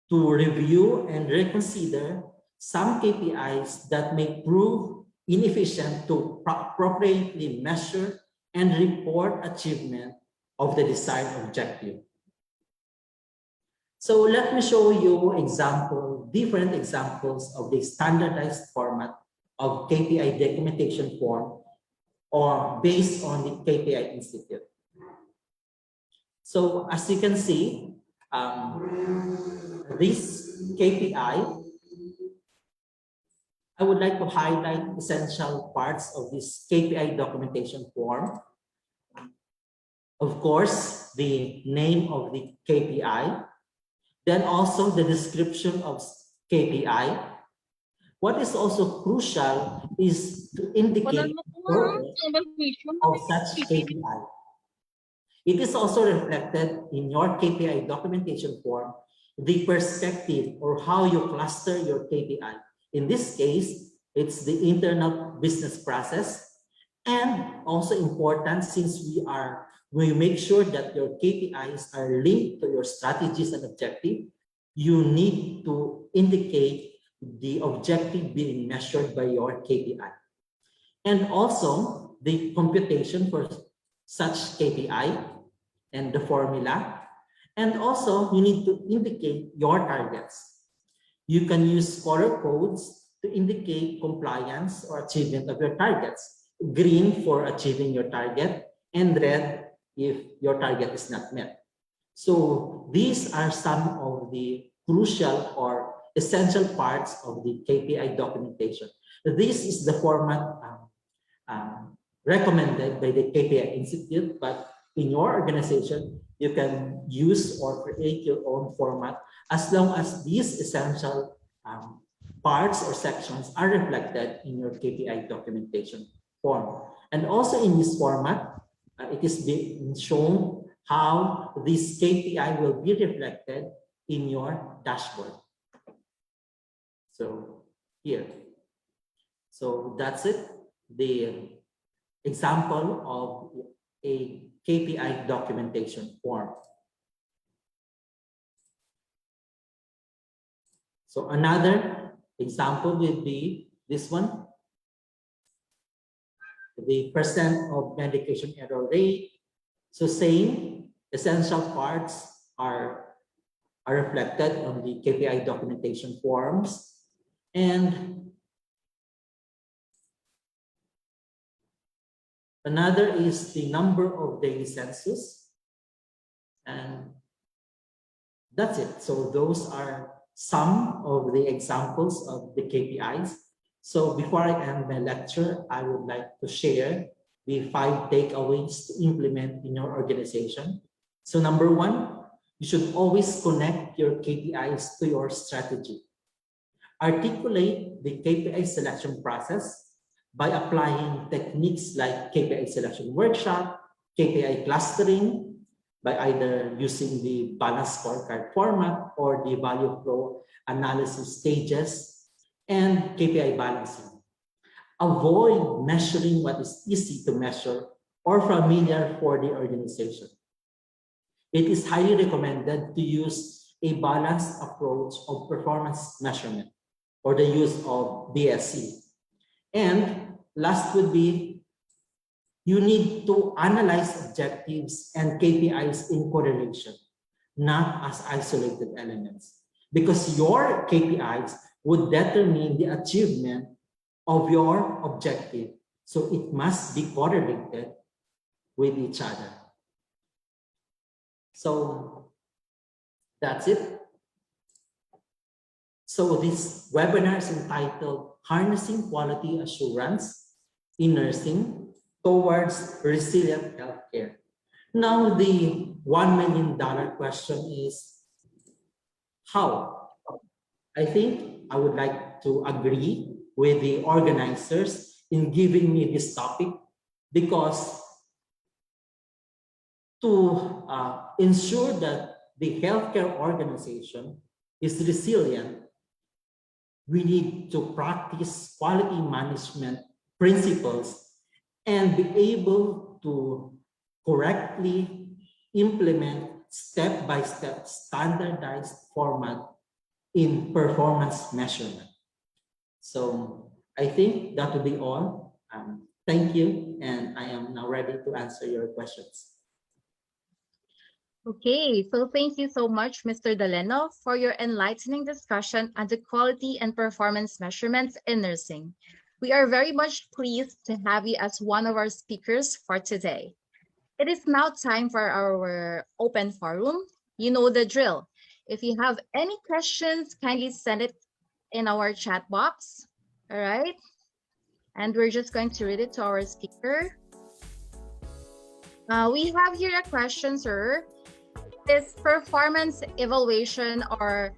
to review and reconsider some KPIs that may prove inefficient to appropriately measure and report achievement of the desired objective. So let me show you different examples of the standardized format of KPI documentation form or based on the KPI Institute. So as you can see, this KPI, I would like to highlight essential parts of this KPI documentation form. Of course, the name of the KPI, then also the description of KPI. What is also crucial is to indicate the purpose of such KPI. It is also reflected in your KPI documentation form, the perspective or how you cluster your KPI. In this case, it's the internal business process, and also important since we make sure that your KPIs are linked to your strategies and objective, you need to indicate the objective being measured by your KPI. And also the computation for such KPI and the formula. And also you need to indicate your targets. You can use color codes to indicate compliance or achievement of your targets. Green for achieving your target, and red if your target is not met. So these are some of the crucial or essential parts of the KPI documentation. This is the format recommended by the KPI Institute, but in your organization, you can use or create your own format as long as these essential parts or sections are reflected in your KPI documentation form. And also in this format, it is being shown how this KPI will be reflected in your dashboard. So here. So that's it, the example of a KPI documentation form. So another example would be this one, the percent of medication error rate. So same essential parts are reflected on the KPI documentation forms. And another is the number of daily census. And that's it. So those are some of the examples of the KPIs. So before I end my lecture, I would like to share the 5 takeaways to implement in your organization. So number 1, you should always connect your KPIs to your strategy. Articulate the KPI selection process by applying techniques like KPI selection workshop, KPI clustering, by either using the balanced scorecard format or the value flow analysis stages, and KPI balancing. Avoid measuring what is easy to measure or familiar for the organization. It is highly recommended to use a balanced approach of performance measurement or the use of BSC. And last would be, you need to analyze objectives and KPIs in correlation, not as isolated elements, because your KPIs would determine the achievement of your objective. So it must be correlated with each other. So that's it. So this webinar is entitled Harnessing Quality Assurance in Nursing Towards Resilient Healthcare. Now the $1 million question is, how? I think I would like to agree with the organizers in giving me this topic, because to ensure that the healthcare organization is resilient, we need to practice quality management principles and be able to correctly implement step-by-step standardized format in performance measurement. So I think that will be all. Thank you, and I am now ready to answer your questions. Okay, so thank you so much, Mr. Daleno, for your enlightening discussion on the quality and performance measurements in nursing. We are very much pleased to have you as one of our speakers for today. It is now time for our open forum. You know the drill. If you have any questions, kindly send it in our chat box. All right. And we're just going to read it to our speaker. We have here a question, sir. Is performance evaluation or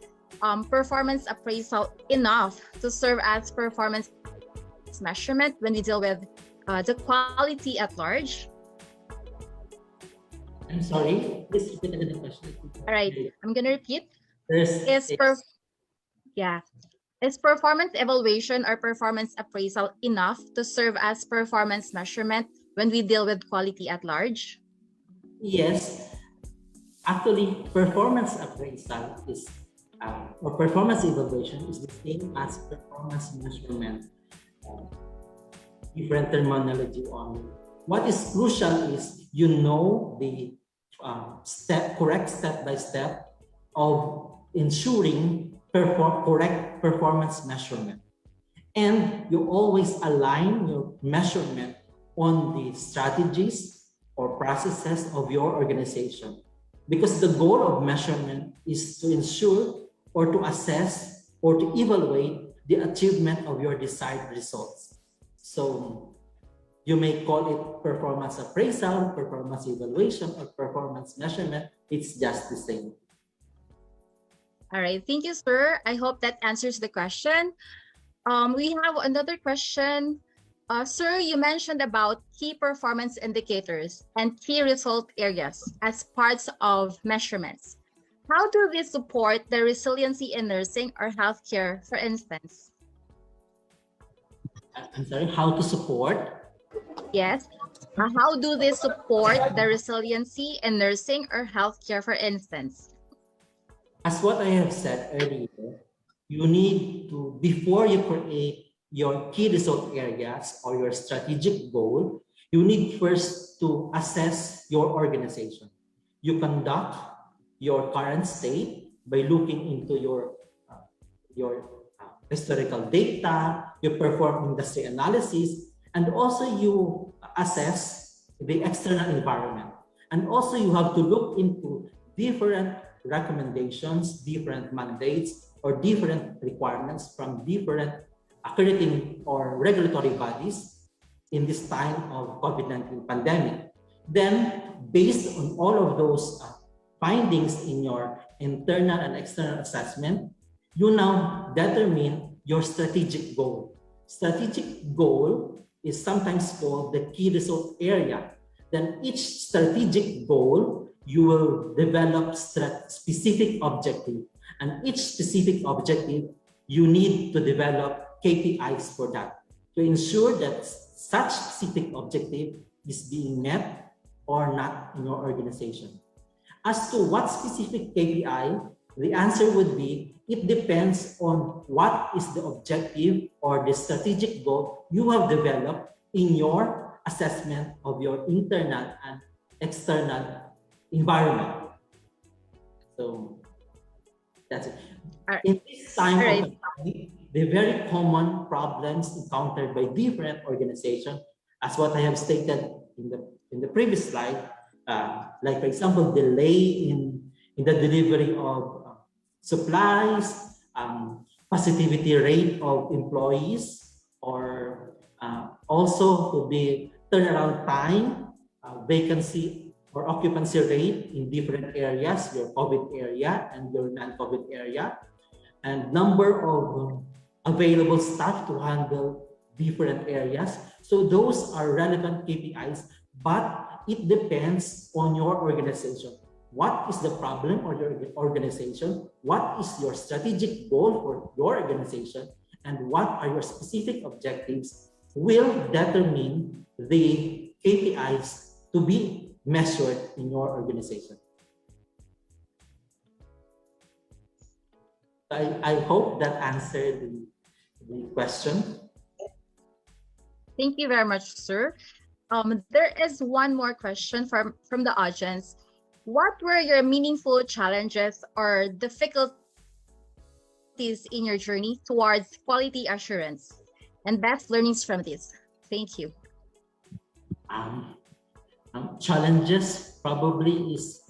performance appraisal enough to serve as performance measurement when we deal with the quality at large? I'm sorry, please repeat the question. All right, I'm gonna repeat. Is performance evaluation or performance appraisal enough to serve as performance measurement when we deal with quality at large? Yes, actually, performance appraisal is or performance evaluation is the same as performance measurement. Different terminology on what is crucial is you know the correct step by step of ensuring correct performance measurement, and you always align your measurement on the strategies or processes of your organization, because the goal of measurement is to ensure or to assess or to evaluate the achievement of your desired results. So you may call it performance appraisal, performance evaluation, or performance measurement. It's just the same. All right, thank you, sir. I hope that answers the question. We have another question. Sir, you mentioned about key performance indicators and key result areas as parts of measurements. How do these support the resiliency in nursing or healthcare, for instance? I'm sorry, how to support? Yes. How do they support the resiliency in nursing or healthcare, for instance? As what I have said earlier, you need to, before you create your key result areas or your strategic goal, you need first to assess your organization. You conduct your current state by looking into your historical data, you perform industry analysis, and also you assess the external environment. And also you have to look into different recommendations, different mandates, or different requirements from different accrediting or regulatory bodies in this time of COVID-19 pandemic. Then, based on all of those findings in your internal and external assessment, you now determine your strategic goal. Strategic goal is sometimes called the key result area. Then each strategic goal, you will develop specific objective. And each specific objective, you need to develop KPIs for that to ensure that such specific objective is being met or not in your organization. As to what specific KPI, the answer would be, it depends on what is the objective or the strategic goal you have developed in your assessment of your internal and external environment. So that's it. In this time of pandemic, the very common problems encountered by different organizations, as what I have stated in the previous slide, like for example, delay in the delivery of supplies, positivity rate of employees, or also to the turnaround time, vacancy or occupancy rate in different areas, your COVID area and your non-COVID area, and number of available staff to handle different areas. So those are relevant KPIs, but it depends on your organization. What is the problem of your organization? What is your strategic goal for your organization? And what are your specific objectives will determine the KPIs to be measured in your organization. I hope that answered the question. Thank you very much, sir. There is one more question from the audience. What were your meaningful challenges or difficulties in your journey towards quality assurance and best learnings from this? Thank you. Challenges probably is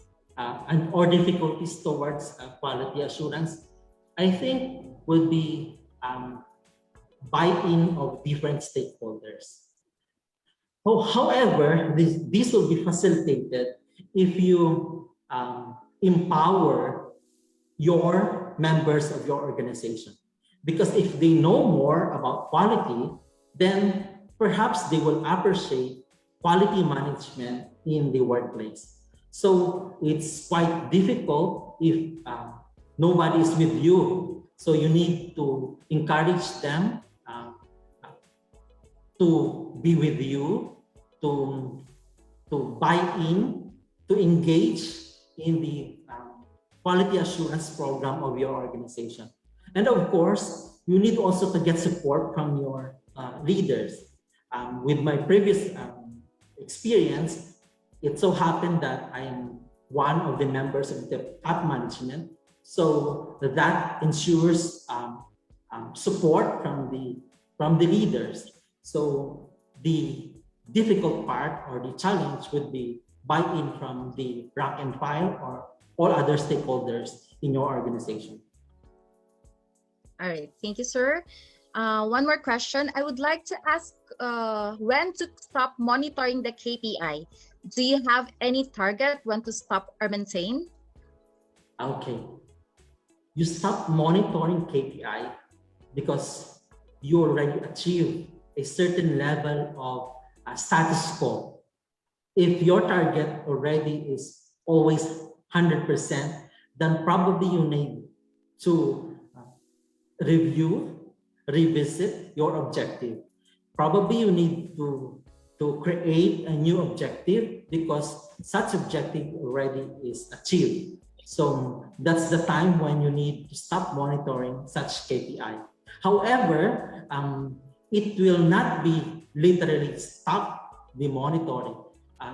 or difficulties towards quality assurance, I think would be buy-in of different stakeholders. However, this will be facilitated if you empower your members of your organization. Because if they know more about quality, then perhaps they will appreciate quality management in the workplace. So it's quite difficult if nobody is with you. So you need to encourage them to be with you, to buy in, to engage in the quality assurance program of your organization. And of course, you need also to get support from your leaders. With my previous experience, it so happened that I am one of the members of the top management. So that ensures support from the leaders. So the difficult part or the challenge would be buy-in from the rank and file or all other stakeholders in your organization. All right, thank you, sir. One more question. I would like to ask when to stop monitoring the KPI. Do you have any target when to stop or maintain? Okay. You stop monitoring KPI because you already achieved a certain level of status quo. If your target already is always 100%, then probably you need to revisit your objective. Probably you need to create a new objective because such objective already is achieved. So that's the time when you need to stop monitoring such KPI. However, it will not be literally stop the monitoring.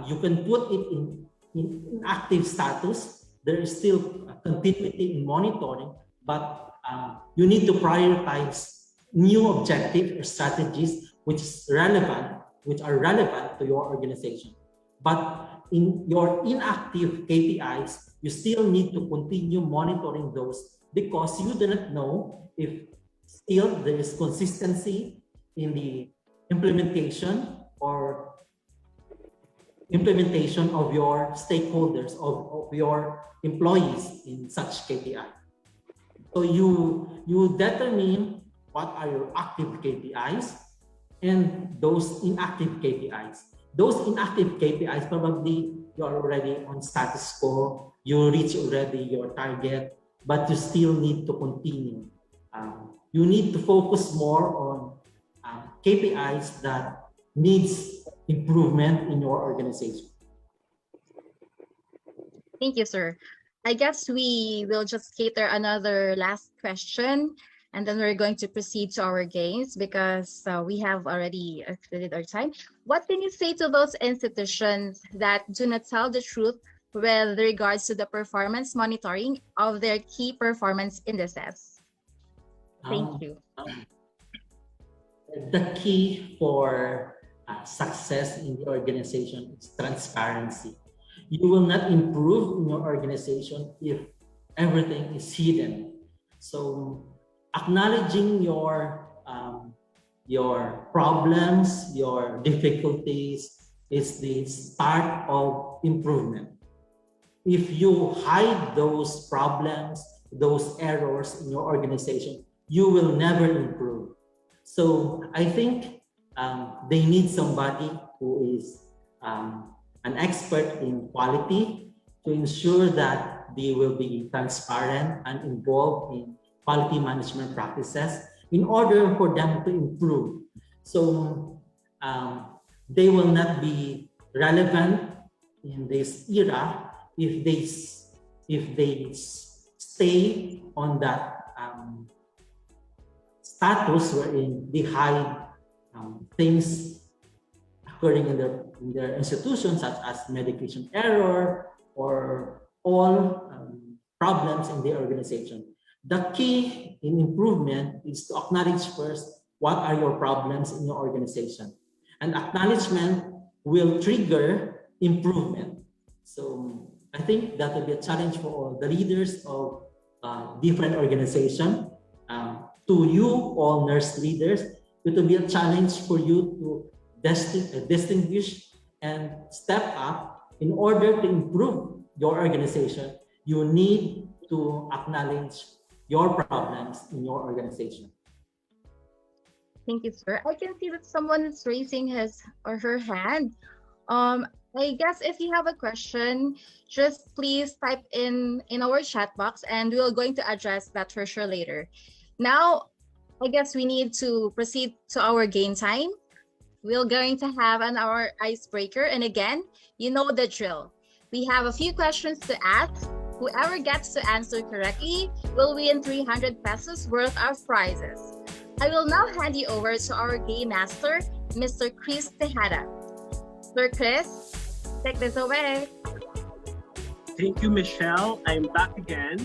You can put it in active status. There is still continuity in monitoring, but you need to prioritize new objectives or strategies which are relevant to your organization. But in your inactive KPIs, you still need to continue monitoring those because you do not know if still there is consistency in the implementation of your stakeholders, of your employees in such KPI. So you determine what are your active KPIs and those inactive KPIs. Those inactive KPIs, probably you're already on status quo, you reach already your target, but you still need to continue. You need to focus more on KPIs that needs improvement in your organization. Thank you, sir. I guess we will just cater another last question, and then we're going to proceed to our games because we have already exceeded our time. What can you say to those institutions that do not tell the truth with regards to the performance monitoring of their key performance indices? Thank you. The key for success in the organization is transparency. You will not improve in your organization if everything is hidden. So acknowledging your problems, your difficulties is the start of improvement. If you hide those problems, those errors in your organization, you will never improve. So I think they need somebody who is an expert in quality to ensure that they will be transparent and involved in quality management practices in order for them to improve. So they will not be relevant in this era if they stay on that status wherein they hide things occurring in their institutions, such as medication error or all problems in the organization. The key in improvement is to acknowledge first what are your problems in your organization. And acknowledgement will trigger improvement. So I think that will be a challenge for all the leaders of different organizations. To you, all nurse leaders, it will be a challenge for you to distinguish and step up. In order to improve your organization, you need to acknowledge your problems in your organization. Thank you, sir. I can see that someone is raising his or her hand. I guess if you have a question, just please type in our chat box and we're going to address that for sure later. Now, I guess we need to proceed to our game time. We're going to have an hour icebreaker. And again, you know the drill. We have a few questions to ask. Whoever gets to answer correctly will win 300 pesos worth of prizes. I will now hand you over to our game master, Mr. Chris Tejada. Sir Chris, take this away. Thank you, Michelle. I'm back again.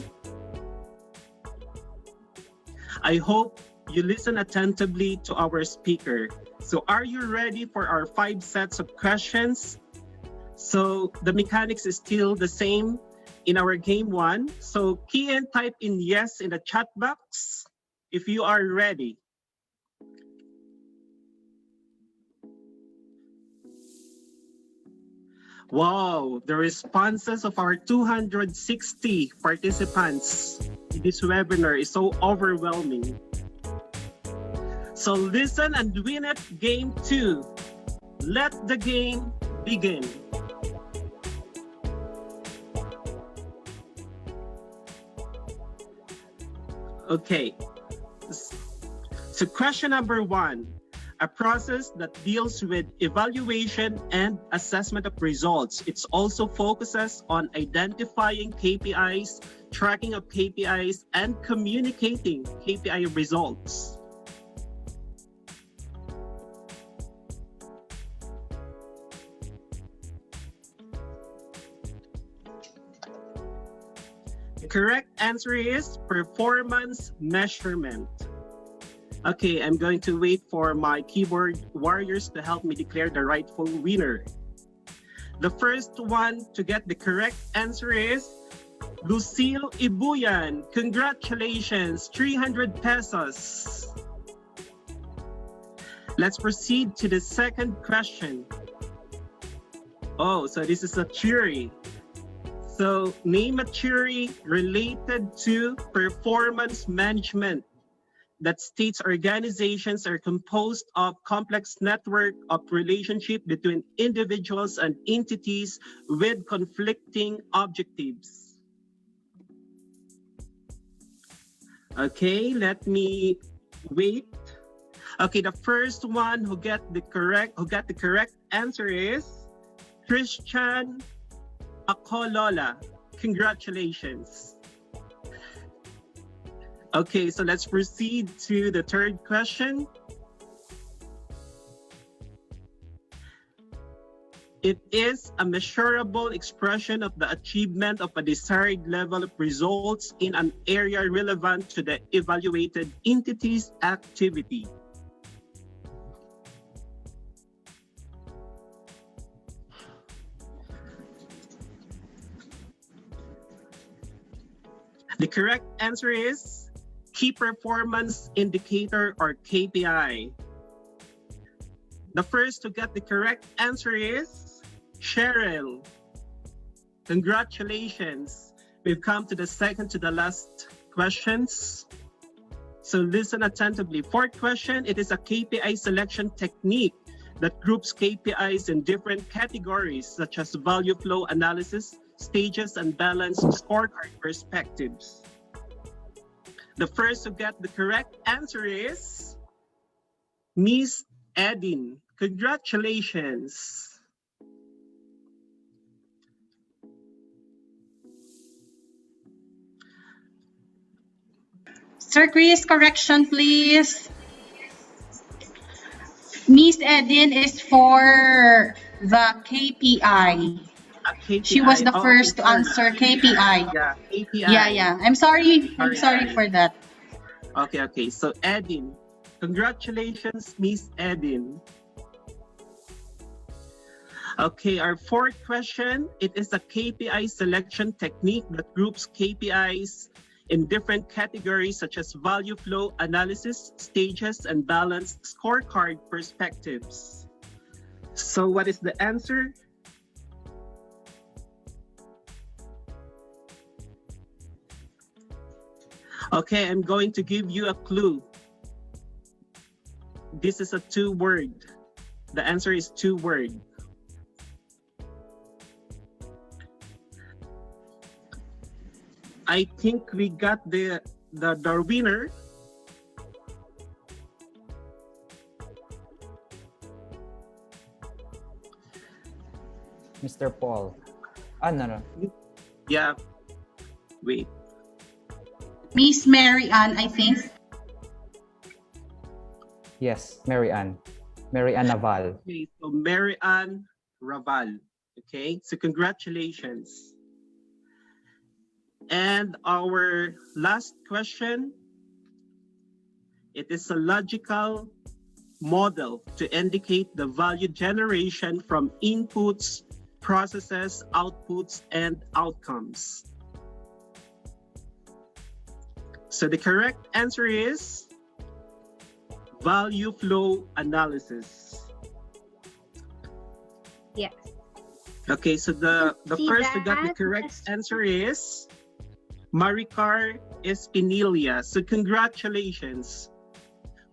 I hope you listen attentively to our speaker. So are you ready for our 5 sets of questions? So the mechanics is still the same in our game 1. So key and type in yes in the chat box if you are ready. Wow, the responses of our 260 participants in this webinar is so overwhelming. So listen and win it, game 2. Let the game begin. Okay, so question number 1, a process that deals with evaluation and assessment of results. It also focuses on identifying KPIs, tracking of KPIs, and communicating KPI results. The correct answer is performance measurement. Okay, I'm going to wait for my keyboard warriors to help me declare the rightful winner. The first one to get the correct answer is Lucille Ibuyan. Congratulations, 300 pesos. Let's proceed to the second question. Oh, so this is a theory. So name a theory related to performance management that states organizations are composed of complex network of relationship between individuals and entities with conflicting objectives. Okay, let me wait. Okay, the first one who got the correct answer is Chrystian Jun. Congratulations. Okay, so let's proceed to the third question. It is a measurable expression of the achievement of a desired level of results in an area relevant to the evaluated entity's activity. The correct answer is Key Performance Indicator or KPI. The first to get the correct answer is Cheryl. Congratulations. We've come to the second to the last questions. So listen attentively. Fourth question, it is a KPI selection technique that groups KPIs in different categories such as value flow analysis, stages, and balanced scorecard perspectives. The first to get the correct answer is Miss Edin. Congratulations. Sir Chris, correction please. Miss Edin is for the KPI. KPI. She was the Oh, first to okay, sure. answer KPI. Yeah, KPI. Yeah. I'm sorry. I'm sorry Sorry. for that. Okay. So Edin, congratulations, Miss Edin. Okay, our fourth question. It is a KPI selection technique that groups KPIs in different categories such as value flow analysis, stages, and balanced scorecard perspectives. So what is the answer? Okay, I'm going to give you a clue. This is a two-word. The answer is two-word. I think we got the winner. Mr. Paul. Ah, no. Yeah. Wait. Miss Mary Ann, I think. Yes, Mary Ann. Mary Ann Naval. Okay, so Mary Ann Raval. Okay, so congratulations. And our last question. It is a logical model to indicate the value generation from inputs, processes, outputs, and outcomes. So the correct answer is value flow analysis. Yes. Okay, so the See first to get the that? correct answer is Maricar Espinilla. So congratulations.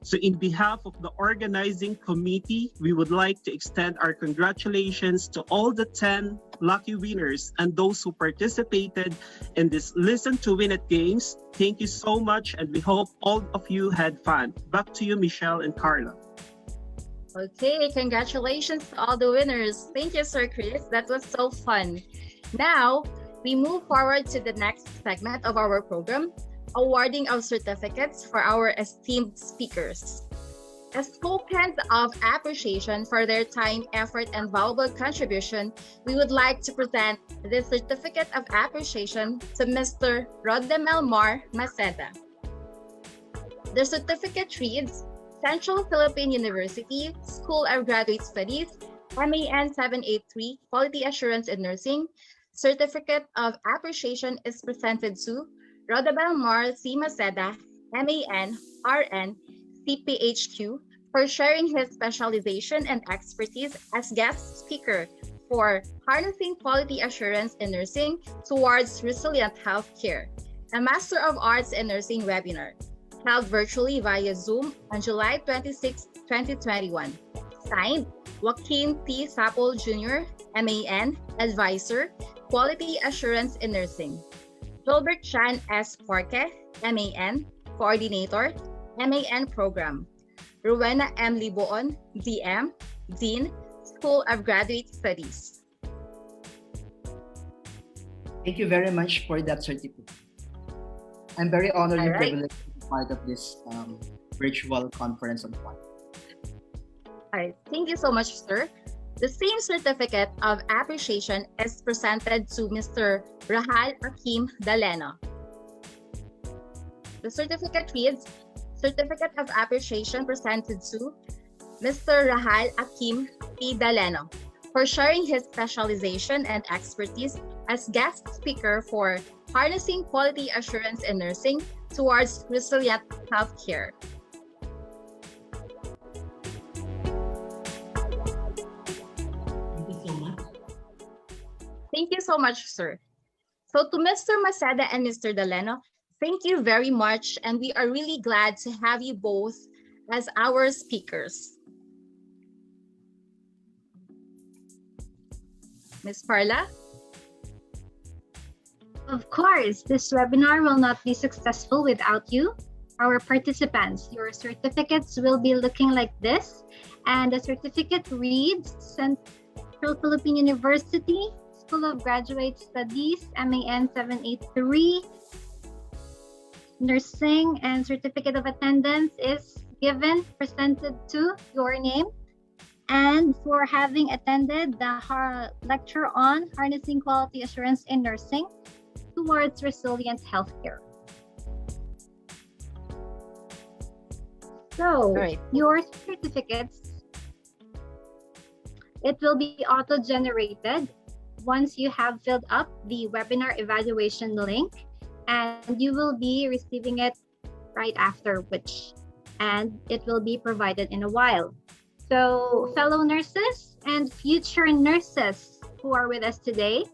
So in behalf of the organizing committee, we would like to extend our congratulations to all the 10 lucky winners and those who participated in this Listen to Win It games. Thank you so much, and we hope all of you had fun. Back to you, Michelle and Karla. Okay, congratulations to all the winners. Thank you, Sir Chris. That was so fun. Now, we move forward to the next segment of our program, awarding of certificates for our esteemed speakers. As tokens of appreciation for their time, effort, and valuable contribution, we would like to present the Certificate of Appreciation to Mr. Rodemelmar Maceda. The certificate reads, Central Philippine University, School of Graduate Studies, MAN 783, Quality Assurance in Nursing. Certificate of Appreciation is presented to Rodemelmar C. Maceda, MAN, RN, CPHQ, for sharing his specialization and expertise as guest speaker for Harnessing Quality Assurance in Nursing Towards Resilient Healthcare, a Master of Arts in Nursing webinar, held virtually via Zoom on July 26, 2021. Signed, Joaquin T. Sapul Jr., MAN, Advisor, Quality Assurance in Nursing. Gilbert Chan S. Porque, MAN, Coordinator, MAN Program. Rowena M. Liboon, DM, Dean, School of Graduate Studies. Thank you very much for that certificate. I'm very honored and privileged to be part of this virtual conference on quality. All right, thank you so much, sir. The same certificate of appreciation is presented to Mr. Rahal Akim Daleno. The certificate reads, Certificate of Appreciation presented to Mr. Rahal Akim P. Daleno for sharing his specialization and expertise as guest speaker for Harnessing Quality Assurance in Nursing Towards Resilient Healthcare. Thank you so much, sir. So to Mr. Maceda and Mr. Daleno, thank you very much, and we are really glad to have you both as our speakers. Ms. Karla? Of course, this webinar will not be successful without you, our participants. Your certificates will be looking like this, and the certificate reads Central Philippine University, School of Graduate Studies, MAN 783, Nursing, and certificate of attendance is given, presented to your name, and for having attended the lecture on Harnessing Quality Assurance in Nursing Towards Resilient Healthcare. So, your certificates, it will be auto-generated once you have filled up the webinar evaluation link, and you will be receiving it right after and it will be provided in a while. So, fellow nurses and future nurses who are with us today,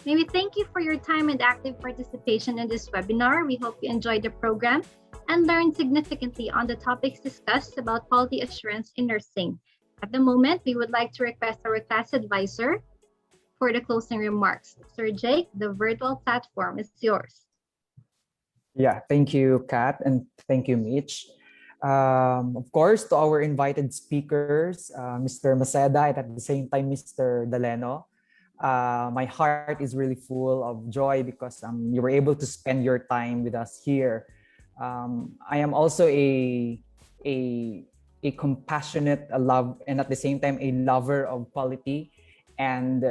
may we thank you for your time and active participation in this webinar. We hope you enjoyed the program and learned significantly on the topics discussed about quality assurance in nursing. At the moment, we would like to request our class advisor for the closing remarks. Sir Jake, the virtual platform is yours. Yeah, thank you, Kat, and thank you, Mitch. Of course, to our invited speakers, Mr. Maceda and at the same time, Mr. Daleno, my heart is really full of joy because you were able to spend your time with us here. I am also a compassionate love and at the same time a lover of quality, and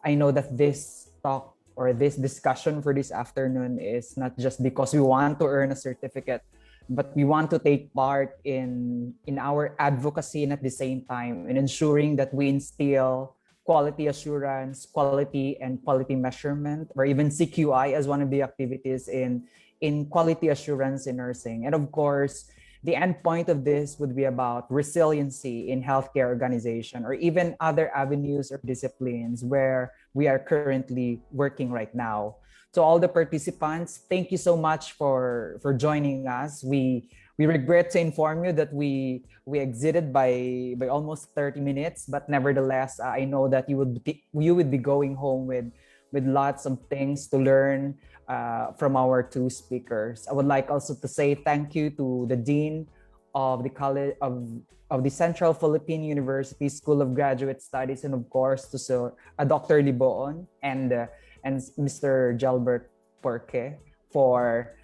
I know that this talk or this discussion for this afternoon is not just because we want to earn a certificate, but we want to take part in our advocacy and at the same time in ensuring that we instill quality assurance, quality and quality measurement, or even CQI as one of the activities in quality assurance in nursing. And of course, the end point of this would be about resiliency in healthcare organization or even other avenues or disciplines where we are currently working right now. To all the participants, thank you so much for joining us. We regret to inform you that we exited by almost 30 minutes, but nevertheless, I know that you would be going home with lots of things to learn from our two speakers. I would like also to say thank you to the Dean of the College of the Central Philippine University School of Graduate Studies, and of course to Dr. Liboon and Mr. Gelbert Porque for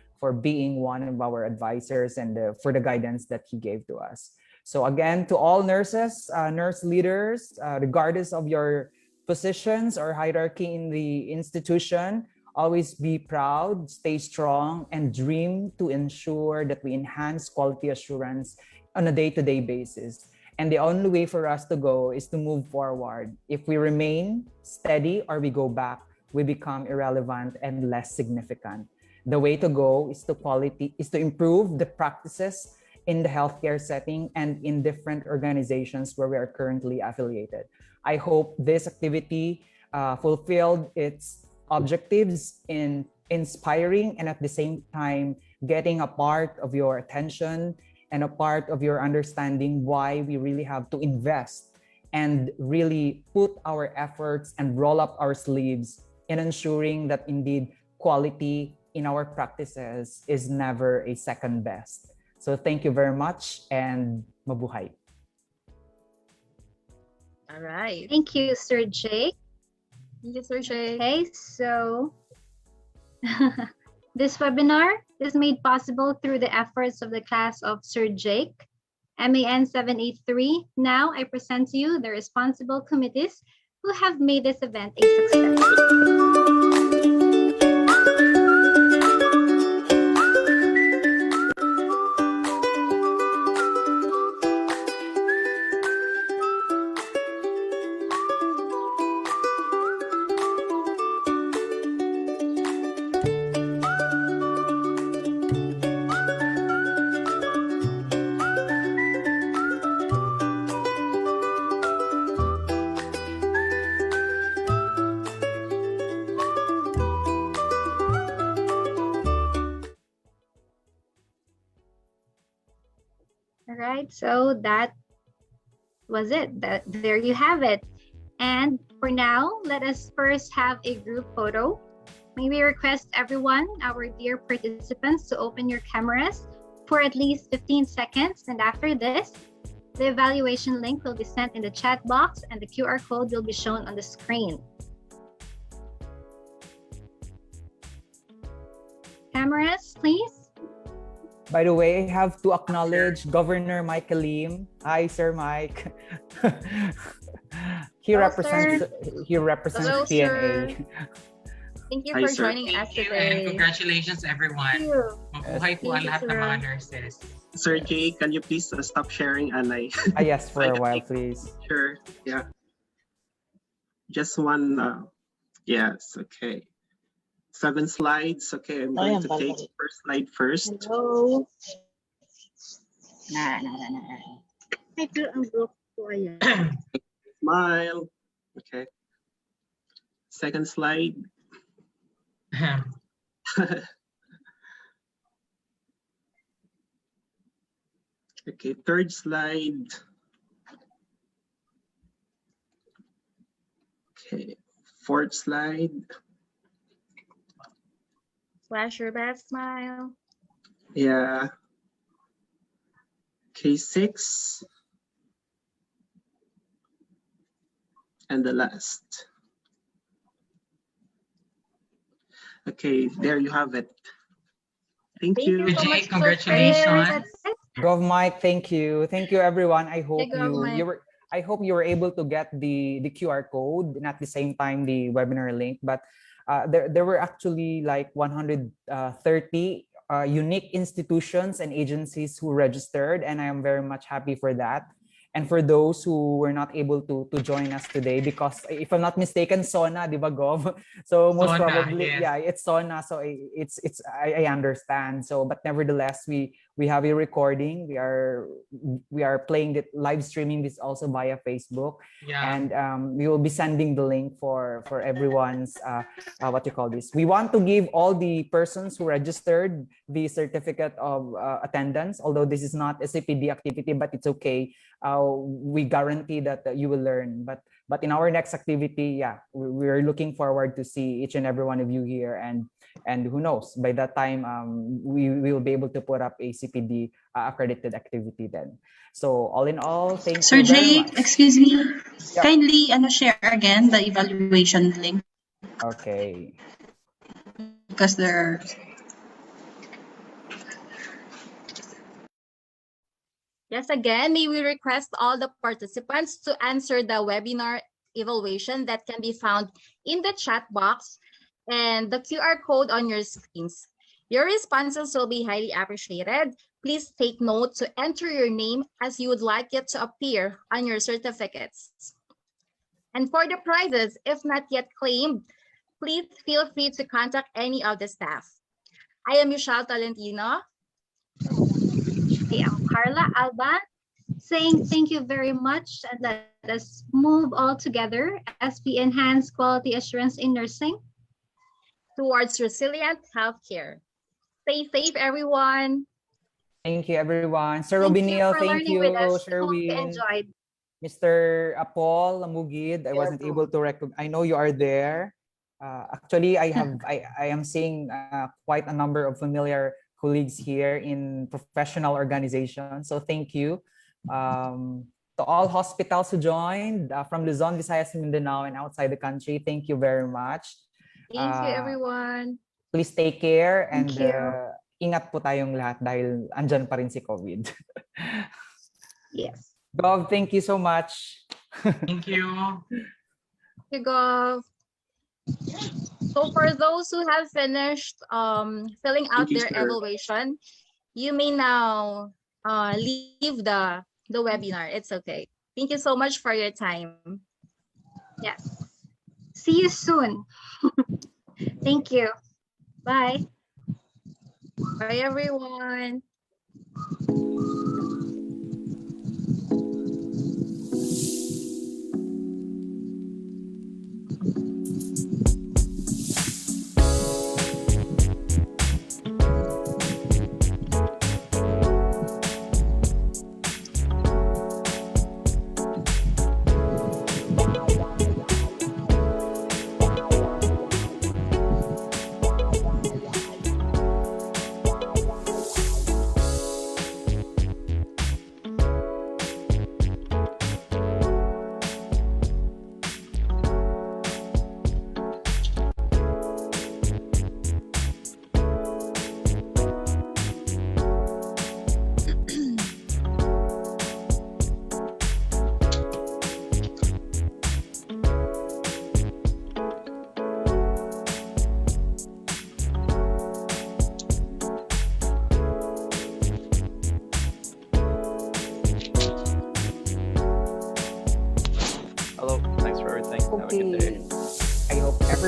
being one of our advisors and for the guidance that he gave to us. So again, to all nurses, nurse leaders, regardless of your positions or hierarchy in the institution, always be proud, stay strong, and dream to ensure that we enhance quality assurance on a day-to-day basis. And the only way for us to go is to move forward. If we remain steady or we go back, we become irrelevant and less significant. The way to go is to improve the practices in the healthcare setting and in different organizations where we are currently affiliated. I hope this activity fulfilled its objectives in inspiring and at the same time getting a part of your attention and a part of your understanding why we really have to invest and really put our efforts and roll up our sleeves in ensuring that indeed quality in our practices is never a second best. So thank you very much and mabuhay. All right. Thank you, Sir Jake. Thank you, Sir Jake. Okay, so this webinar is made possible through the efforts of the class of Sir Jake, MAN 783. Now I present to you the responsible committees who have made this event a success. All right, so that was it. There you have it. And for now, let us first have a group photo. May we request everyone, our dear participants, to open your cameras for at least 15 seconds. And after this, the evaluation link will be sent in the chat box and the QR code will be shown on the screen. Cameras, please. By the way, I have to acknowledge Governor Michael Lim. Hi, Sir Mike. he Hello, represents sir. he represents Hello, PNA. sir. Thank you Hi, for sir. joining us Thank you and today. congratulations everyone. Thank you. Mabuhay po ang Thank you, lahat ng mga sir. nurses. Sir Jay, can you please stop sharing, Anay? Yes, for a while, please. Sure. Yeah. Just one. Yes. Okay. 7 slides. Okay, I'm going to take first slide first. Hello. Ito ang group ko ayan. Smile. Okay. Second slide. Okay, third slide. Okay, fourth slide. Flash your best smile. Yeah. Okay, 6. And the last. Okay, there you have it. Thank you. so much, Jay, congratulations. Gov Mike, thank you. Thank you, everyone. I hope Gov Mike. you were able to get the QR code and at the same time the webinar link. But there were actually like 130 unique institutions and agencies who registered, and I am very much happy for that. And for those who were not able to join us today, because if I'm not mistaken, SONA, di ba, Gov? So most SONA, probably, yes. yeah, it's SONA. So I understand. So, but nevertheless, we have a recording. We are playing it, live streaming this also via Facebook. Yeah. And we will be sending the link for everyone's what you call this. We want to give all the persons who registered the certificate of attendance. Although this is not a CPD activity, but it's okay. We guarantee that you will learn. But in our next activity, yeah, we're looking forward to see each and every one of you here, and who knows, by that time we will be able to put up a CPD accredited activity then. So all in all, thank Sir you very Jay, much. excuse me. Yeah. Kindly share again the evaluation link Okay. because there. Yes, again, may we request all the participants to answer the webinar evaluation that can be found in the chat box and the QR code on your screens. Your responses will be highly appreciated. Please take note to enter your name as you would like it to appear on your certificates. And for the prizes, if not yet claimed, please feel free to contact any of the staff. I am Michelle Tolentino. I am Karla Alba, saying thank you very much, and let us move all together as we enhance quality assurance in nursing towards resilient healthcare. Stay safe, everyone. Thank you, everyone. Sir Thank Robinil, for thank learning you. with us. Sir Hope you Win. enjoyed. Mr. Paul Lamugid, I wasn't able to recognize. I know you are there. Actually, I am seeing quite a number of familiar colleagues here in professional organizations. So thank you. To all hospitals who joined from Luzon, Visayas, Mindanao, and outside the country, thank you very much. Thank you, everyone. Please take care and Thank you. ingat po tayong lahat dahil andyan pa rin si COVID. Yes. Gov, thank you so much. Thank you. Thank you, Gov. So for those who have finished filling out Thank you, their sir. evaluation, you may now leave the webinar. It's okay. Thank you so much for your time. Yes. See you soon. Thank you. Bye. Bye, everyone.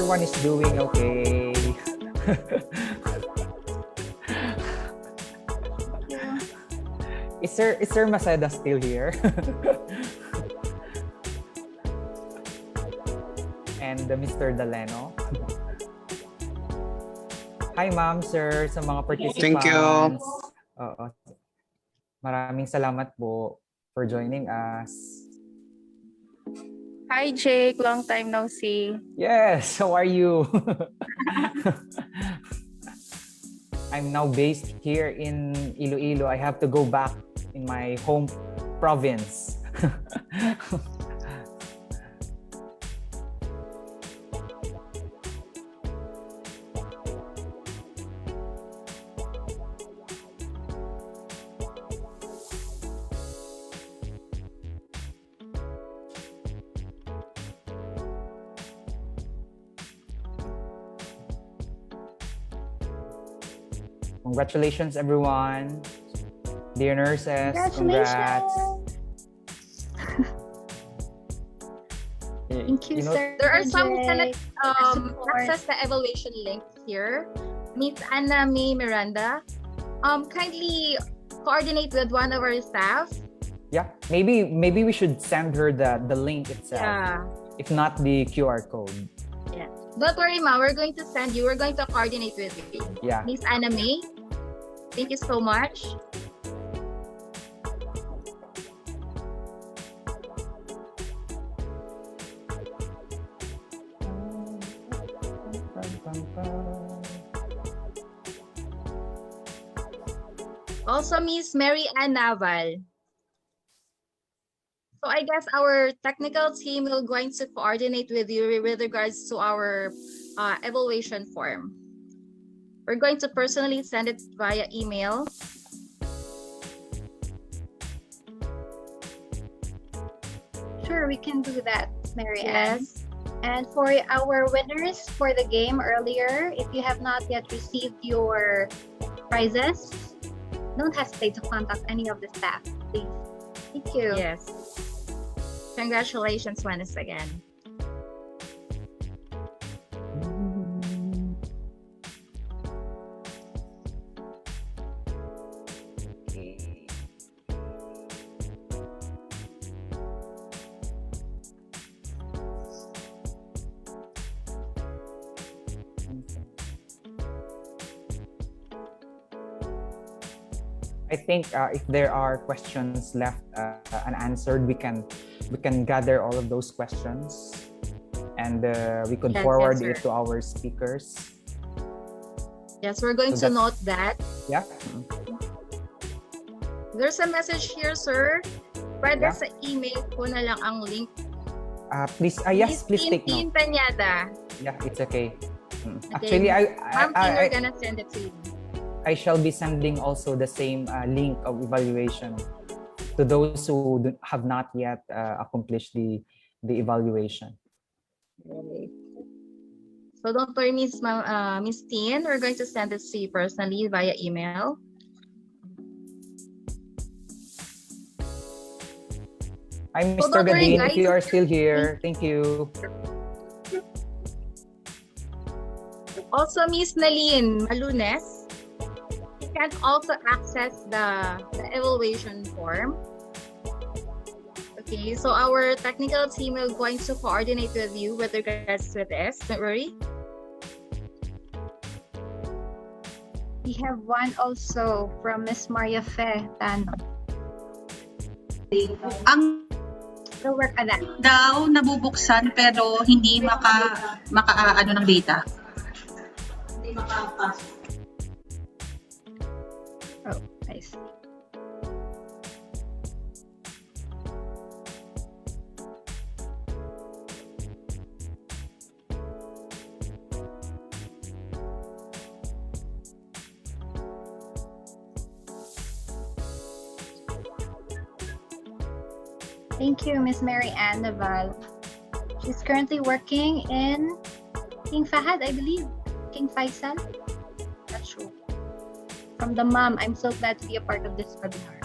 everyone is doing okay. Is Sir Maceda still here? And Mr. Daleno. Hi ma'am, sir, sa mga participants. Thank you. Oo. Maraming salamat po for joining us. Hi Jake, long time no see. Yes, how are you? I'm now based here in Iloilo. I have to go back in my home province. Congratulations, everyone. Dear nurses, congrats. Thank you, sir. There are some access the evaluation links here. Miss Anna May Miranda, kindly coordinate with one of our staff. Yeah, maybe we should send her the link itself. Yeah. If not the QR code. Yeah. Don't worry, ma. We're going to send you. We're going to coordinate with you. Yeah. Miss Anna May, thank you so much. Also, Miss Mary Ann Naval. So I guess our technical team will going to coordinate with you with regards to our evaluation form. We're going to personally send it via email. Sure, we can do that, Mary Ann. Yes. And for our winners for the game earlier, if you have not yet received your prizes, don't hesitate to contact any of the staff, please. Thank you. Yes. Congratulations once again. I think if there are questions left unanswered, we can gather all of those questions, and we could forward it to our speakers. Yes, we're going to note that. Yeah. There's a message here, sir. Pwede sa email ko na lang ang link. Please, yes, please take note. Tejada. Yeah, it's okay. Okay. Actually, We're gonna send it to you. I shall be sending also the same link of evaluation to those who have not yet accomplished the evaluation. Okay. So don't worry, Miss Teen. We're going to send it to you personally via email. I'm Mr. Gadin. If you are still here, thank you. Also, Miss Naline Malunes, you can also access the evaluation form. Okay, so our technical team will going to coordinate with you with regards to this. Don't worry. We have one also from Miss Maria Fe Tano. Ang daw nabubuksan pero hindi ano ng data. Hindi makapasok. Oh, I see. Thank you, Miss Mary Ann Naval. She's currently working in King Fahad, I believe. King Faisal? Not sure. From the mom, I'm so glad to be a part of this webinar.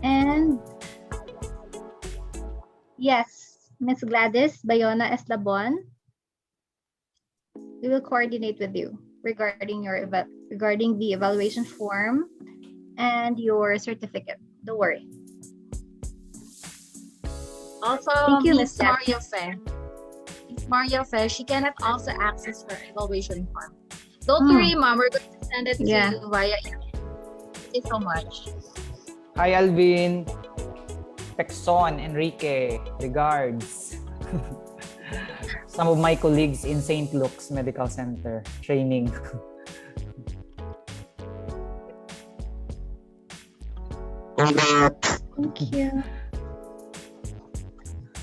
And yes, Miss Gladys Bayona Eslabon. We will coordinate with you regarding regarding the evaluation form and your certificate. Don't worry. Also, Thank you, Miss Miss Jack. Maria Fe, she cannot also access her evaluation form. Don't worry, Mom. We're going to send it to you via email. Thank you so much. Hi, Alvin. Pexon, Enrique, regards. Some of my colleagues in St. Luke's Medical Center training. Congrats. Thank you.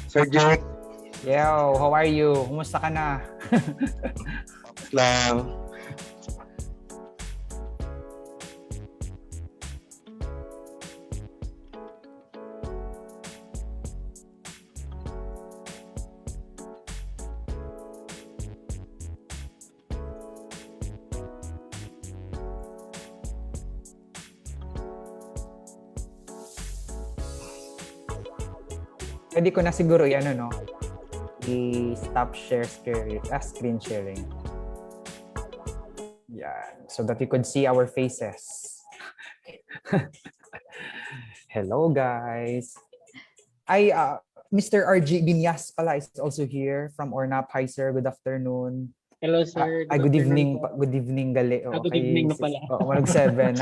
Sir Jack. Yo, how are you? Kumusta ka na? Lang. Pwede ko na siguro no? I-stop screen sharing. Yeah, so that you could see our faces. Hello, guys. Mr. RG Binyas pala is also here from Ornap. Hi, sir. Good afternoon. Hello, sir. Good evening. Good evening, gali. Good evening na pala. Manag 7.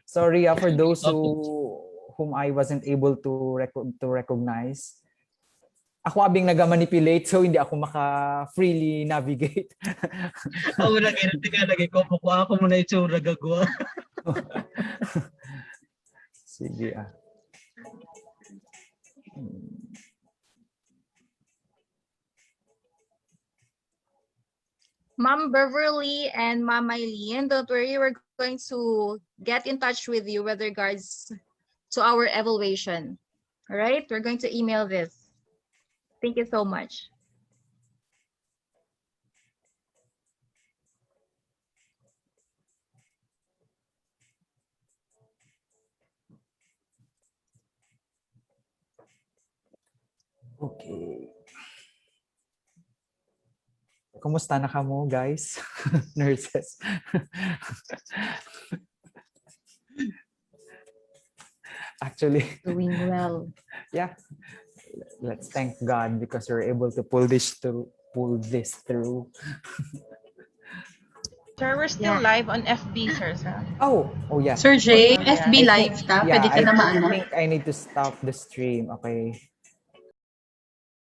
Sorry for those whom I wasn't able to recognize. Ako abing nag-manipulate, so hindi ako maka-freely navigate. Ako na ganyan, lagi ko. Pakuha ako muna itsura gagawa. Sige Ma'am Beverly and Ma'am Eileen, don't worry, we're going to get in touch with you with regards to our evaluation. All right, we're going to email this. Thank you so much. Okay. Kumusta na kamo, guys? Nurses. Actually, doing well. Yeah. Let's thank God because we're able to pull this through. Sir, we're still live on FB, sir. Oh yeah. Sir Jay, FB live ka? Pwede ka na I maano? think I need to stop the stream. Okay.